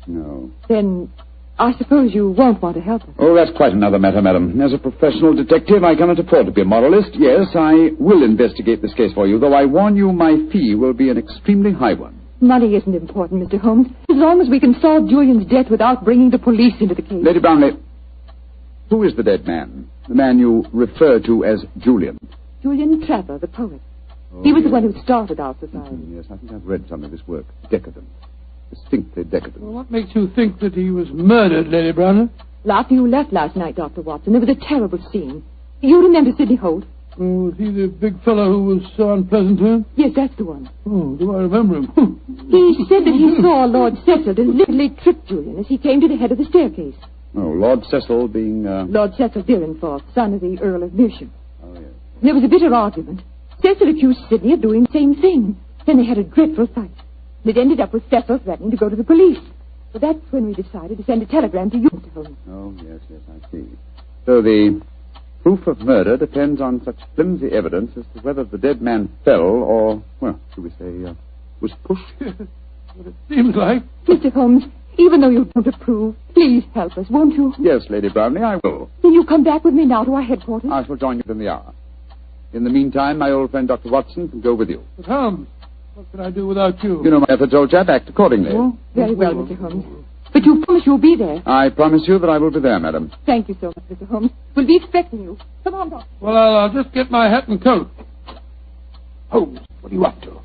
No. Then I suppose you won't want to help us. Oh, that's quite another matter, madam. As a professional detective, I cannot afford to be a moralist. Yes, I will investigate this case for you, though I warn you my fee will be an extremely high one. Money isn't important, Mr. Holmes, as long as we can solve Julian's death without bringing the police into the case. Lady Brownlee, who is the dead man? The man you refer to as Julian? Julian Trevor, the poet. He was the one who started our society. Yes, I think I've read some of his work. Decadent. Distinctly decadent. Well, what makes you think that he was murdered, Lady Brownlee? After you left last night, Dr. Watson, there was a terrible scene. You remember Sidney Holt? Oh, was he the big fellow who was so unpleasant to him? Yes, that's the one. Oh, do I remember him? He said that he saw Lord Cecil deliberately trip Julian as he came to the head of the staircase. Oh, Lord Cecil being... Lord Cecil Dyrenforth, son of the Earl of Mersham. Oh, yes. There was a bitter argument. Cecil accused Sidney of doing the same thing. Then they had a dreadful fight. It ended up with Cecil threatening to go to the police. So that's when we decided to send a telegram to you, Mr. Holmes. Oh, yes, I see. So the proof of murder depends on such flimsy evidence as to whether the dead man fell or, well, should we say, was pushed? What it seems like. Mr. Holmes, even though you don't approve, please help us, won't you? Yes, Lady Brownlee, I will. Will you come back with me now to our headquarters? I shall join you in the hour. In the meantime, my old friend Dr. Watson can go with you. But Holmes, what can I do without you? You know my methods, old chap. Act accordingly. Oh, very well, Mr. Holmes. But you promise you'll be there. I promise you that I will be there, madam. Thank you so much, Mr. Holmes. We'll be expecting you. Come on, Doctor. Well, I'll just get my hat and coat. Holmes, what are you up to?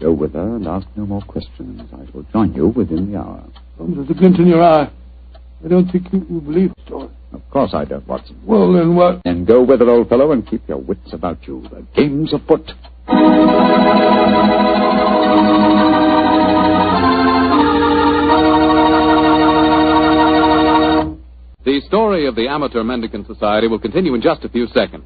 Go with her and ask no more questions. I shall join you within the hour. Holmes, there's a glint in your eye. I don't think you believe the story. Of course I don't, Watson. Well, then what? Then go with her, old fellow, and keep your wits about you. The game's afoot. The story of the Amateur Mendicant Society will continue in just a few seconds.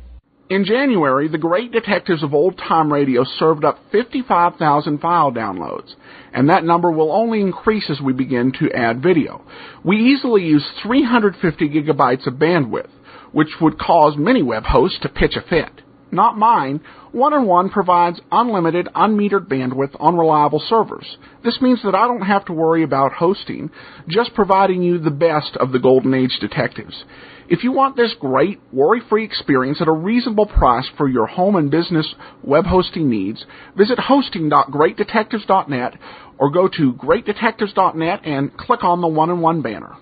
In January, the great detectives of old-time radio served up 55,000 file downloads, and that number will only increase as we begin to add video. We easily use 350 gigabytes of bandwidth, which would cause many web hosts to pitch a fit. Not mine. 1&1 provides unlimited, unmetered bandwidth on reliable servers. This means that I don't have to worry about hosting, just providing you the best of the Golden Age detectives. If you want this great, worry-free experience at a reasonable price for your home and business web hosting needs, visit hosting.greatdetectives.net or go to greatdetectives.net and click on the 1&1 banner.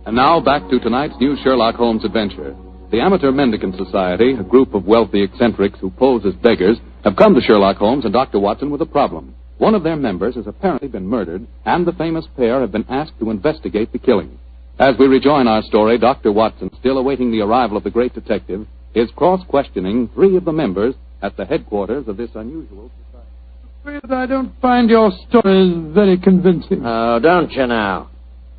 And now back to tonight's new Sherlock Holmes adventure. The Amateur Mendicant Society, a group of wealthy eccentrics who pose as beggars, have come to Sherlock Holmes and Dr. Watson with a problem. One of their members has apparently been murdered, and the famous pair have been asked to investigate the killing. As we rejoin our story, Dr. Watson, still awaiting the arrival of the great detective, is cross-questioning 3 of the members at the headquarters of this unusual society. Afraid I don't find your stories very convincing. Oh, don't you now?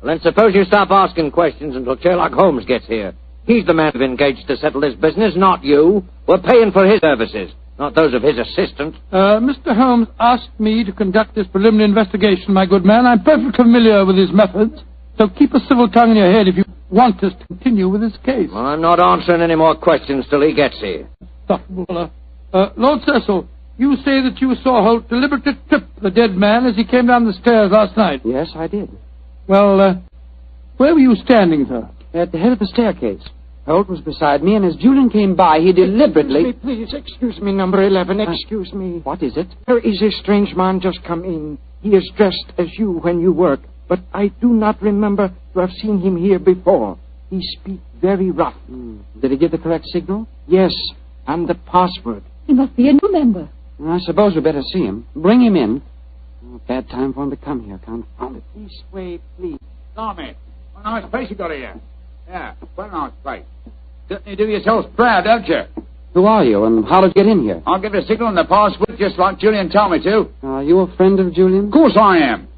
Well, then suppose you stop asking questions until Sherlock Holmes gets here. He's the man who's engaged to settle this business, not you. We're paying for his services, not those of his assistant. Mr. Holmes asked me to conduct this preliminary investigation, my good man. I'm perfectly familiar with his methods, so keep a civil tongue in your head if you want us to continue with this case. Well, I'm not answering any more questions till he gets here. Lord Cecil, you say that you saw Holt deliberately trip the dead man as he came down the stairs last night. Yes, I did. Well, where were you standing, sir? At the head of the staircase. Holt was beside me, and as Julian came by, he deliberately... Excuse me, number 11, excuse me. What is it? There is a strange man just come in. He is dressed as you when you work, but I do not remember to have seen him here before. He speaks very rough. Did he give the correct signal? Yes, and the password. He must be a new member. I suppose we better see him. Bring him in. Oh, bad time for him to come here, confound it. This way, please. Tommy, what a nice place you got here. Yeah, what a nice place. Certainly do yourselves proud, don't you? Who are you, and how did you get in here? I'll give you a signal in the password just like Julian told me to. Are you a friend of Julian? Of course I am.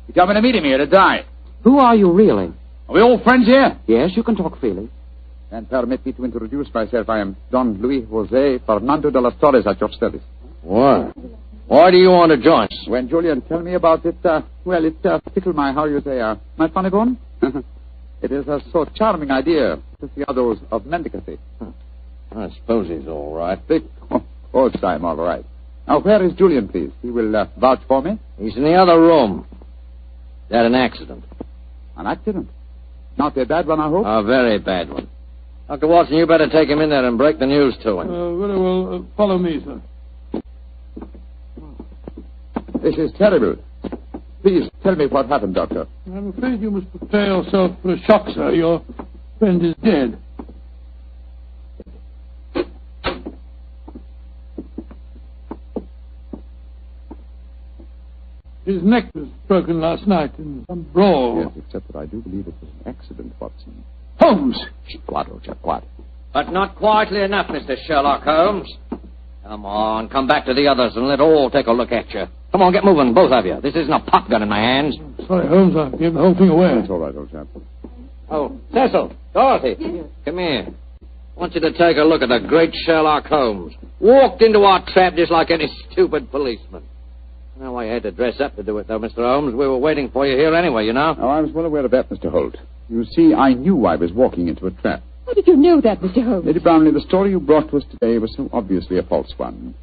He told me to meet him here today. Who are you, really? Are we all friends here? Yes, you can talk freely. And permit me to introduce myself. I am Don Luis Jose Fernando de las Torres at your service. Why? Why do you want to join us? When Julian told me about it, it tickled my, my funny bone. It is a so charming idea to see others of mendicancy. I suppose he's all right. Of course I'm all right. Now, where is Julian, please? He will vouch for me. He's in the other room. He had an accident. An accident? Not a bad one, I hope? A very bad one. Dr. Watson, you better take him in there and break the news to him. Very well. Follow me, sir. This is terrible. Please tell me what happened, Doctor. I'm afraid you must prepare yourself for a shock, sir. Your friend is dead. His neck was broken last night in some brawl. Yes, except that I do believe it was an accident, Watson. Holmes! Quiet, old chap, quiet. But not quietly enough, Mr. Sherlock Holmes. Come on, come back to the others and let all take a look at you. Come on, get moving, both of you. This isn't a pop gun in my hands. Sorry, Holmes, I gave the whole thing away. It's all right, old chap. Oh, Cecil, Dorothy, come here. I want you to take a look at the great Sherlock Holmes. Walked into our trap just like any stupid policeman. I know why you had to dress up to do it, though, Mr. Holmes. We were waiting for you here anyway, you know. Oh, I was well aware of that, Mr. Holt. You see, I knew I was walking into a trap. How did you know that, Mr. Holmes? Lady Brownlee, the story you brought to us today was so obviously a false one.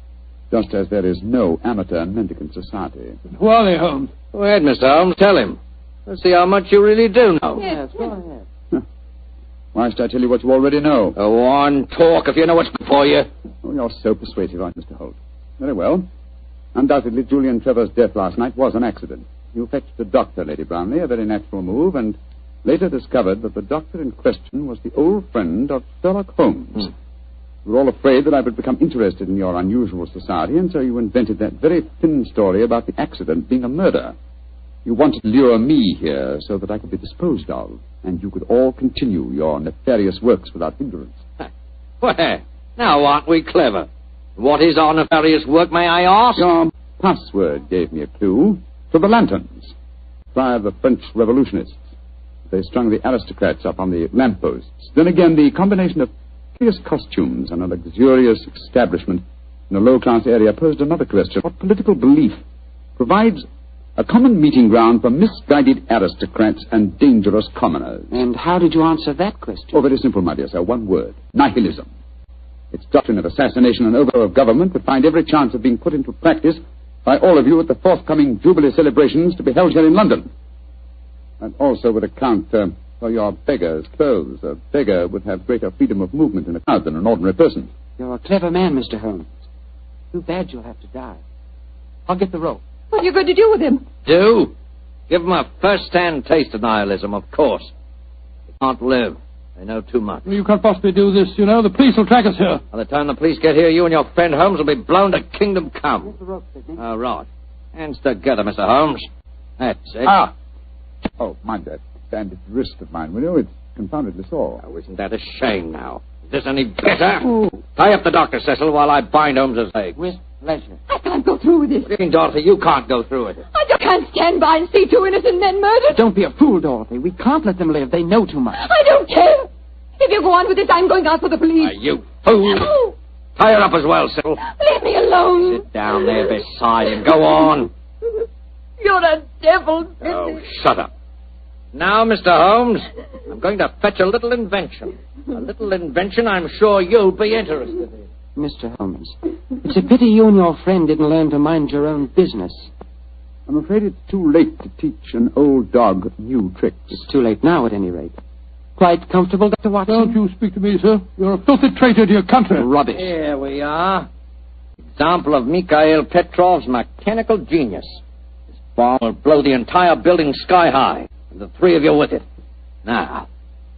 Just as there is no amateur mendicant society. Who are they, Holmes? Go ahead, Mr. Holmes. Tell him. Let's see how much you really do know. Yes, go ahead. Why should I tell you what you already know? Go on, talk if you know what's good for you. Oh, you're so persuasive, aren't you, Mr. Holt? Very well. Undoubtedly, Julian Trevor's death last night was an accident. You fetched a doctor, Lady Brownlee, a very natural move, and later discovered that the doctor in question was the old friend of Sherlock Holmes. You were all afraid that I would become interested in your unusual society, and so you invented that very thin story about the accident being a murder. You wanted to lure me here so that I could be disposed of, and you could all continue your nefarious works without hindrance. Well, now aren't we clever? What is our nefarious work, may I ask? Your password gave me a clue to the lanterns. Prior to the French revolutionists, they strung the aristocrats up on the lampposts. Then again, the combination of curious costumes and a luxurious establishment in a low-class area posed another question. What political belief provides a common meeting ground for misguided aristocrats and dangerous commoners? And how did you answer that question? Oh, very simple, my dear sir. One word. Nihilism. Its doctrine of assassination and overthrow of government would find every chance of being put into practice by all of you at the forthcoming Jubilee celebrations to be held here in London. And also would account for your beggar's clothes. A beggar would have greater freedom of movement in a crowd than an ordinary person. You're a clever man, Mr. Holmes. Too bad you'll have to die. I'll get the rope. What are you going to do with him? Do? Give him a first-hand taste of nihilism, of course. He can't live. They know too much. Well, you can't possibly do this, you know. The police will track us here. By the time the police get here, you and your friend Holmes will be blown to kingdom come. Where's the rope, Sidney? Oh, right. Hands together, Mr. Holmes. That's it. Ah! Oh, mind that bandaged wrist of mine, will you? It's confoundedly sore. Oh, isn't that a shame now? Is this any better? Ooh. Tie up the doctor, Cecil, while I bind Holmes' legs. With pleasure. I can't go through with this. What do you mean, Dorothy? You can't go through with it. I just can't stand by and see two innocent men murdered. Don't be a fool, Dorothy. We can't let them live. They know too much. I don't care. If you go on with this, I'm going out for the police. You fool. Tie her up as well, Cecil. Leave me alone. Sit down there beside him. Go on. You're a devil. Oh, shut up. Now, Mr. Holmes, I'm going to fetch a little invention. A little invention I'm sure you'll be interested in. Mr. Holmes, it's a pity you and your friend didn't learn to mind your own business. I'm afraid it's too late to teach an old dog new tricks. It's too late now, at any rate. Quite comfortable, Dr. Watson? Don't you speak to me, sir. You're a filthy traitor to your country. Rubbish. Here we are. Example of Mikhail Petrov's mechanical genius. This bomb will blow the entire building sky high, and the three of you with it. Now,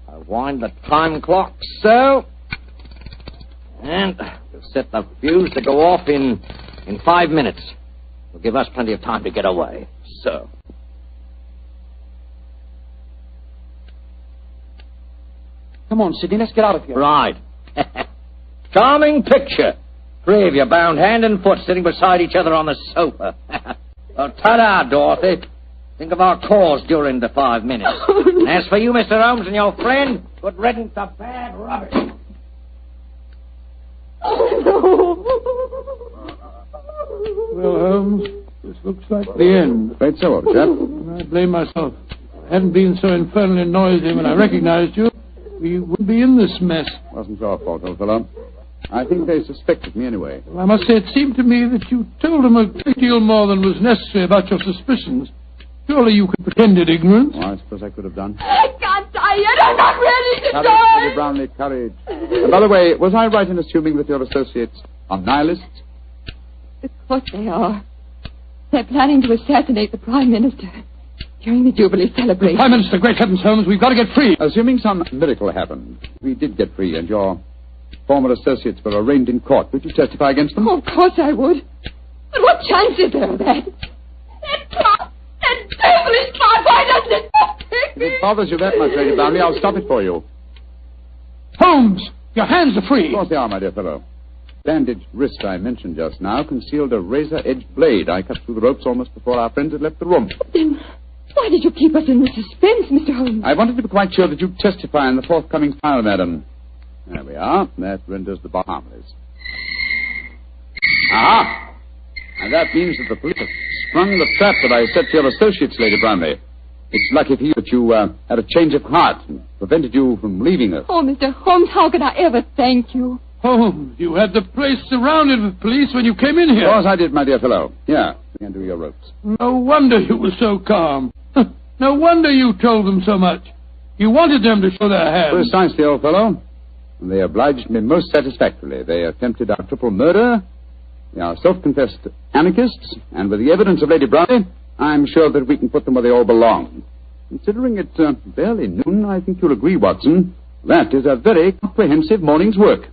I'll wind the time clock so, and we'll set the fuse to go off in 5 minutes. will give us plenty of time to get away. Sir. Come on, Sidney, let's get out of here. Right. Charming picture. Three of you bound hand and foot sitting beside each other on the sofa. Well, ta-da, Dorothy. Think of our cause during the 5 minutes. And as for you, Mr. Holmes, and your friend, good riddance to bad rubbish. Well, Holmes, this looks like the end. Afraid so, old chap. I blame myself. If I hadn't been so infernally noisy when I recognized you, we wouldn't be in this mess. Wasn't your fault, old fellow. I think they suspected me anyway. Well, I must say, it seemed to me that you told them a great deal more than was necessary about your suspicions. Surely you could pretended ignorance. Oh, I suppose I could have done. I can't die yet. I'm not ready to Courage, die. Lady Brownlee, courage. And by the way, was I right in assuming that your associates are nihilists? Of course they are. They're planning to assassinate the Prime Minister during the Jubilee celebration. Prime Minister, great heavens, Holmes, we've got to get free. Assuming some miracle happened, we did get free, and your former associates were arraigned in court. Would you testify against them? Oh, of course I would. But what chance is there of that? That clock! That devilish clock! Why doesn't it If it bothers you that much, Lady Brownlee, I'll stop it for you. Holmes, your hands are free. Of course they are, my dear fellow. Bandaged wrist I mentioned just now concealed a razor-edged blade. I cut through the ropes almost before our friends had left the room. Then why did you keep us in suspense, Mr. Holmes? I wanted to be quite sure that you'd testify in the forthcoming trial, madam. There we are. That renders the bar harmless. Aha! And that means that the police have sprung the trap that I set for your associates, Lady Brownlee. It's lucky for you that you had a change of heart and prevented you from leaving us. Oh, Mr. Holmes, how could I ever thank you? Holmes, you had the place surrounded with police when you came in here. Of course I did, my dear fellow. Yeah, you can do your ropes. No wonder you were so calm. No wonder you told them so much. You wanted them to show their hands. Precisely, old fellow. And they obliged me most satisfactorily. They attempted our triple murder. They are self-confessed anarchists. And with the evidence of Lady Brownlee, I'm sure that we can put them where they all belong. Considering it barely noon, I think you'll agree, Watson, that is a very comprehensive morning's work.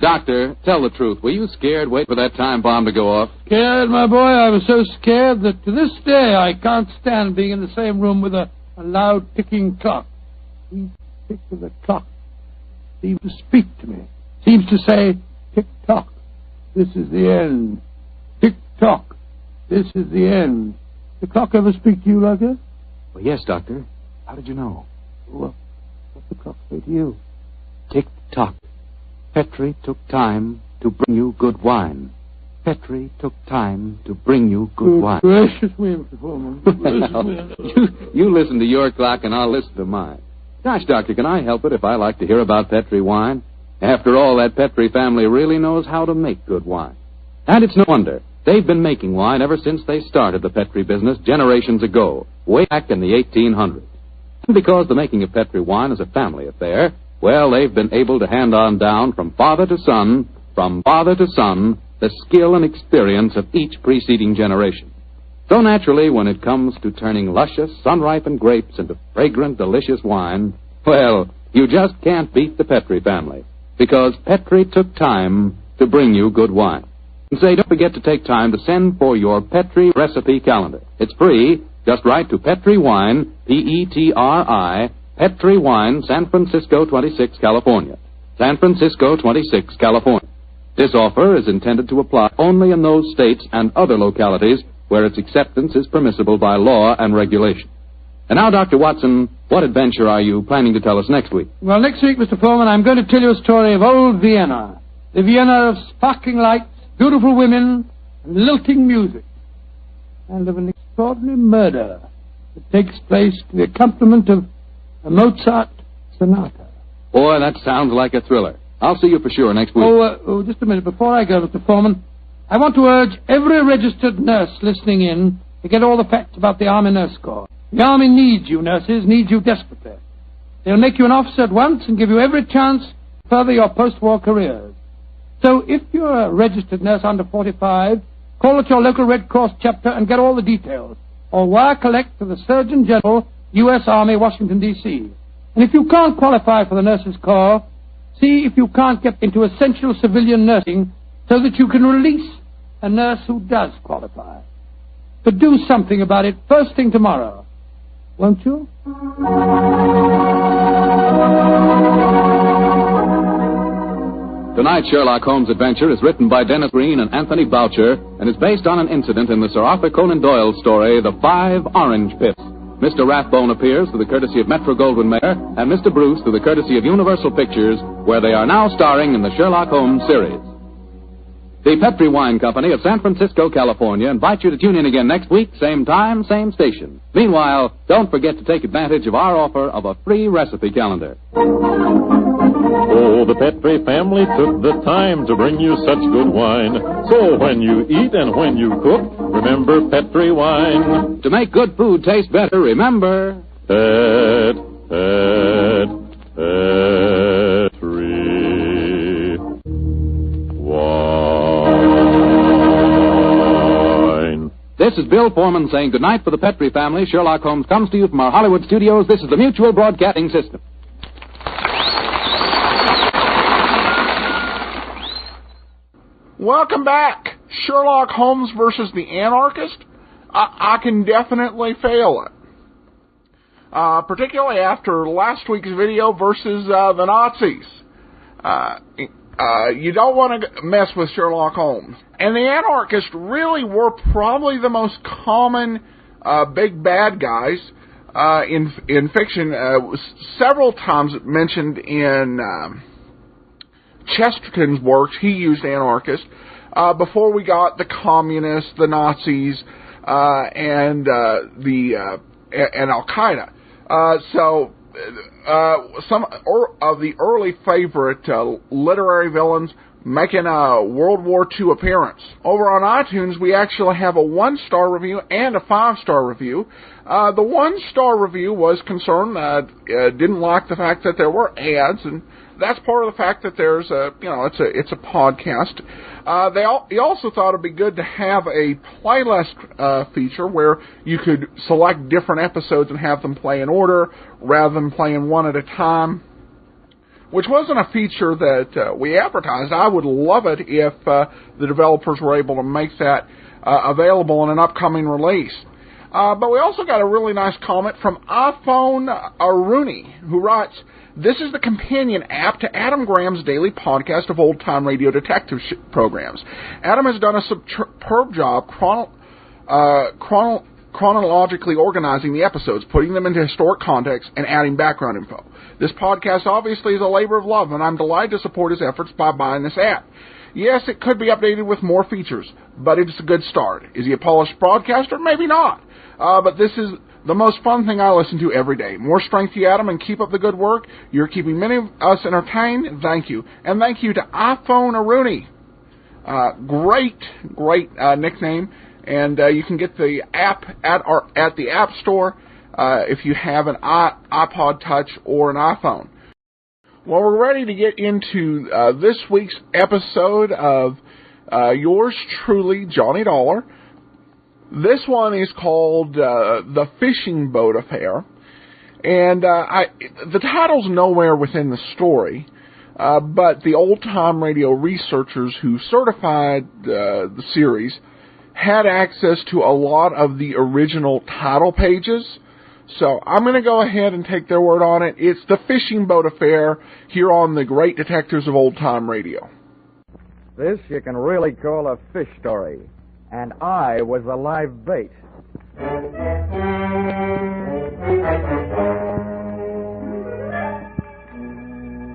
Doctor, tell the truth. Were you scared waiting for that time bomb to go off? Scared, my boy? I was so scared that to this day I can't stand being in the same room with a loud ticking clock. Each tick of the clock seems to speak to me. Seems to say, tick-tock, this is the end. Tick-tock, this is the end. The clock ever speak to you like that? Well, yes, Doctor. How did you know? Well, what's the clock say to you? Tick-tock. Petri took time to bring you good wine. Petri took time to bring you good wine. Gracious me, Mr. Foreman. You listen to your clock and I'll listen to mine. Gosh, Doctor, can I help it if I like to hear about Petri wine? After all, that Petri family really knows how to make good wine. And it's no wonder. They've been making wine ever since they started the Petri business generations ago, way back in the 1800s. And because the making of Petri wine is a family affair, well, they've been able to hand on down from father to son, the skill and experience of each preceding generation. So naturally, when it comes to turning luscious, sun-ripened grapes into fragrant, delicious wine, well, you just can't beat the Petri family, because Petri took time to bring you good wine. And say, don't forget to take time to send for your Petri recipe calendar. It's free. Just write to Petri Wine, Petri, Petri Wine, San Francisco 26, California. San Francisco 26, California. This offer is intended to apply only in those states and other localities where its acceptance is permissible by law and regulation. And now, Dr. Watson, what adventure are you planning to tell us next week? Well, next week, Mr. Foreman, I'm going to tell you a story of old Vienna. The Vienna of sparkling lights, beautiful women, and lilting music. And of an extraordinary murder that takes place to the accompaniment of a Mozart sonata. Boy, that sounds like a thriller. I'll see you for sure next week. Oh, just a minute. Before I go, Mr. Foreman, I want to urge every registered nurse listening in to get all the facts about the Army Nurse Corps. The Army needs you, nurses, needs you desperately. They'll make you an officer at once and give you every chance to further your post-war careers. So if you're a registered nurse under 45, call at your local Red Cross chapter and get all the details. Or wire collect to the Surgeon General, U.S. Army, Washington, D.C. And if you can't qualify for the nurses' corps, see if you can't get into essential civilian nursing so that you can release a nurse who does qualify. But do something about it first thing tomorrow, won't you? Tonight's Sherlock Holmes adventure is written by Dennis Green and Anthony Boucher and is based on an incident in the Sir Arthur Conan Doyle story, The 5 Orange Pips. Mr. Rathbone appears through the courtesy of Metro-Goldwyn-Mayer and Mr. Bruce through the courtesy of Universal Pictures, where they are now starring in the Sherlock Holmes series. The Petri Wine Company of San Francisco, California, invites you to tune in again next week, same time, same station. Meanwhile, don't forget to take advantage of our offer of a free recipe calendar. Oh, the Petri family took the time to bring you such good wine. So when you eat and when you cook, remember Petri wine. To make good food taste better, remember... Petri wine. This is Bill Foreman saying goodnight for the Petri family. Sherlock Holmes comes to you from our Hollywood studios. This is the Mutual Broadcasting System. Welcome back. Sherlock Holmes versus the Anarchist. I can definitely fail it. Particularly after last week's video versus the Nazis. You don't want to mess with Sherlock Holmes. And the Anarchists really were probably the most common big bad guys in fiction. Several times mentioned in Chesterton's works, he used anarchists before we got the communists, the Nazis, and Al-Qaeda. Some of the early favorite literary villains making a World War II appearance. Over on iTunes, we actually have a 1-star review and a 5-star review. The 1-star review was concerned, didn't like the fact that there were ads, and that's part of the fact that there's it's a podcast. He also thought it'd be good to have a playlist feature where you could select different episodes and have them play in order rather than playing one at a time, which wasn't a feature that we advertised. I would love it if the developers were able to make that available in an upcoming release. But we also got a really nice comment from iPhone Aruni, who writes, "This is the companion app to Adam Graham's daily podcast of old-time radio detective programs. Adam has done a superb job chronologically organizing the episodes, putting them into historic context, and adding background info. This podcast obviously is a labor of love, and I'm delighted to support his efforts by buying this app. Yes, it could be updated with more features, but it's a good start. Is he a polished broadcaster? Maybe not. But this is the most fun thing I listen to every day. More strength to you, Adam, and keep up the good work. You're keeping many of us entertained. Thank you. And thank you to iPhone Aruni. Great nickname. And you can get the app at the App Store if you have an iPod Touch or an iPhone. Well, we're ready to get into this week's episode of yours truly, Johnny Dollar. This one is called The Fishing Boat Affair. And the title's nowhere within the story, but the old-time radio researchers who certified the series had access to a lot of the original title pages. So I'm going to go ahead and take their word on it. It's The Fishing Boat Affair here on the Great Detectives of Old Time Radio. This you can really call a fish story. And I was the live bait.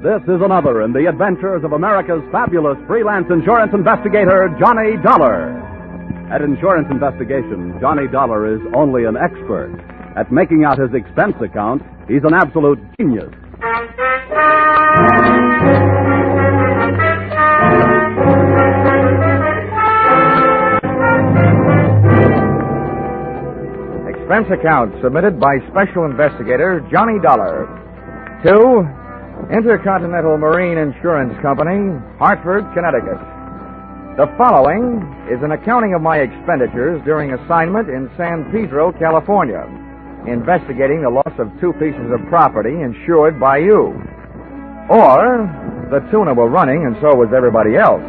This is another in the adventures of America's fabulous freelance insurance investigator, Johnny Dollar. At Insurance Investigation, Johnny Dollar is only an expert. At making out his expense account, he's an absolute genius. Expense account submitted by Special Investigator Johnny Dollar to Intercontinental Marine Insurance Company, Hartford, Connecticut. The following is an accounting of my expenditures during assignment in San Pedro, California. investigating the loss of 2 pieces of property insured by you. Or the tuna were running and so was everybody else.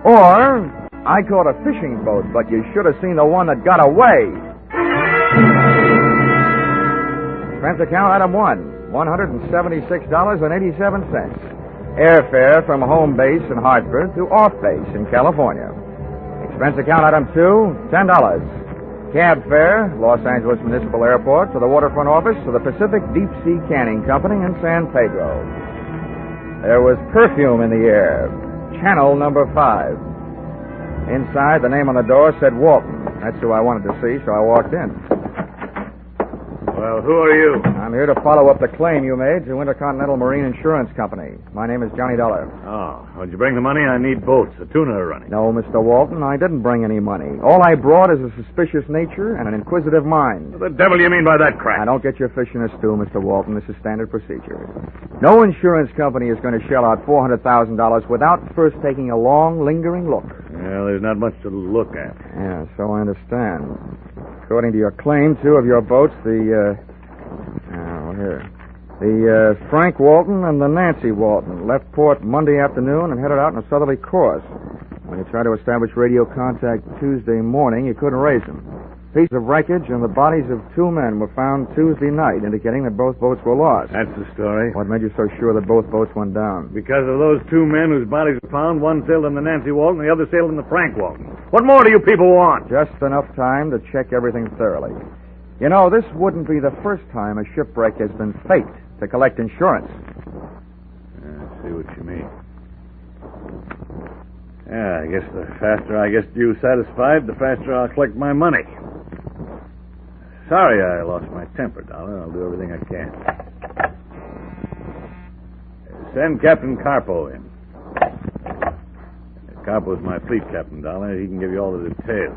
Or I caught a fishing boat, but you should have seen the one that got away. Expense account item 1, $176.87. Airfare from home base in Hartford to off base in California. Expense account item 2, $10. Cab fare, Los Angeles Municipal Airport to the waterfront office of the Pacific Deep Sea Canning Company in San Pedro. There was perfume in the air. Channel number 5. Inside, the name on the door said Walton. That's who I wanted to see, so I walked in. Well, who are you? I'm here to follow up the claim you made to Intercontinental Marine Insurance Company. My name is Johnny Dollar. Oh, did you bring the money? I need boats. The tuna are running. No, Mr. Walton, I didn't bring any money. All I brought is a suspicious nature and an inquisitive mind. What the devil do you mean by that crap? Now, don't get your fish in a stew, Mr. Walton. This is standard procedure. No insurance company is going to shell out $400,000 without first taking a long, lingering look. Well, there's not much to look at. Yeah, so I understand. According to your claim, 2 of your boats, the Frank Walton and the Nancy Walton, left port Monday afternoon and headed out on a southerly course. When you tried to establish radio contact Tuesday morning, you couldn't raise them. Pieces of wreckage and the bodies of 2 men were found Tuesday night, indicating that both boats were lost. That's the story. What made you so sure that both boats went down? Because of those 2 men whose bodies were found, one sailed in the Nancy Walton, the other sailed in the Frank Walton. What more do you people want? Just enough time to check everything thoroughly. You know, this wouldn't be the first time a shipwreck has been faked to collect insurance. I see what you mean. Yeah, I guess the faster I get you satisfied, the faster I'll collect my money. Sorry I lost my temper, Dollar. I'll do everything I can. Send Captain Carpo in. Carpo's my fleet captain, Dollar. He can give you all the details.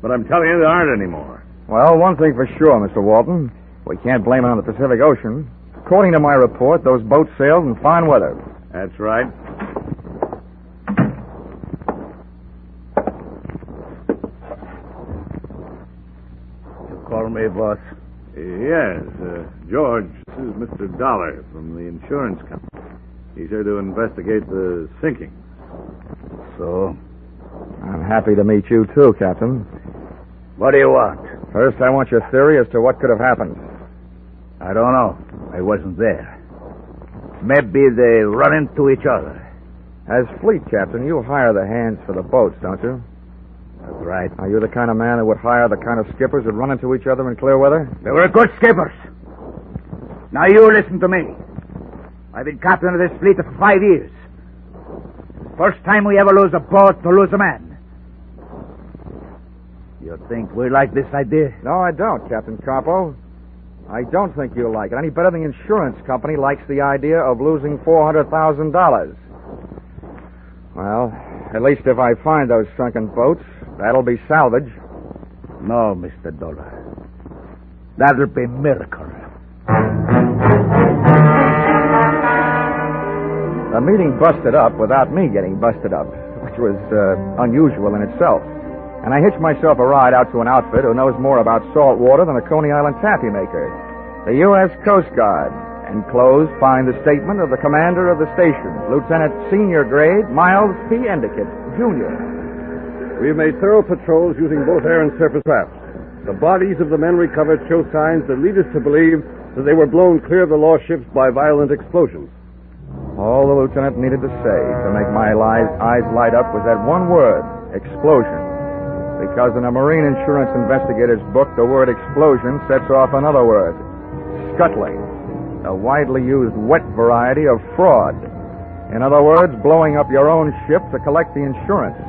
But I'm telling you, there aren't any more. Well, one thing for sure, Mr. Walton. We can't blame it on the Pacific Ocean. According to my report, those boats sailed in fine weather. That's right. You call me, boss? Yes, George, this is Mr. Dollar from the insurance company. He's here to investigate the sinking. So? I'm happy to meet you, too, Captain. What do you want? First, I want your theory as to what could have happened. I don't know. I wasn't there. Maybe they run into each other. As fleet captain, you hire the hands for the boats, don't you? That's right. Are you the kind of man that would hire the kind of skippers that run into each other in clear weather? They were good skippers. Now you listen to me. I've been captain of this fleet for 5 years. First time we ever lose a boat to lose a man. You think we like this idea? No, I don't, Captain Carpo. I don't think you like it any better than the insurance company likes the idea of losing $400,000. Well, at least if I find those sunken boats, that'll be salvage. No, Mr. Dollar. That'll be miracle. The meeting busted up without me getting busted up, which was unusual in itself. And I hitched myself a ride out to an outfit who knows more about salt water than a Coney Island taffy maker. The U.S. Coast Guard. Enclosed find the statement of the commander of the station, Lieutenant Senior Grade Miles P. Mendicant, Jr. We've made thorough patrols using both air and surface craft. The bodies of the men recovered show signs that lead us to believe that they were blown clear of the lost ships by violent explosions. All the lieutenant needed to say to make my eyes light up was that one word, explosion. Because in a marine insurance investigator's book, the word explosion sets off another word, scuttling, a widely used wet variety of fraud. In other words, blowing up your own ship to collect the insurance.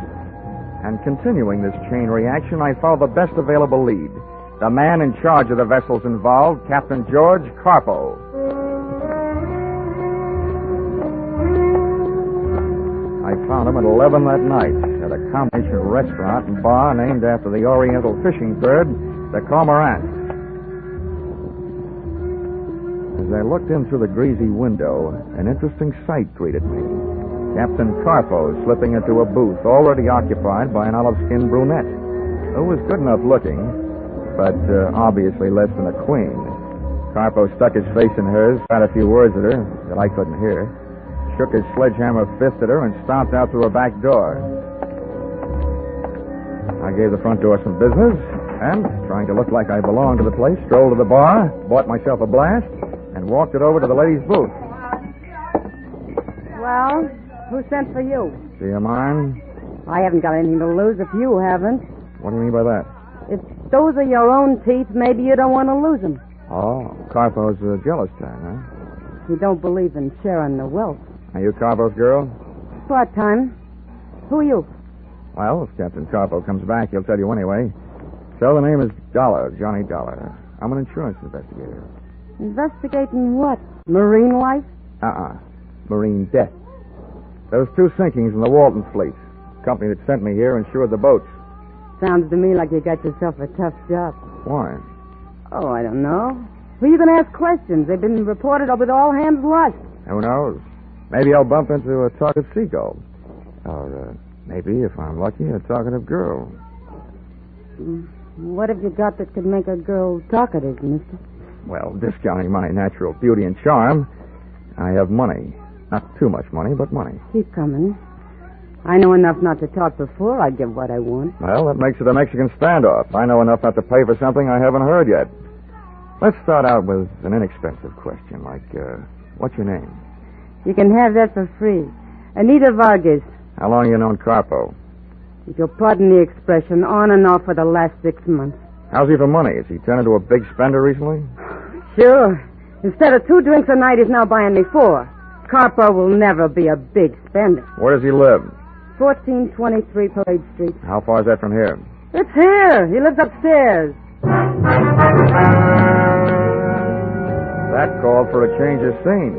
And continuing this chain reaction, I followed the best available lead, the man in charge of the vessels involved, Captain George Carpo. I found him at 11 that night at a combination restaurant and bar named after the oriental fishing bird, the cormorant. As I looked in through the greasy window, an interesting sight greeted me. Captain Carpo slipping into a booth already occupied by an olive-skinned brunette who was good enough looking, but obviously less than a queen. Carpo stuck his face in hers, had a few words at her that I couldn't hear, shook his sledgehammer fist at her, and stomped out through her back door. I gave the front door some business, and, trying to look like I belonged to the place, strolled to the bar, bought myself a blast, and walked it over to the ladies' booth. Well, who sent for you? Do you mind? I haven't got anything to lose if you haven't. What do you mean by that? If those are your own teeth, maybe you don't want to lose them. Oh, Carpo's a jealous type, huh? You don't believe in sharing the wealth. Are you Carpo's girl? Part-time. Who are you? Well, if Captain Carpo comes back, he'll tell you anyway. So the name is Dollar, Johnny Dollar. I'm an insurance investigator. Investigating what? Marine life? Marine death. There was 2 sinkings in the Walton fleet. The company that sent me here insured the boats. Sounds to me like you got yourself a tough job. Why? Oh, I don't know. Who are you going to ask questions? They've been reported with all hands lost. Who knows? Maybe I'll bump into a talkative seagull. Or maybe, if I'm lucky, a talkative girl. What have you got that could make a girl talkative, mister? Well, discounting my natural beauty and charm, I have money. Not too much money, but money. Keep coming. I know enough not to talk before I give what I want. Well, that makes it a Mexican standoff. I know enough not to pay for something I haven't heard yet. Let's start out with an inexpensive question, like, what's your name? You can have that for free. Anita Vargas. How long have you known Carpo? If you'll pardon the expression, on and off for the last 6 months. How's he for money? Has he turned into a big spender recently? Sure. Instead of 2 drinks a night, he's now buying me 4. Carpo will never be a big spender. Where does he live? 1423 Parade Street. How far is that from here? It's here. He lives upstairs. That called for a change of scene.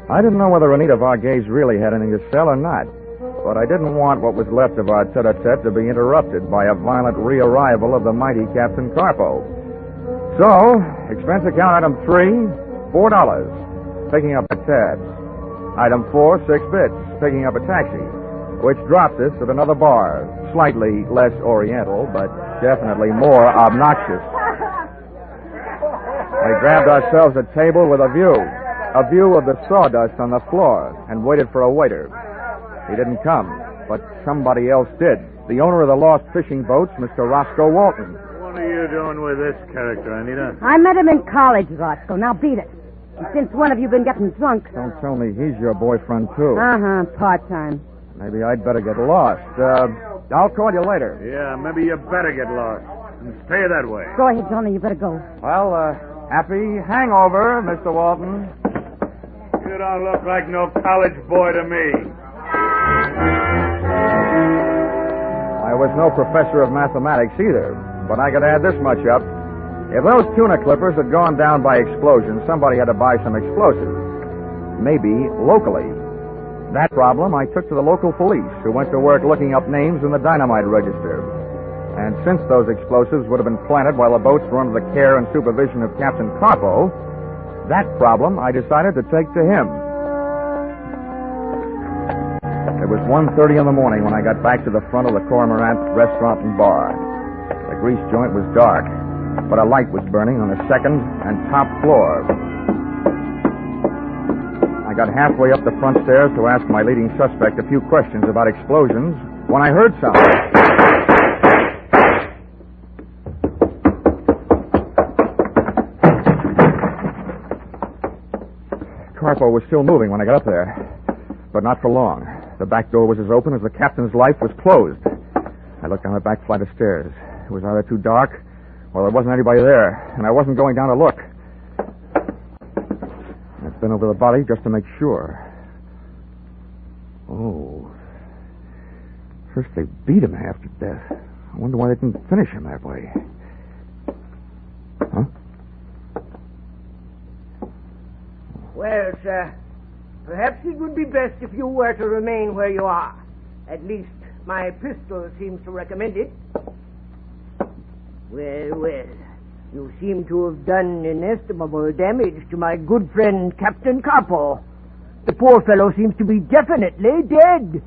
I didn't know whether Anita Vargas really had anything to sell or not, but I didn't want what was left of our tete-a-tete to be interrupted by a violent rearrival of the mighty Captain Carpo. So, expense account item 3, $4, picking up a tab. Item 4, 6 bits, picking up a taxi, which drops us at another bar, slightly less oriental, but definitely more obnoxious. We grabbed ourselves a table with a view of the sawdust on the floor, and waited for a waiter. He didn't come, but somebody else did. The owner of the lost fishing boats, Mr. Roscoe Walton. What are you doing with this character, Anita? I met him in college, Roscoe. Now beat it. And since one of you been getting drunk... Don't tell me he's your boyfriend, too. Part-time. Maybe I'd better get lost. I'll call you later. Yeah, maybe you better get lost. And stay that way. Go ahead, Johnny. You better go. Well, happy hangover, Mr. Walton. You don't look like no college boy to me. I was no professor of mathematics either, but I could add this much up. If those tuna clippers had gone down by explosion, somebody had to buy some explosives. Maybe locally. That problem I took to the local police, who went to work looking up names in the dynamite register. And since those explosives would have been planted while the boats were under the care and supervision of Captain Carpo, that problem I decided to take to him. It was 1:30 in the morning when I got back to the front of the Cormorant restaurant and bar. The grease joint was dark, but a light was burning on the second and top floor. I got halfway up the front stairs to ask my leading suspect a few questions about explosions when I heard something. Carpo was still moving when I got up there, but not for long. The back door was as open as the captain's life was closed. I looked down the back flight of stairs. It was either too dark, or there wasn't anybody there, and I wasn't going down to look. I bent over the body just to make sure. Oh. First they beat him half to death. I wonder why they didn't finish him that way. Huh? Well, sir, perhaps it would be best if you were to remain where you are. At least my pistol seems to recommend it. Well, you seem to have done inestimable damage to my good friend Captain Carpo. The poor fellow seems to be definitely dead.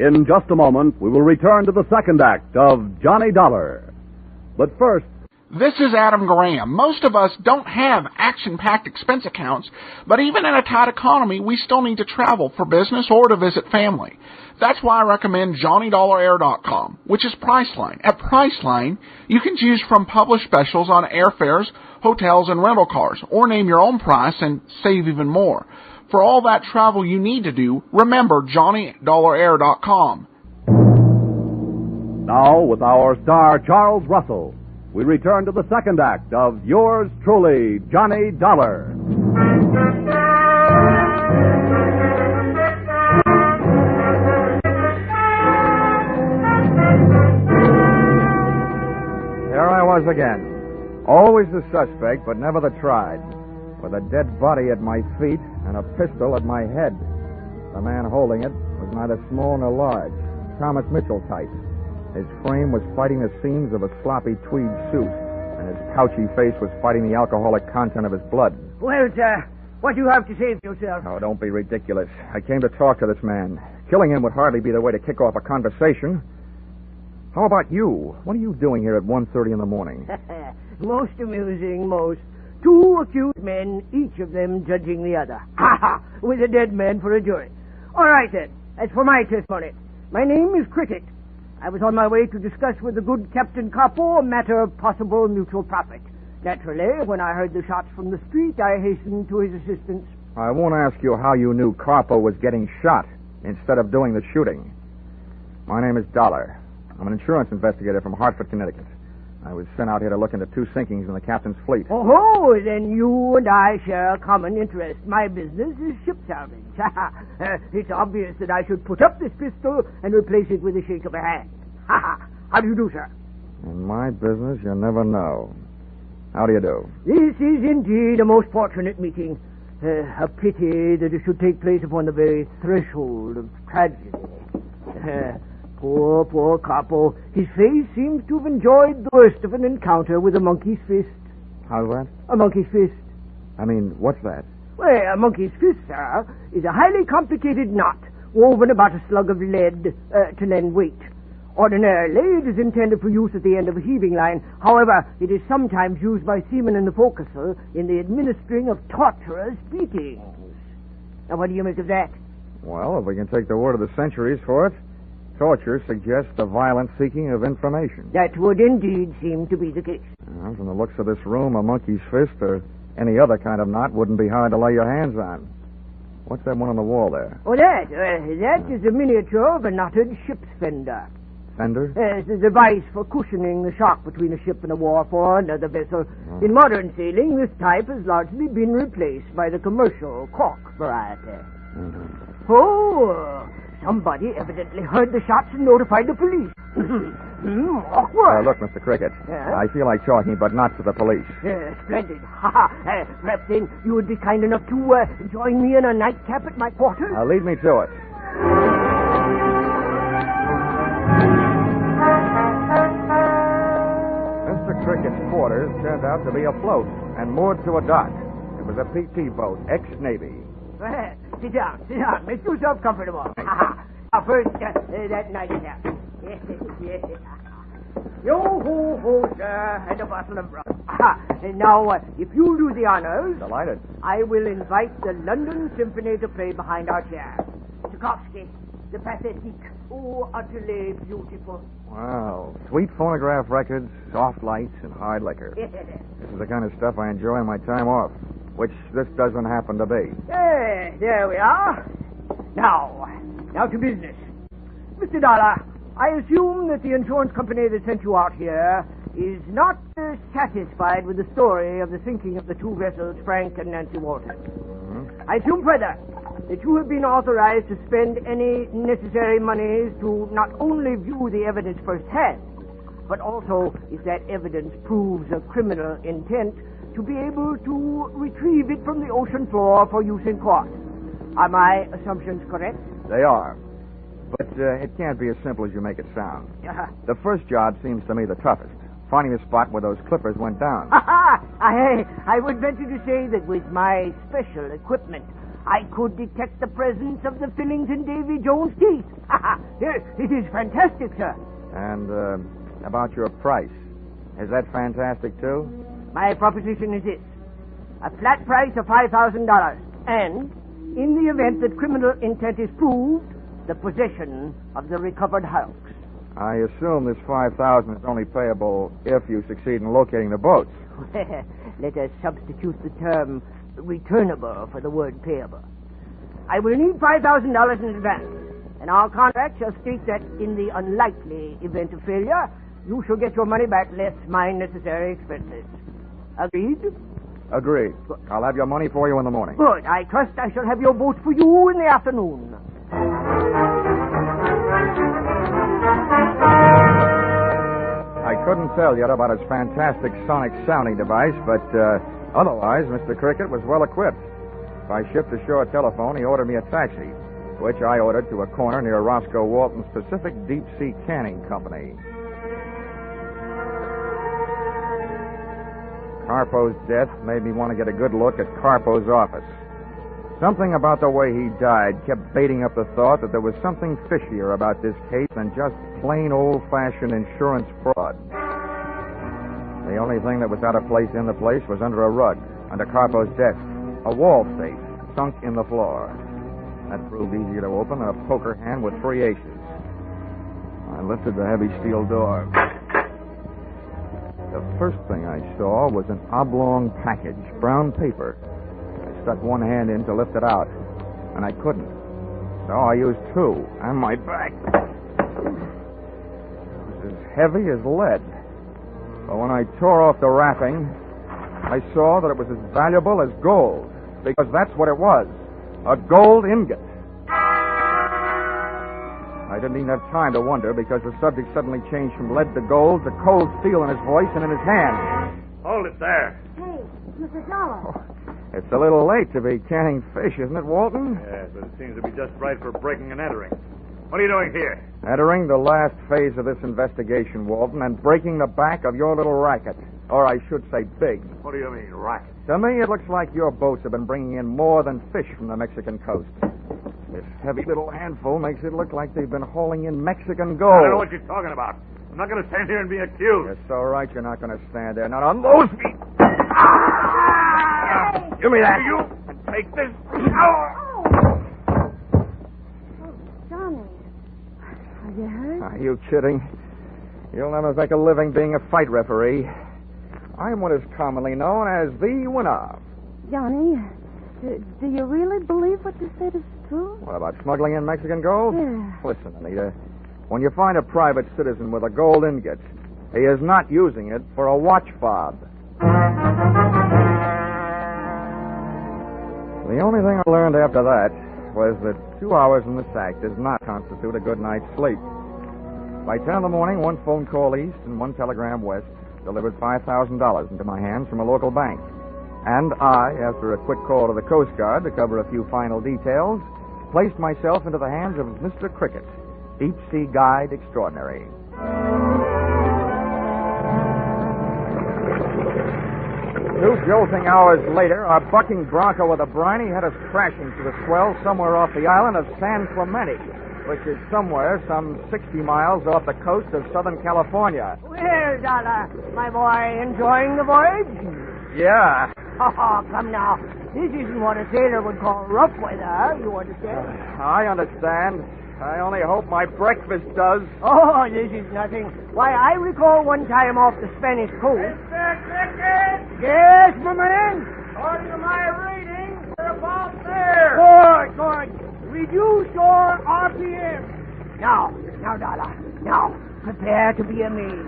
In just a moment, we will return to the second act of Johnny Dollar. But first... This is Adam Graham. Most of us don't have action-packed expense accounts, but even in a tight economy, we still need to travel for business or to visit family. That's why I recommend JohnnyDollarAir.com, which is Priceline. At Priceline, you can choose from published specials on airfares, hotels, and rental cars, or name your own price and save even more. For all that travel you need to do, remember JohnnyDollarAir.com. Now, with our star, Charles Russell, we return to the second act of yours truly, Johnny Dollar. There I was again. Always the suspect, but never the tried. With a dead body at my feet and a pistol at my head. The man holding it was neither small nor large. Thomas Mitchell type. His frame was fighting the seams of a sloppy tweed suit, and his pouchy face was fighting the alcoholic content of his blood. Well, sir, what do you have to say for yourself? Oh, don't be ridiculous. I came to talk to this man. Killing him would hardly be the way to kick off a conversation. How about you? What are you doing here at 1:30 in the morning? Most amusing, most. Two accused men, each of them judging the other. Ha ha! With a dead man for a jury. All right, then. As for my testimony, my name is Cricket. I was on my way to discuss with the good Captain Capo a matter of possible mutual profit. Naturally, when I heard the shots from the street, I hastened to his assistance. I won't ask you how you knew Carpo was getting shot instead of doing the shooting. My name is Dollar. I'm an insurance investigator from Hartford, Connecticut. I was sent out here to look into two sinkings in the captain's fleet. Oh, then you and I share a common interest. My business is ship salvage. It's obvious that I should put up this pistol and replace it with a shake of a hand. How do you do, sir? In my business, you never know. How do you do? This is indeed a most fortunate meeting. A pity that it should take place upon the very threshold of tragedy. Poor Capo. His face seems to have enjoyed the worst of an encounter with a monkey's fist. How's that? A monkey's fist. I mean, what's that? Well, a monkey's fist, sir, is a highly complicated knot woven about a slug of lead to lend weight. Ordinarily, it is intended for use at the end of a heaving line. However, it is sometimes used by seamen in the forecastle in the administering of torturous beatings. Now, what do you make of that? Well, if we can take the word of the centuries for it, torture suggests the violent seeking of information. That would indeed seem to be the case. Well, from the looks of this room, a monkey's fist or any other kind of knot wouldn't be hard to lay your hands on. What's that one on the wall there? Oh, that is a miniature of a knotted ship's fender. Fender? It's a device for cushioning the shock between a ship and a wharf or another vessel. In modern sailing, this type has largely been replaced by the commercial cork variety. Oh, somebody evidently heard the shots and notified the police. Awkward. Look, Mr. Cricket, I feel like talking, but not to the police. Splendid. Perhaps then you would be kind enough to join me in a nightcap at my quarters? Lead me to it. Mr. Cricket's quarters turned out to be afloat and moored to a dock. It was a PT boat, ex-Navy. Sit down. Make yourself comfortable. First, that nightcap. Yes. Yo-ho-ho, sir, and a bottle of rum. Now, if you'll do the honors... Delighted. I will invite the London Symphony to play behind our chair. Tchaikovsky, the Pathetique. Oh, utterly beautiful. Wow. Sweet phonograph records, soft lights, and hard liquor. This is the kind of stuff I enjoy in my time off, which this doesn't happen to be. There we are. Now to business. Mr. Dollar, I assume that the insurance company that sent you out here is not satisfied with the story of the sinking of the two vessels, Frank and Nancy Walton. I assume further that you have been authorized to spend any necessary monies to not only view the evidence firsthand, but also, if that evidence proves a criminal intent, to be able to retrieve it from the ocean floor for use in court. Are my assumptions correct? They are. But it can't be as simple as you make it sound. The first job seems to me the toughest. Finding the spot where those clippers went down. I would venture to say that with my special equipment, I could detect the presence of the fillings in Davy Jones' teeth. It is fantastic, sir. And about your price. Is that fantastic, too? My proposition is this. A flat price of $5,000. And, in the event that criminal intent is proved, the possession of the recovered hulks. I assume this $5,000 is only payable if you succeed in locating the boats. Let us substitute the term returnable for the word payable. I will need $5,000 in advance, and our contract shall state that in the unlikely event of failure, you shall get your money back less my necessary expenses. Agreed? Agreed. I'll have your money for you in the morning. Good. I trust I shall have your boat for you in the afternoon. I couldn't tell yet about his fantastic sonic sounding device, but otherwise, Mr. Cricket was well equipped. By ship-to-shore telephone, he ordered me a taxi, which I ordered to a corner near Roscoe Walton's Pacific Deep Sea Canning Company. Carpo's death made me want to get a good look at Carpo's office. Something about the way he died kept baiting up the thought that there was something fishier about this case than just plain old-fashioned insurance fraud. The only thing that was out of place in the place was under a rug, under Carpo's desk, a wall safe sunk in the floor. That proved easier to open than a poker hand with 3 aces. I lifted the heavy steel door. The first thing I saw was an oblong package, brown paper. I stuck one hand in to lift it out, and I couldn't. So I used 2, and my back. It was as heavy as lead. But when I tore off the wrapping, I saw that it was as valuable as gold, because that's what it was, a gold ingot. I didn't even have time to wonder, because the subject suddenly changed from lead to gold to cold steel in his voice and in his hand. Hold it there. Hey, Mr. Dollar. It's a little late to be canning fish, isn't it, Walton? Yes, but it seems to be just right for breaking and entering. What are you doing here? Entering the last phase of this investigation, Walton, and breaking the back of your little racket. Or I should say big. What do you mean, racket? To me, it looks like your boats have been bringing in more than fish from the Mexican coast. This heavy little handful makes it look like they've been hauling in Mexican gold. I don't know what you're talking about. I'm not going to stand here and be accused. It's all right. You're not going to stand there. Not on those feet. Give me that. You and take this. Johnny, are you hurt? Are you kidding? You'll never make a living being a fight referee. I'm what is commonly known as the winner. Johnny, do you really believe what you said is true? What about smuggling in Mexican gold? Yeah. Listen, Anita. When you find a private citizen with a gold ingot, he is not using it for a watch fob. The only thing I learned after that was that 2 hours in the sack does not constitute a good night's sleep. By 10 in the morning, 1 phone call east and 1 telegram west delivered $5,000 into my hands from a local bank. And I, after a quick call to the Coast Guard to cover a few final details, placed myself into the hands of Mr. Cricket, Deep Sea Guide Extraordinary. 2 jolting hours later, our bucking bronco with a briny had us crashing to the swell somewhere off the island of San Clemente, which is somewhere some 60 miles off the coast of Southern California. Well, Dollar, my boy, enjoying the voyage? Yeah. Oh, come now. This isn't what a sailor would call rough weather, you understand? I understand. I only hope my breakfast does. Oh, this is nothing. Why, I recall one time off the Spanish coast. Mr. Cricket! Yes, my man? According to my reading, we're about there. Good. Reduce your RPM. Now, Dollar. Now, prepare to be amazed.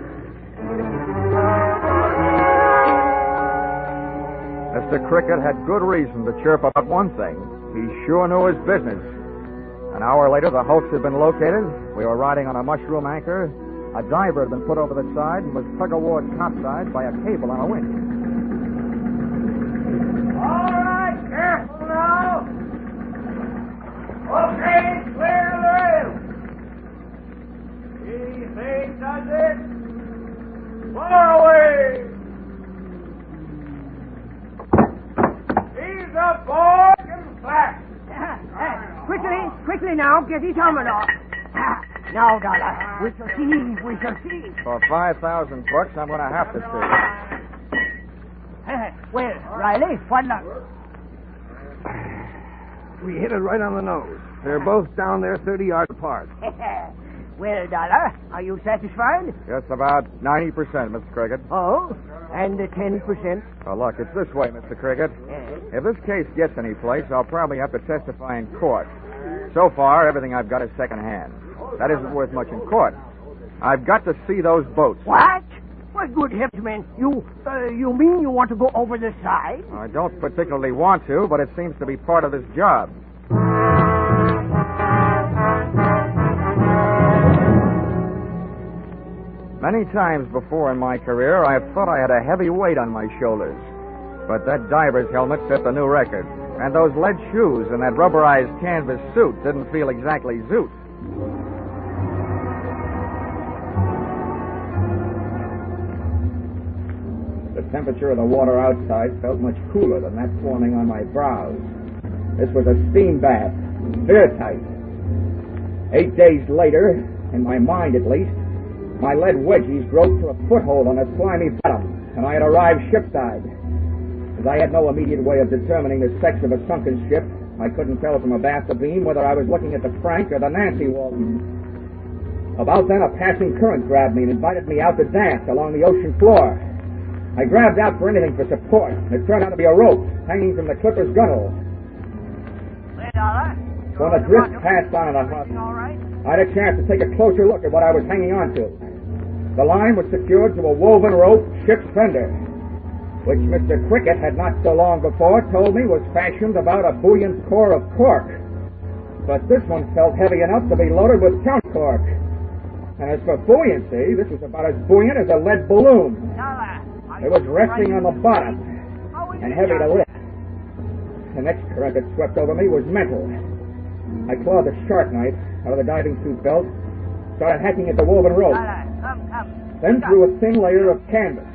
Mr. Cricket had good reason to chirp about one thing. He sure knew his business. An hour later, the hulks had been located. We were riding on a mushroom anchor. A diver had been put over the side and was tug-of-war topside by a cable on a winch. All right, careful now. Okay, clear the rail. Easy does it. Far away. Ease up, boys, and flat. quickly now, get his helmet off. Now, Dollar, we shall see. For $5,000, I'm going to have to see. Well, Riley, what luck? We hit it right on the nose. They're both down there 30 yards apart. Well, Dollar, are you satisfied? Just about 90%, Mr. Cricket. Oh, and the 10%? Oh, look, it's this way, Mr. Cricket. If this case gets any place, I'll probably have to testify in court. So far, everything I've got is secondhand. That isn't worth much in court. I've got to see those boats. What? Well, good heavens, man. You mean you want to go over the side? I don't particularly want to, but it seems to be part of this job. Many times before in my career, I have thought I had a heavy weight on my shoulders. But that diver's helmet set the new record. And those lead shoes and that rubberized canvas suit didn't feel exactly zoot. The temperature of the water outside felt much cooler than that forming on my brows. This was a steam bath, airtight. 8 days later, in my mind at least, my lead wedgies groped for a foothold on a slimy bottom, and I had arrived shipside. As I had no immediate way of determining the sex of a sunken ship, I couldn't tell from a bathtub beam whether I was looking at the Frank or the Nancy Walton. About then, a passing current grabbed me and invited me out to dance along the ocean floor. I grabbed out for anything for support, and it turned out to be a rope hanging from the clipper's gunwale. Well, Dollar, When the drift passed on the hut, I had a chance to take a closer look at what I was hanging on to. The line was secured to a woven rope ship's fender, which Mr. Cricket had not so long before told me was fashioned about a buoyant core of cork. But this one felt heavy enough to be loaded with count cork. And as for buoyancy, this was about as buoyant as a lead balloon. It was resting on the bottom and heavy to lift. The next current that swept over me was mental. I clawed the shark knife out of the diving suit belt, started hacking at the woven rope, then threw a thin layer of canvas.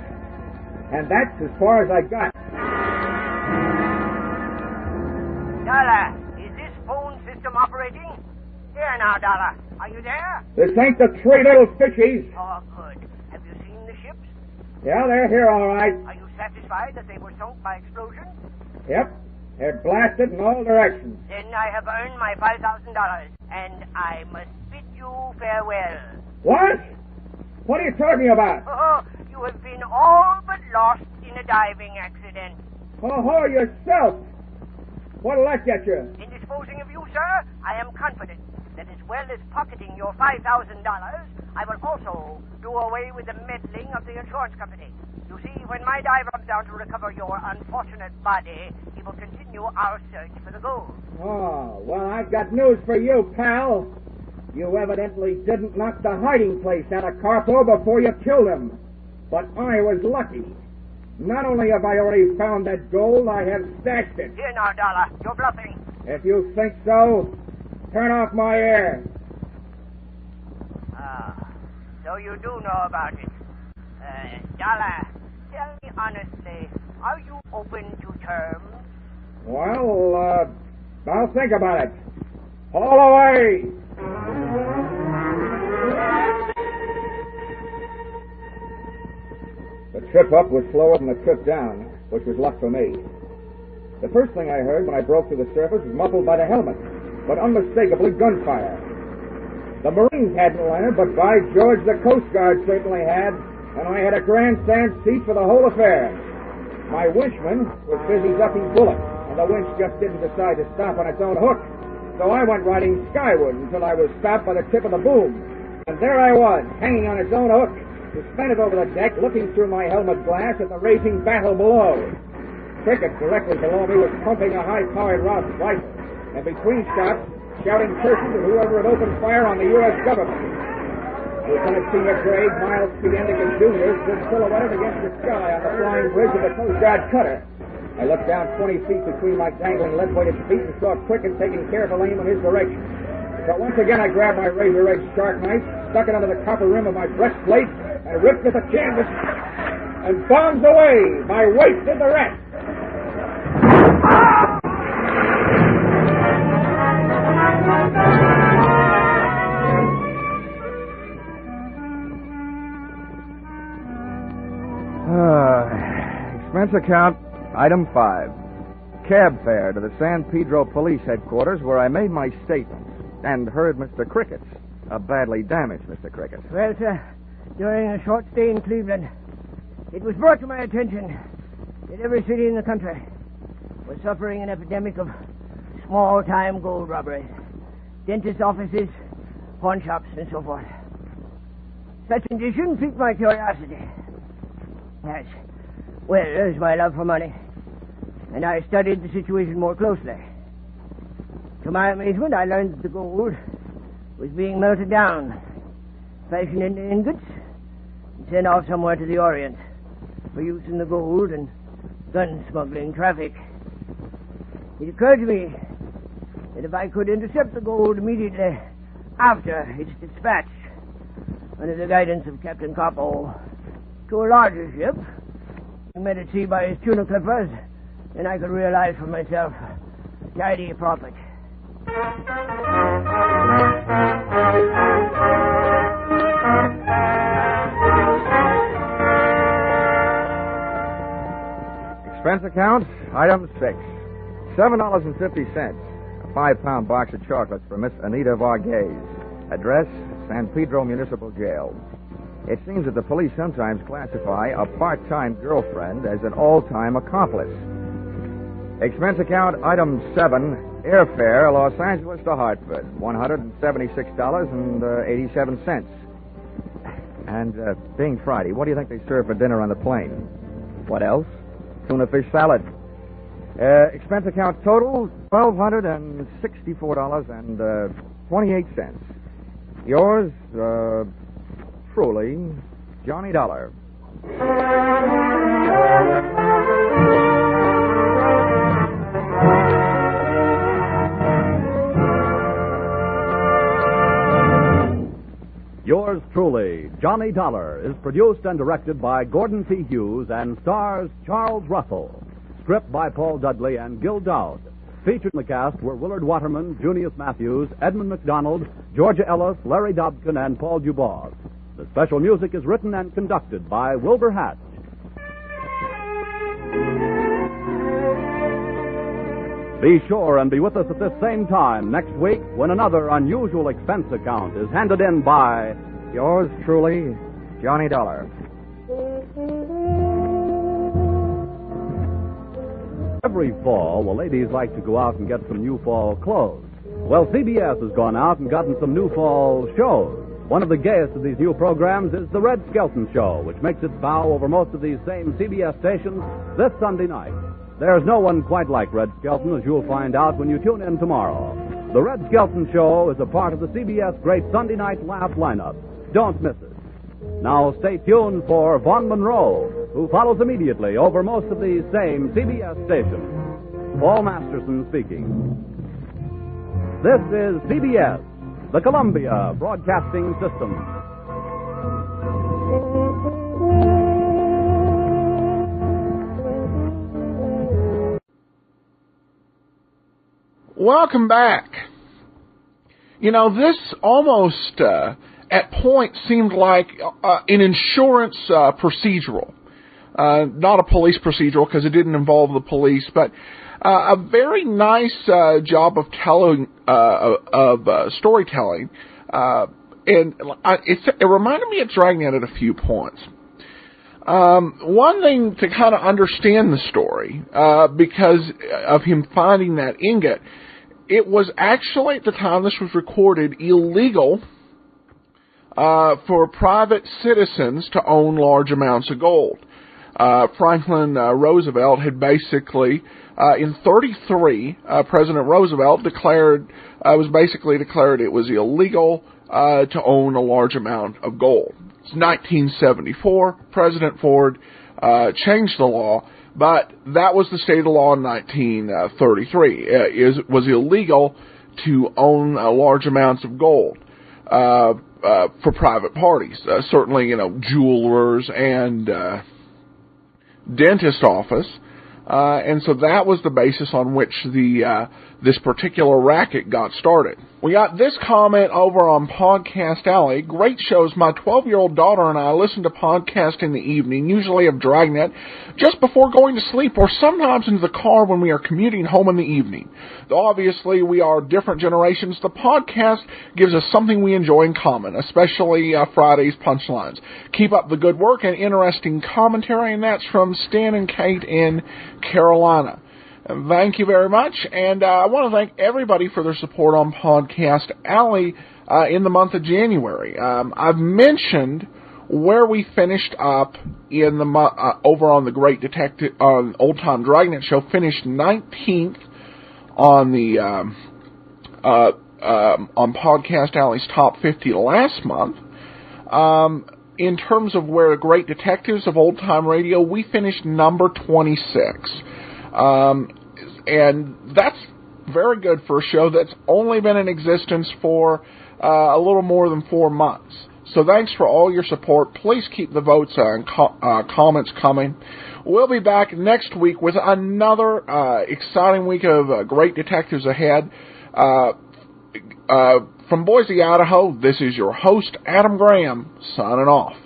And that's as far as I got. Dollar, is this phone system operating? Here now, Dollar. Are you there? This ain't the three little fishies. Oh, good. Have you seen the ships? Yeah, they're here all right. Are you satisfied that they were sunk by explosion? Yep. They're blasted in all directions. Then I have earned my $5,000, and I must bid you farewell. What? What are you talking about? Oh, you have been all but lost in a diving accident. Oh, yourself. What'll that get you? In disposing of you, sir, I am confident that as well as pocketing your $5,000, I will also do away with the meddling of the insurance company. You see, when my diver comes down to recover your unfortunate body, he will continue our search for the gold. Oh, well, I've got news for you, pal. You evidently didn't knock the hiding place out of Carpo before you killed him. But I was lucky. Not only have I already found that gold, I have stashed it. Here now, Dollar. You're bluffing. If you think so, turn off my air. So you do know about it. Dollar, tell me honestly, are you open to terms? Well, I'll think about it. Haul away! The trip up was slower than the trip down, which was luck for me. The first thing I heard when I broke through the surface was muffled by the helmet, but unmistakably gunfire. The Marines hadn't landed, but by George, the Coast Guard certainly had, and I had a grandstand seat for the whole affair. My winchman was busy ducking bullets, and the winch just didn't decide to stop on its own hook. So I went riding skyward until I was stopped by the tip of the boom. And there I was, hanging on its own hook, suspended over the deck, looking through my helmet glass at the raging battle below. Cricket directly below me was pumping a high-powered rifle, and between shots, shouting curses at whoever had opened fire on the U.S. government. Lieutenant Senior Grade Miles P. Mendicant Jr. stood silhouetted against the sky on the flying bridge of the Coast Guard cutter. I looked down 20 feet between my dangling lead-weighted feet and saw Cricket taking careful aim in his direction. So once again I grabbed my razor-edged shark knife, stuck it under the copper rim of my breastplate, and ripped at the canvas, and bombs away! My weight did the rest! Ah! Expense account, item 5. Cab fare to the San Pedro Police Headquarters where I made my statements and heard Mr. Crickett's. A badly damaged Mr. Cricket. Well, sir, during a short stay in Cleveland, it was brought to my attention that every city in the country was suffering an epidemic of small-time gold robberies. Dentist offices, pawn shops, and so forth. Such condition piqued my curiosity. As well as my love for money. And I studied the situation more closely. To my amazement, I learned that the gold was being melted down, fashioned into ingots, and sent off somewhere to the Orient for use in the gold and gun smuggling traffic. It occurred to me that if I could intercept the gold immediately after its dispatch, under the guidance of Captain Capo, to a larger ship, met at sea by his tuna clippers, then I could realize for myself a tidy profit. Expense account, item 6. $7.50. A 5-pound box of chocolates for Miss Anita Varghese. Address, San Pedro Municipal Jail. It seems that the police sometimes classify a part-time girlfriend as an all-time accomplice. Expense account, item 7. Airfare, Los Angeles to Hartford, $176.87. And being Friday, what do you think they serve for dinner on the plane? What else? Tuna fish salad. Expense account total, $1,264.28. Yours, truly, Johnny Dollar. Yours truly, Johnny Dollar, is produced and directed by Gordon P. Hughes and stars Charles Russell. Script by Paul Dudley and Gil Dowd. Featured in the cast were Willard Waterman, Junius Matthews, Edmund McDonald, Georgia Ellis, Larry Dobkin, and Paul Dubois. The special music is written and conducted by Wilbur Hatch. Be sure and be with us at this same time next week when another unusual expense account is handed in by yours truly, Johnny Dollar. Every fall, the ladies like to go out and get some new fall clothes. Well, CBS has gone out and gotten some new fall shows. One of the gayest of these new programs is The Red Skelton Show, which makes its bow over most of these same CBS stations this Sunday night. There's no one quite like Red Skelton, as you'll find out when you tune in tomorrow. The Red Skelton Show is a part of the CBS Great Sunday Night Laugh lineup. Don't miss it. Now stay tuned for Vaughn Monroe, who follows immediately over most of these same CBS stations. Paul Masterson speaking. This is CBS, the Columbia Broadcasting System. Welcome back. You know, this almost at point seemed like an insurance procedural. Not a police procedural because it didn't involve the police, but a very nice job of storytelling. And it reminded me of Dragnet at a few points. One thing to kind of understand the story, because of him finding that ingot, it was actually, at the time this was recorded, illegal for private citizens to own large amounts of gold. Franklin Roosevelt had basically, in 1933, President Roosevelt was basically declared it was illegal to own a large amount of gold. It's 1974. President Ford changed the law, but that was the state of the law in 1933. It was illegal to own large amounts of gold for private parties. Certainly, jewelers and dentist office And so that was the basis on which this particular racket got started. We got this comment over on Podcast Alley. Great shows. My 12-year-old daughter and I listen to podcasts in the evening, usually of Dragnet, just before going to sleep or sometimes in the car when we are commuting home in the evening. Though obviously we are different generations, the podcast gives us something we enjoy in common, especially Friday's punchlines. Keep up the good work and interesting commentary, and that's from Stan and Kate in Carolina. Thank you very much, and I want to thank everybody for their support on Podcast Alley in the month of January. I've mentioned where we finished up in the over on the Great Detective Old Time Dragnet show, finished 19th on the on Podcast Alley's Top 50 last month. In terms of where Great Detectives of Old Time Radio, we finished number 26. And that's very good for a show that's only been in existence for a little more than 4 months. So thanks for all your support. Please keep the votes and comments coming. We'll be back next week with another exciting week of Great Detectives ahead. From Boise, Idaho, this is your host, Adam Graham, signing off.